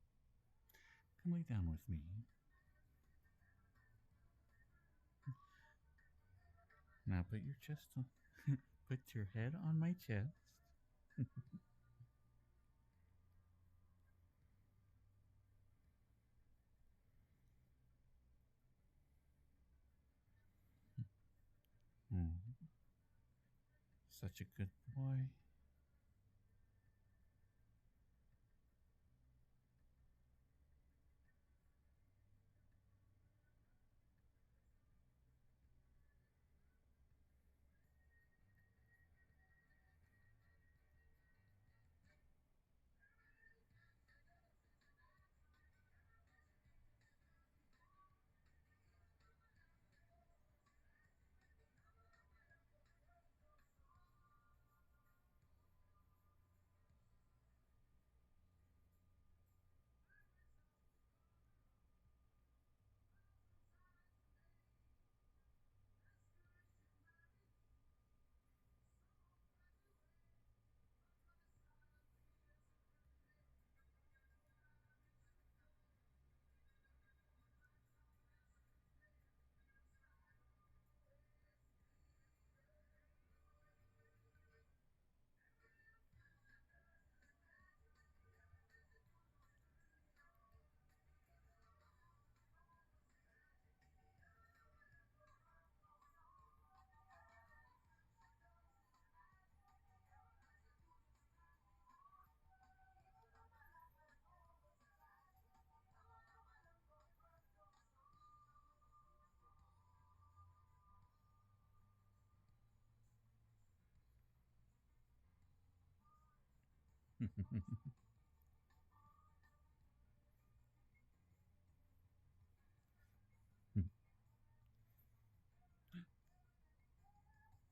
Come lay down with me. Now put your chest on. Put your head on my chest. Hmm. Such a good boy.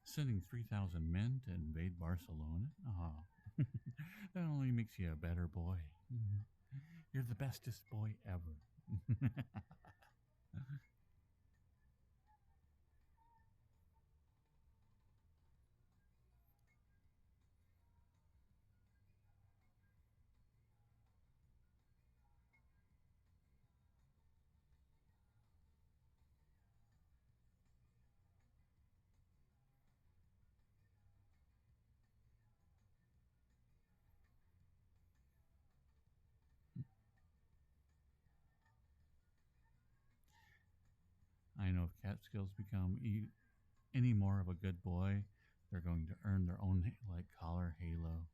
Sending 3,000 men to invade Barcelona? Oh, that only makes you a better boy. You're the bestest boy ever. if Catskills become any more of a good boy, they're going to earn their own like collar halo.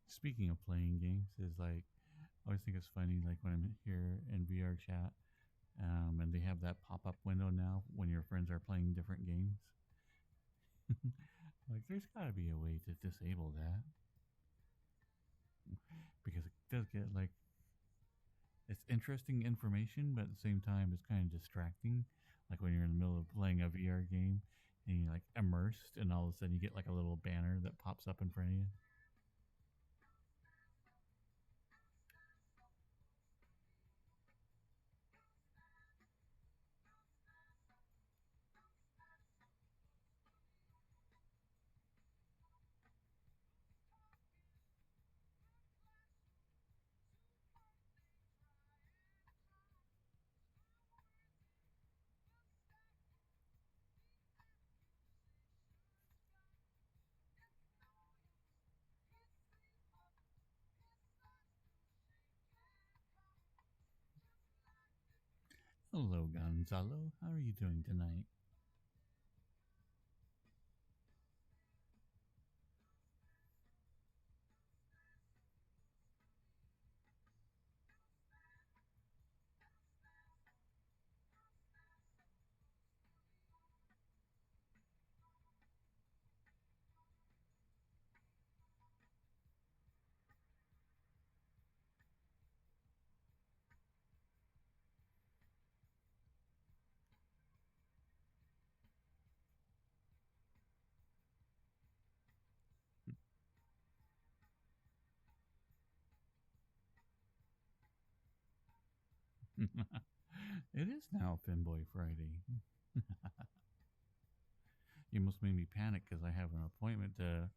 Speaking of playing games, is like I always think it's funny, like when I'm here in VRChat, and they have that pop up window now when your friends are playing different games. Like, there's got to be a way to disable that because it does get like it's interesting information, but at the same time, it's kind of distracting. Like when you're in the middle of playing a VR game and you're like immersed, and all of a sudden you get like a little banner that pops up in front of you. Hello, Gonzalo. How are you doing tonight? It is now Finboy Friday. You almost made me panic because I have an appointment to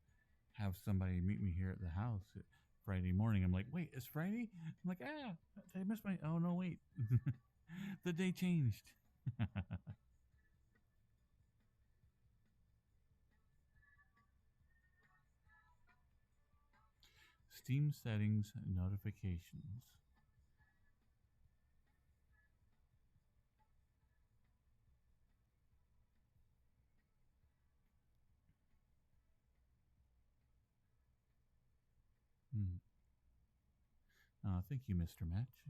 have somebody meet me here at the house Friday morning. I'm like, wait, it's Friday? I'm like, did I miss my? Oh no, wait, the day changed. Steam settings notifications. Hmm. Thank you, Mr. Match.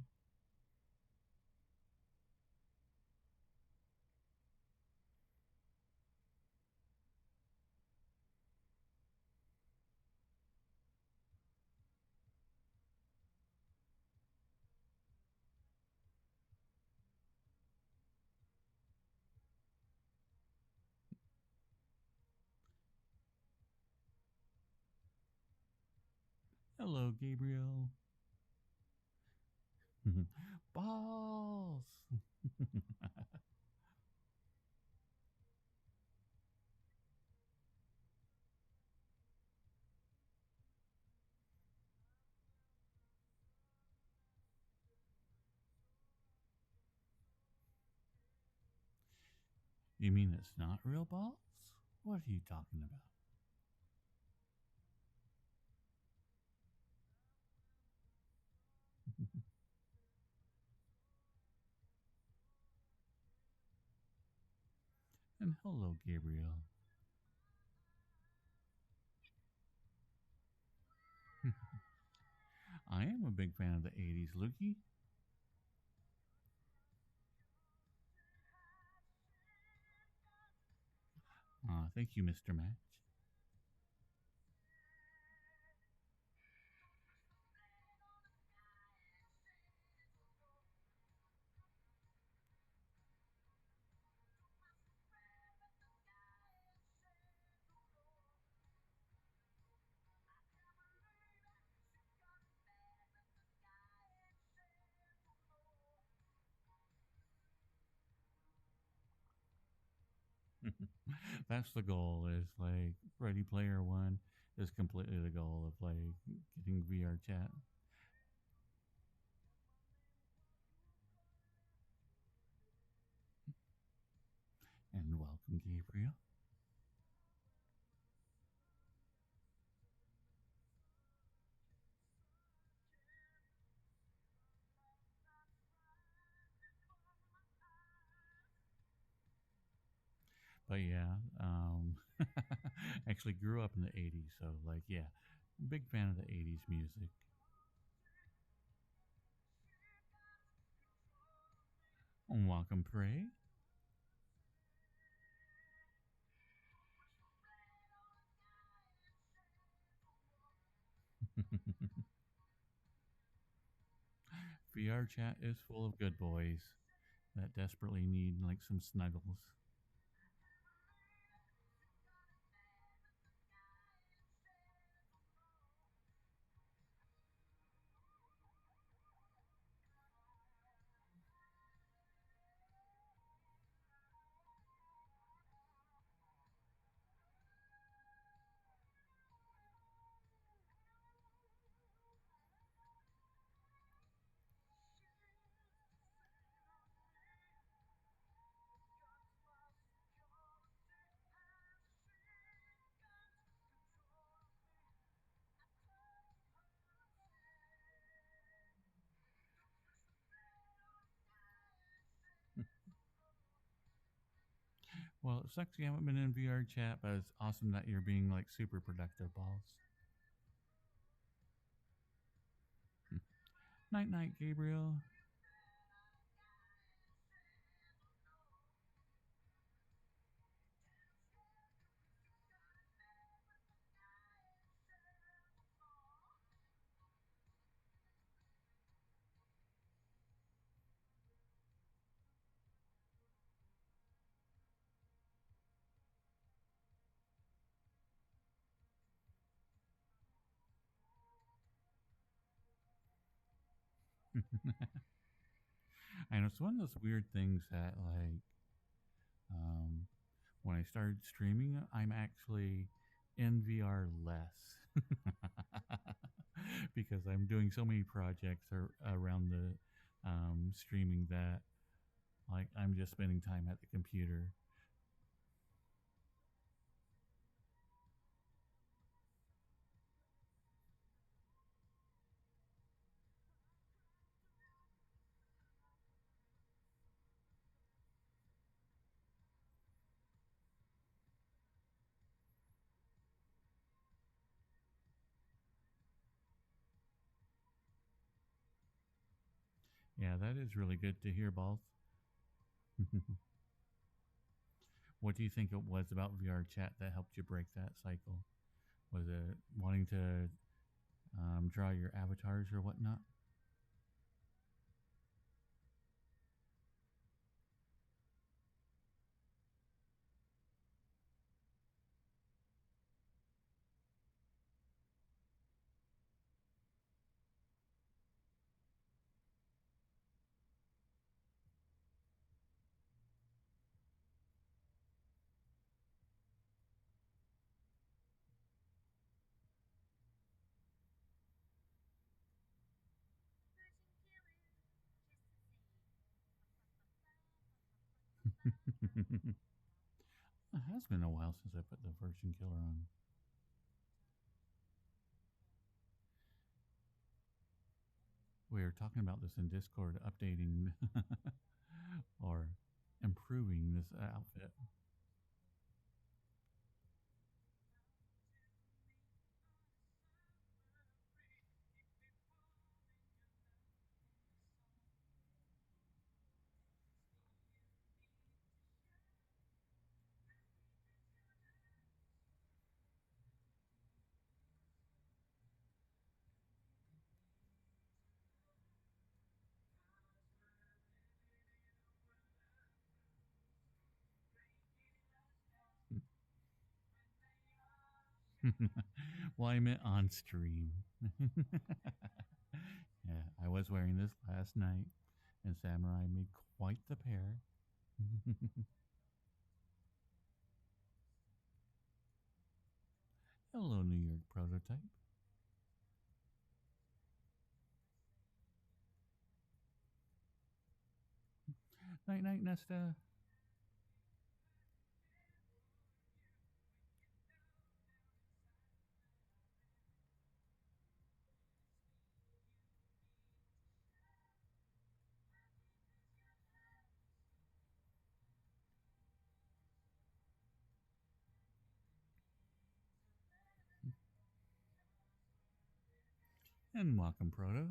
Hello, Gabriel. Balls. You mean it's not real balls? What are you talking about? And hello, Gabriel. I am a big fan of the 80s, Lukey. Thank you, Mr. Match. That's the goal. Is like Ready Player One is completely the goal of like getting VR chat. And welcome, Gabriel. But yeah, actually grew up in the 80s, so like yeah, big fan of the 80s music. And welcome, Prey. VR chat is full of good boys that desperately need like some snuggles. Well, it sucks you haven't been in VR chat, but it's awesome that you're being like super productive, balls. Night, night, Gabriel. I know it's one of those weird things that like um, when I started streaming, I'm actually in VR less because I'm doing so many projects around the streaming that like I'm just spending time at the computer. Yeah, that is really good to hear, balls. What do you think it was about VR chat that helped you break that cycle? Was it wanting to draw your avatars or whatnot? It has been a while since I put the Virgin Killer on. We were talking about this in Discord, updating or improving this outfit. Well, I meant on stream. Yeah, I was wearing this last night, and Samurai made quite the pair. Hello, New York prototype. Night, night, Nesta. And welcome, Proto.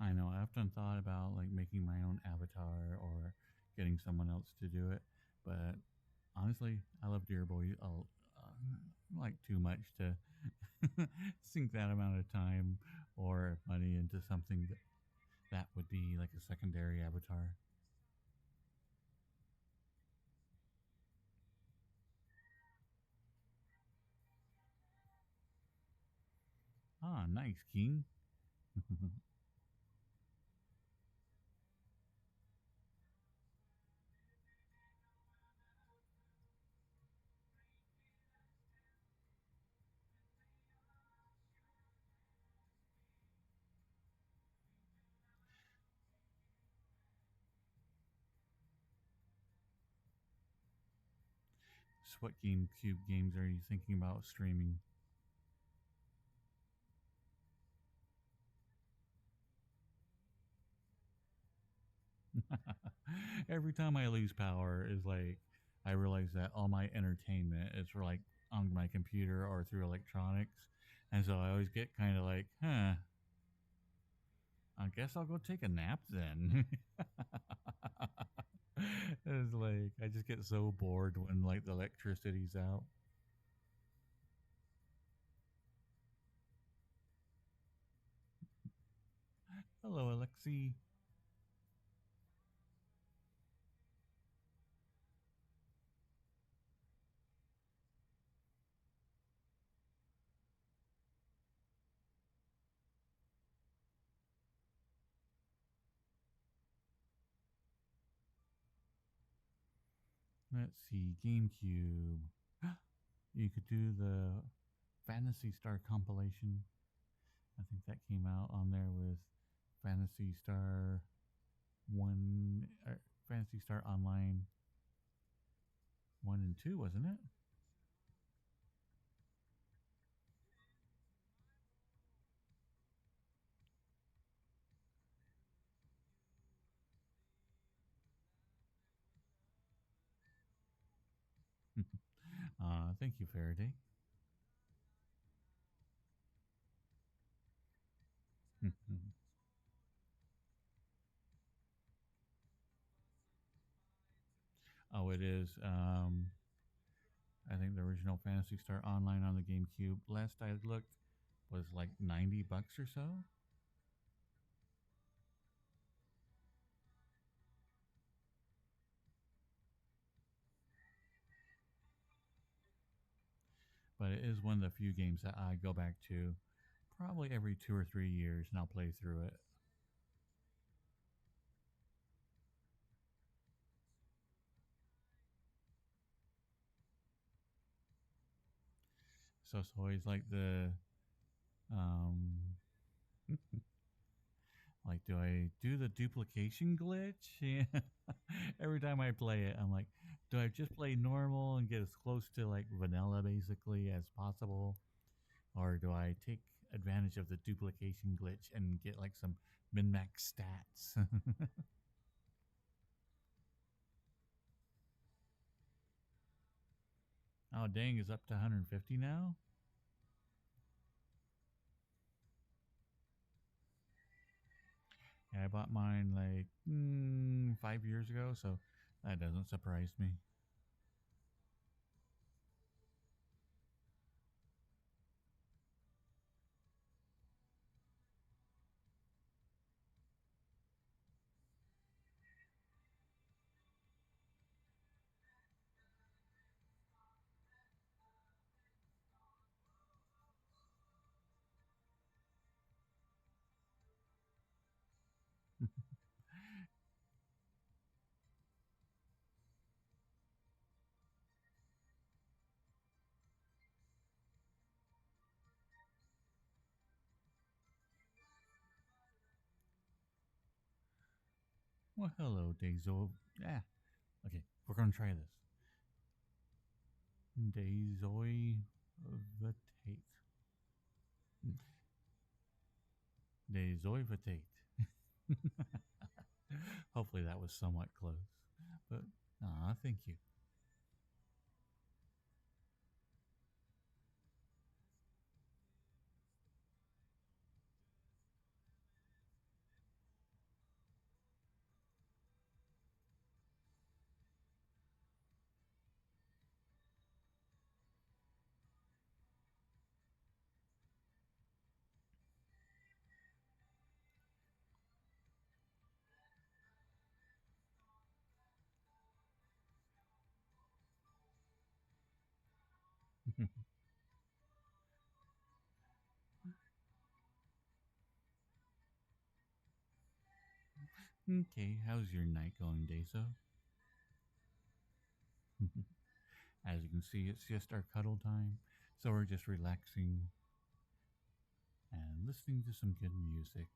I know. I often thought about like making my own avatar or getting someone else to do it, but honestly, I love Dear Boy like too much to sink that amount of time or money into something that would be like a secondary avatar. Ah, nice, King. So what GameCube games are you thinking about streaming? Every time I lose power is like I realize that all my entertainment is for like on my computer or through electronics. And so I always get kind of like, huh, I guess I'll go take a nap then. It's like I just get so bored when like the electricity's out. Hello, Alexi. Let's see, GameCube. You could do the Fantasy Star compilation. I think that came out on there with Fantasy Star 1, Fantasy Star Online 1 and 2, wasn't it? Thank you, Faraday. Oh, it is. I think the original Fantasy Star Online on the GameCube, last I looked, was like $90 or so. But it is one of the few games that I go back to probably every 2 or 3 years and I'll play through it. So it's always like um, like, do I do the duplication glitch? Yeah. Every time I play it, I'm like, do I just play normal and get as close to like vanilla basically as possible? Or do I take advantage of the duplication glitch and get like some min max stats? Oh, dang, is up to 150 now? Yeah, I bought mine like 5 years ago, so that doesn't surprise me. Well, hello, Dazo. Yeah, okay, we're gonna try this. Dazoivitate. Dazoivitate. Hopefully that was somewhat close. But, thank you. Okay, how's your night going, Dazo? As you can see, it's just our cuddle time, so we're just relaxing and listening to some good music.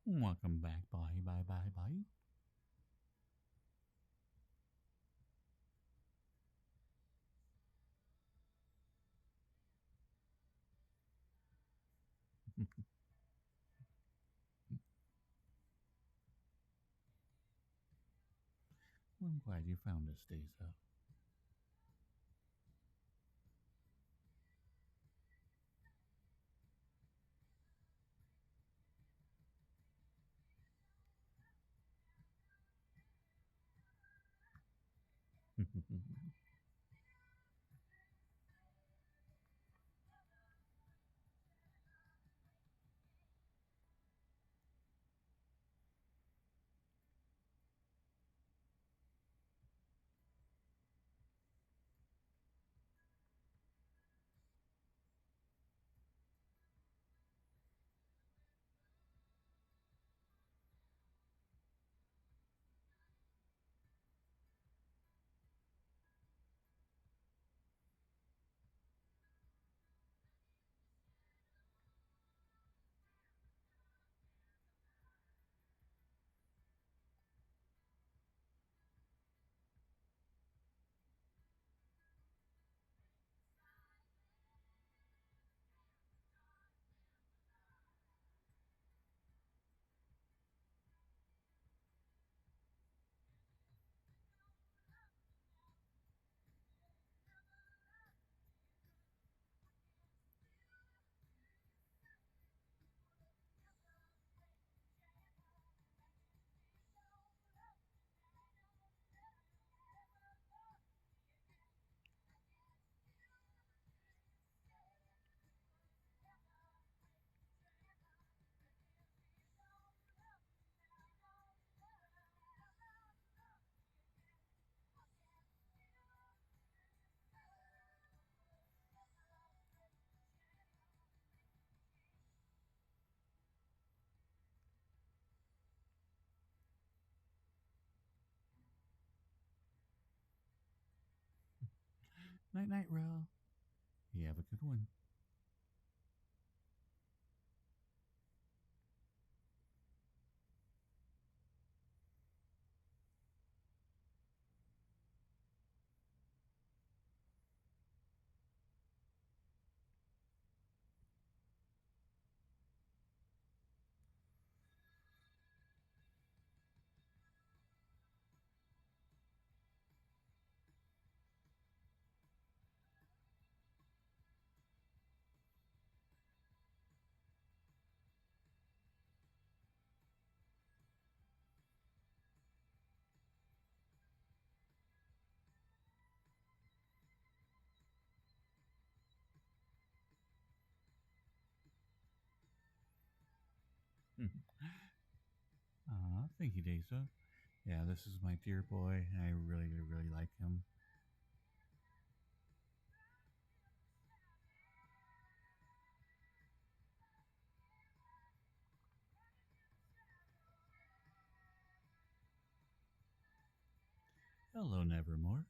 Welcome back. Bye, bye, bye, bye. Well, I'm glad you found us, Dazo. Night, night, Ro. You have a good one. Thank you, Deso. Yeah, this is my dear boy. I really, really like him. Hello, Nevermore.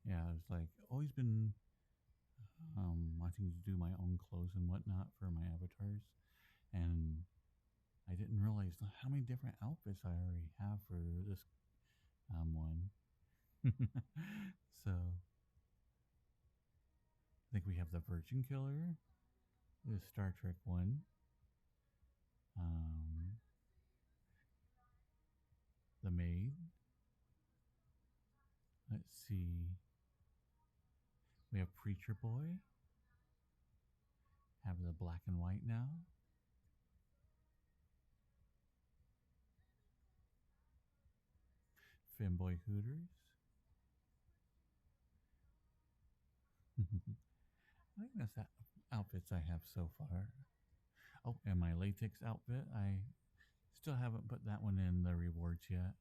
Yeah, it's like always been wanting to do my own clothes and whatnot for my avatars, and I didn't realize how many different outfits I already have for this one. So I think we have the Virgin Killer, the Star Trek one. Um, the Maid. Let's see. We have Preacher Boy. Have the black and white now. Femboy Hooters. I think that's the outfits I have so far. Oh, and my latex outfit. I still haven't put that one in the rewards yet.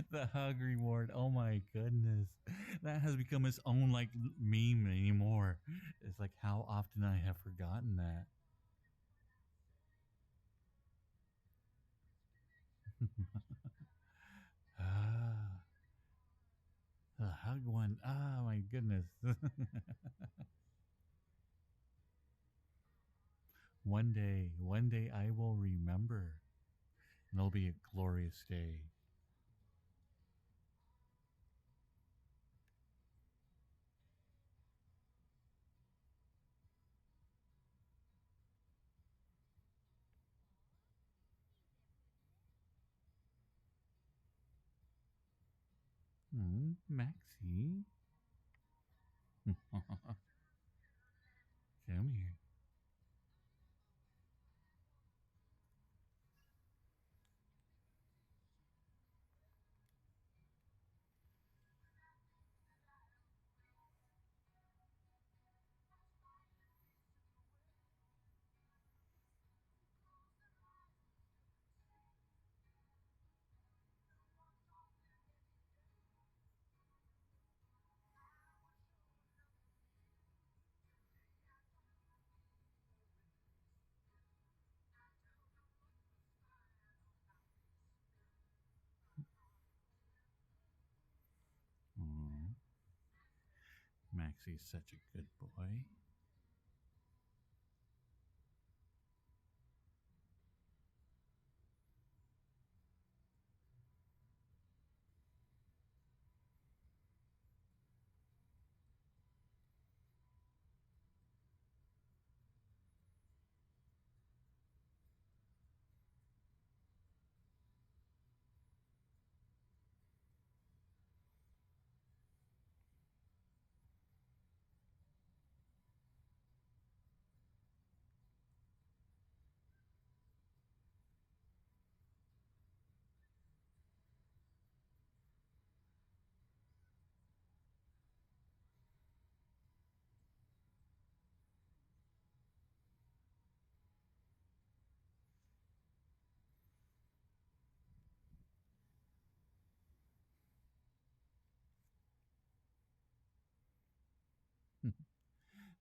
The hug reward. Oh my goodness. That has become its own like meme anymore. It's like how often I have forgotten that. Ah, the hug one. Ah, my goodness. One day I will remember. And it'll be a glorious day. Maxie. Come here. Aw, Maxie's such a good boy.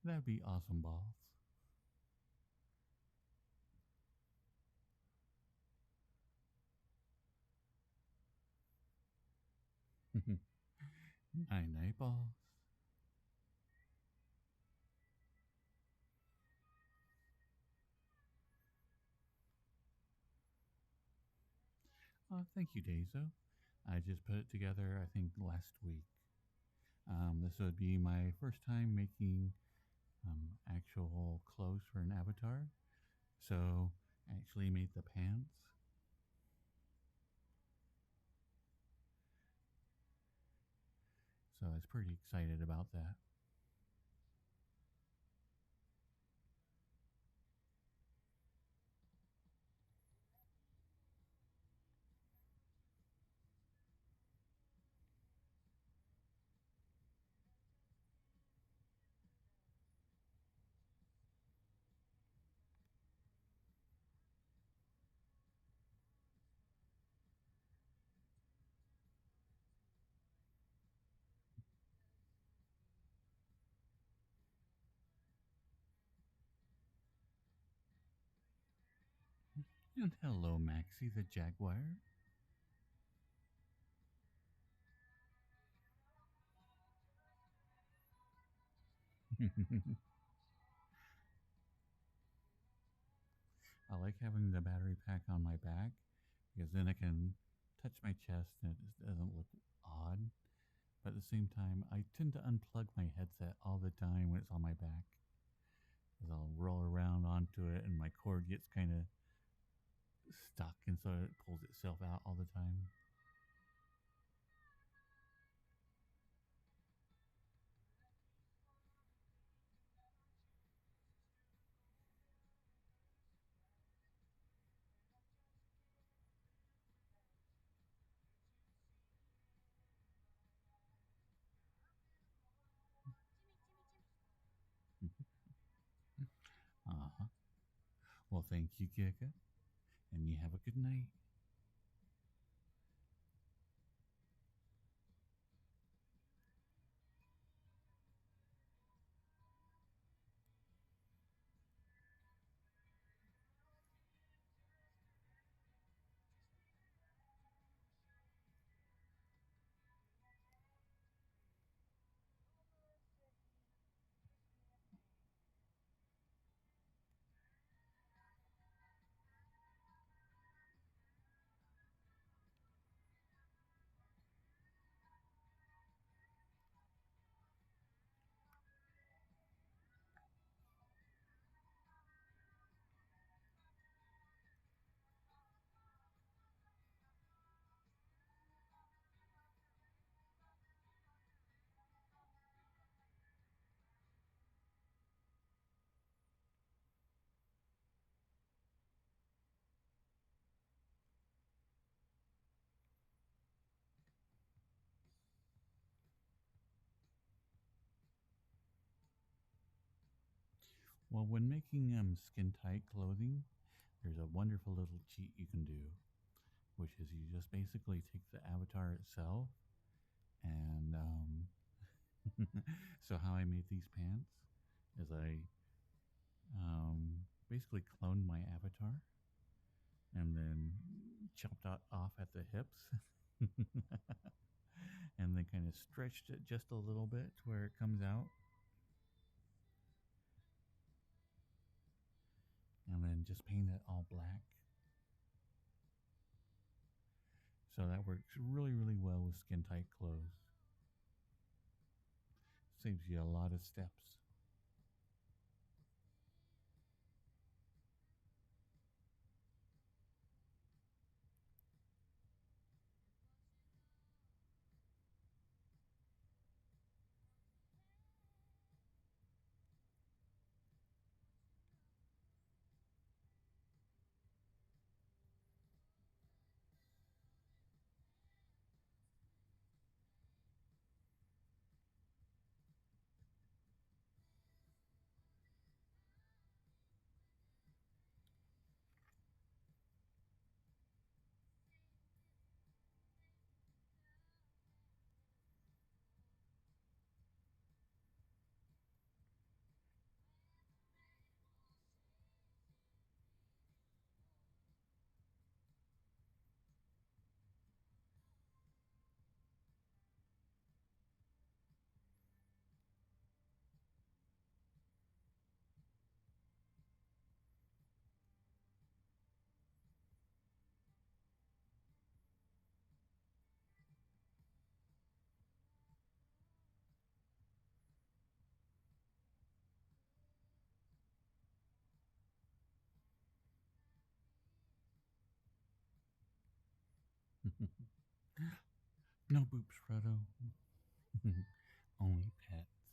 That'd be awesome balls. Night night balls. Thank you, Dazo. I just put it together, I think, last week. This would be my first time making actual clothes for an avatar. So, I actually made the pants. So, I was pretty excited about that. And hello, Maxie the Jaguar. I like having the battery pack on my back because then I can touch my chest and it just doesn't look odd. But at the same time, I tend to unplug my headset all the time when it's on my back. Because I'll roll around onto it and my cord gets kind of stuck and so it pulls itself out all the time. Uh-huh. Well, thank you, Giga, and you have a good night. Well, when making skin tight clothing, there's a wonderful little cheat you can do, which is you just basically take the avatar itself and so how I made these pants is I basically cloned my avatar and then chopped it off at the hips and then kind of stretched it just a little bit to where it comes out and then just paint it all black. So that works really, really well with skin tight clothes. Saves you a lot of steps. No boops, Frodo. Only pets.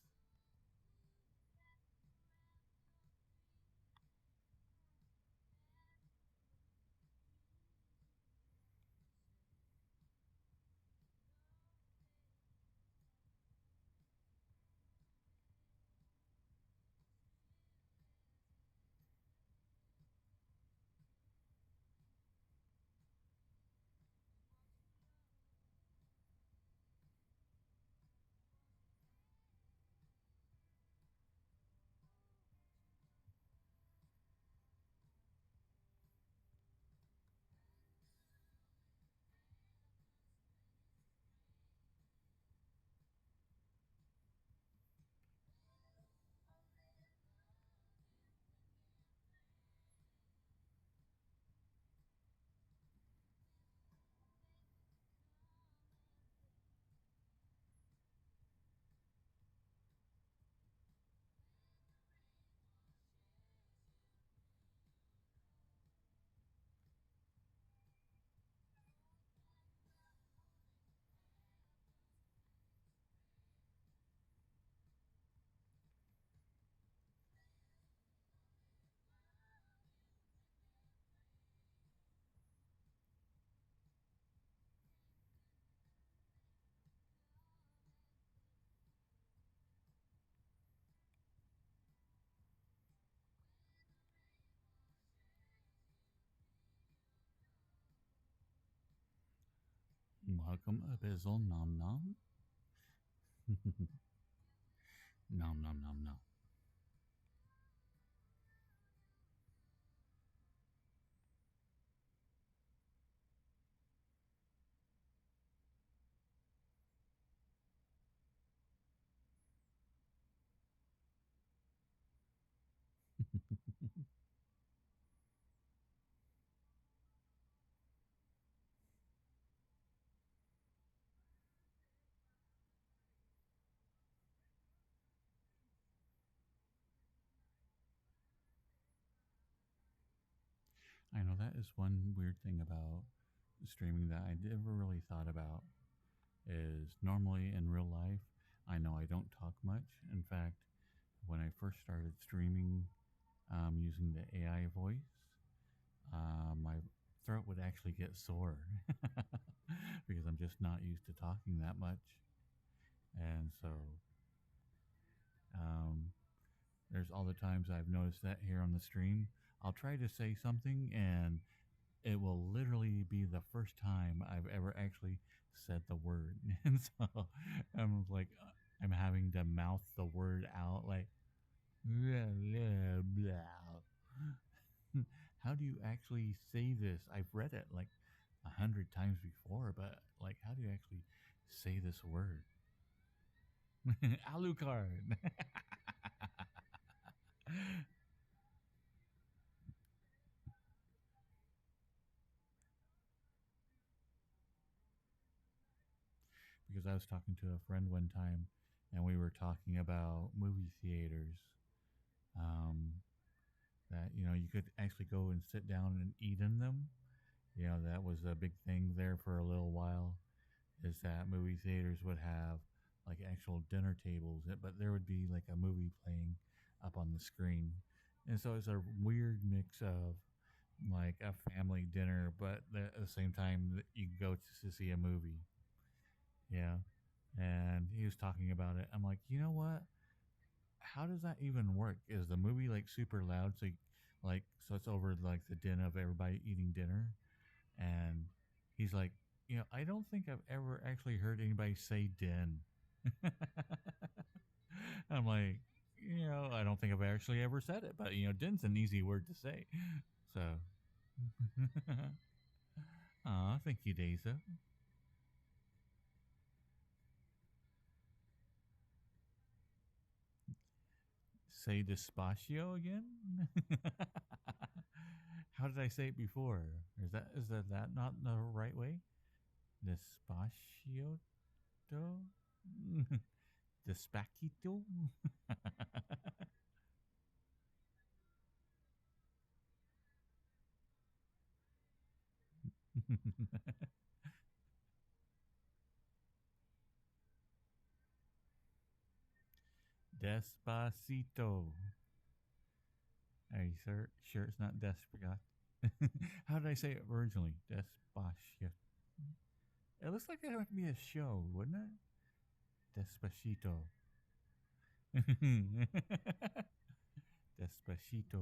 Welcome, Abyssal Nom Nom. Nom Nom Nom Nom. I know that is one weird thing about streaming that I never really thought about is normally in real life, I know I don't talk much. In fact, when I first started streaming using the AI voice, my throat would actually get sore because I'm just not used to talking that much. And so um, there's all the times I've noticed that here on the stream. I'll try to say something and it will literally be the first time I've ever actually said the word. And so I'm like, I'm having to mouth the word out like, blah, blah, blah. How do you actually say this? I've read it like 100 times before, but like, how do you actually say this word? Alucard. Because I was talking to a friend one time and we were talking about movie theaters. Um, that you could actually go and sit down and eat in them. That was a big thing there for a little while. Is that movie theaters would have like actual dinner tables, but there would be like a movie playing up on the screen, and so it's a weird mix of like a family dinner, but at the same time that you go to see a movie. Yeah, and he was talking about it. I'm like, you know what? How does that even work? Is the movie like super loud? So it's over like the din of everybody eating dinner, and he's like, I don't think I've ever actually heard anybody say din. I'm like, I don't think I've actually ever said it, but din's an easy word to say. So, aw, thank you, Daisa. Say despacio again. How did I say it before? Is that not the right way? Despacio, despacito. Despacito. Are you sure it's not Desperate? How did I say it originally? Despacito. It looks like it would be a show, wouldn't it? Despacito. Despacito.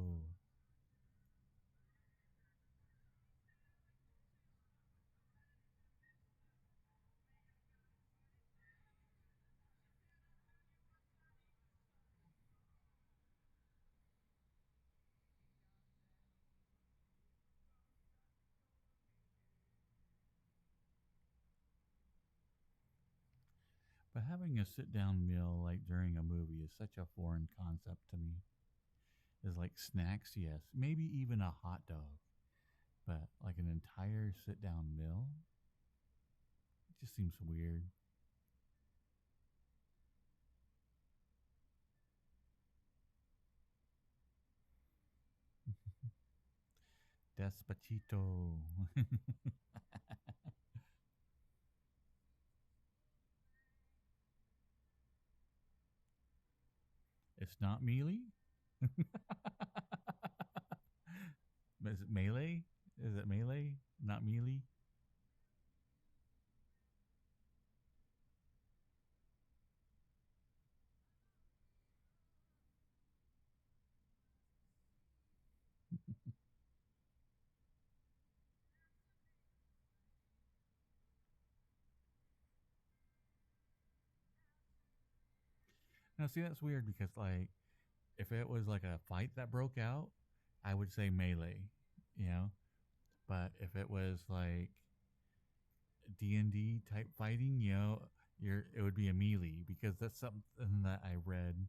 But having a sit down meal like during a movie is such a foreign concept to me. Is like snacks, yes, maybe even a hot dog, but like an entire sit down meal, it just seems weird. Despacito. It's not mealy. Is it melee? Is it melee? Not mealy? Now, see, that's weird because, like, if it was like a fight that broke out, I would say melee, you know? But if it was like D&D type fighting, it would be a melee because that's something that I read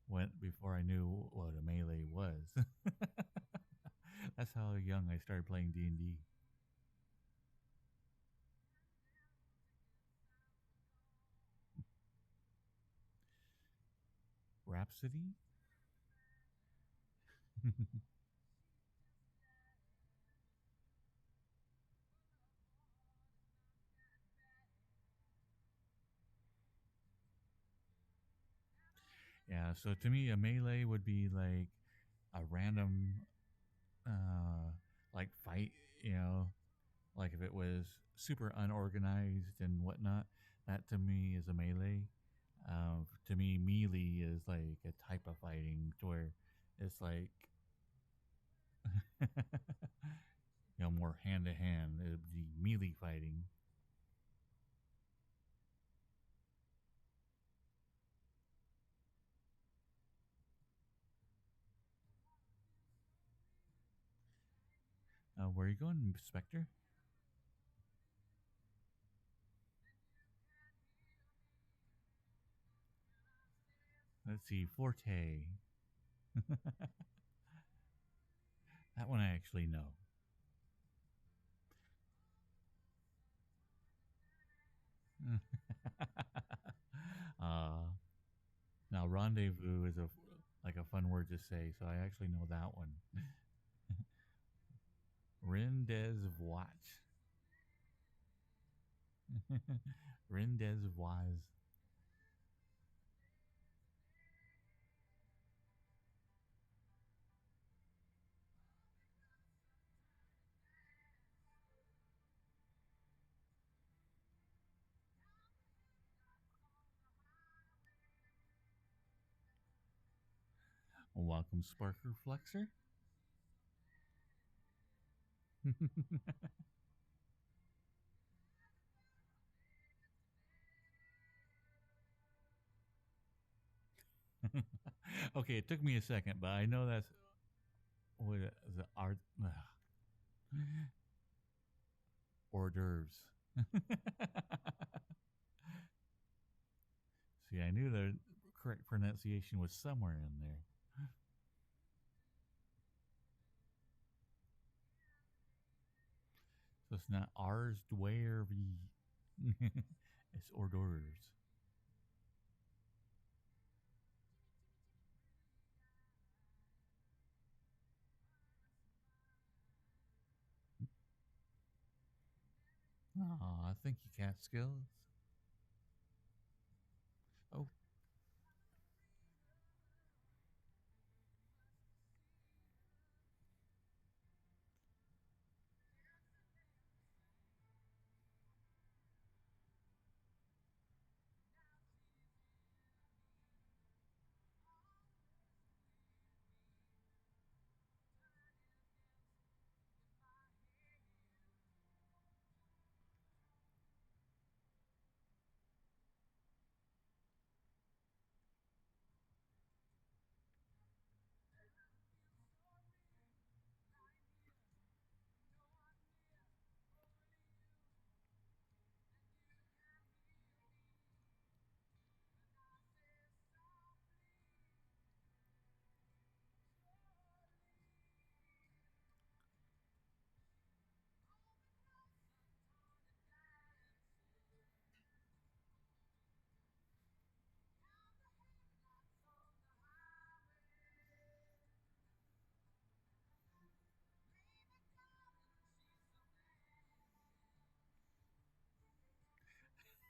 went before I knew what a melee was. That's how young I started playing D&D. Rhapsody? Yeah, so to me, a melee would be like a random, uh, like fight, you know, like if it was super unorganized and whatnot, that to me is a melee. To me, melee is like a type of fighting to where it's like, more hand to hand. It would be melee fighting. Where are you going, Spectre? Let's see, Forte. That one I actually know. uh, Now, rendezvous is a fun word to say, so I actually know that one. Rendezvous. Rendezvous. Welcome, Sparker Flexer. Okay, it took me a second, but I know that's what the art hors d'oeuvres. See, I knew the correct pronunciation was somewhere in there. So it's not hors d'oeuvres. It's hors d'oeuvres. Oh, thank you, Cat Skills. Oh,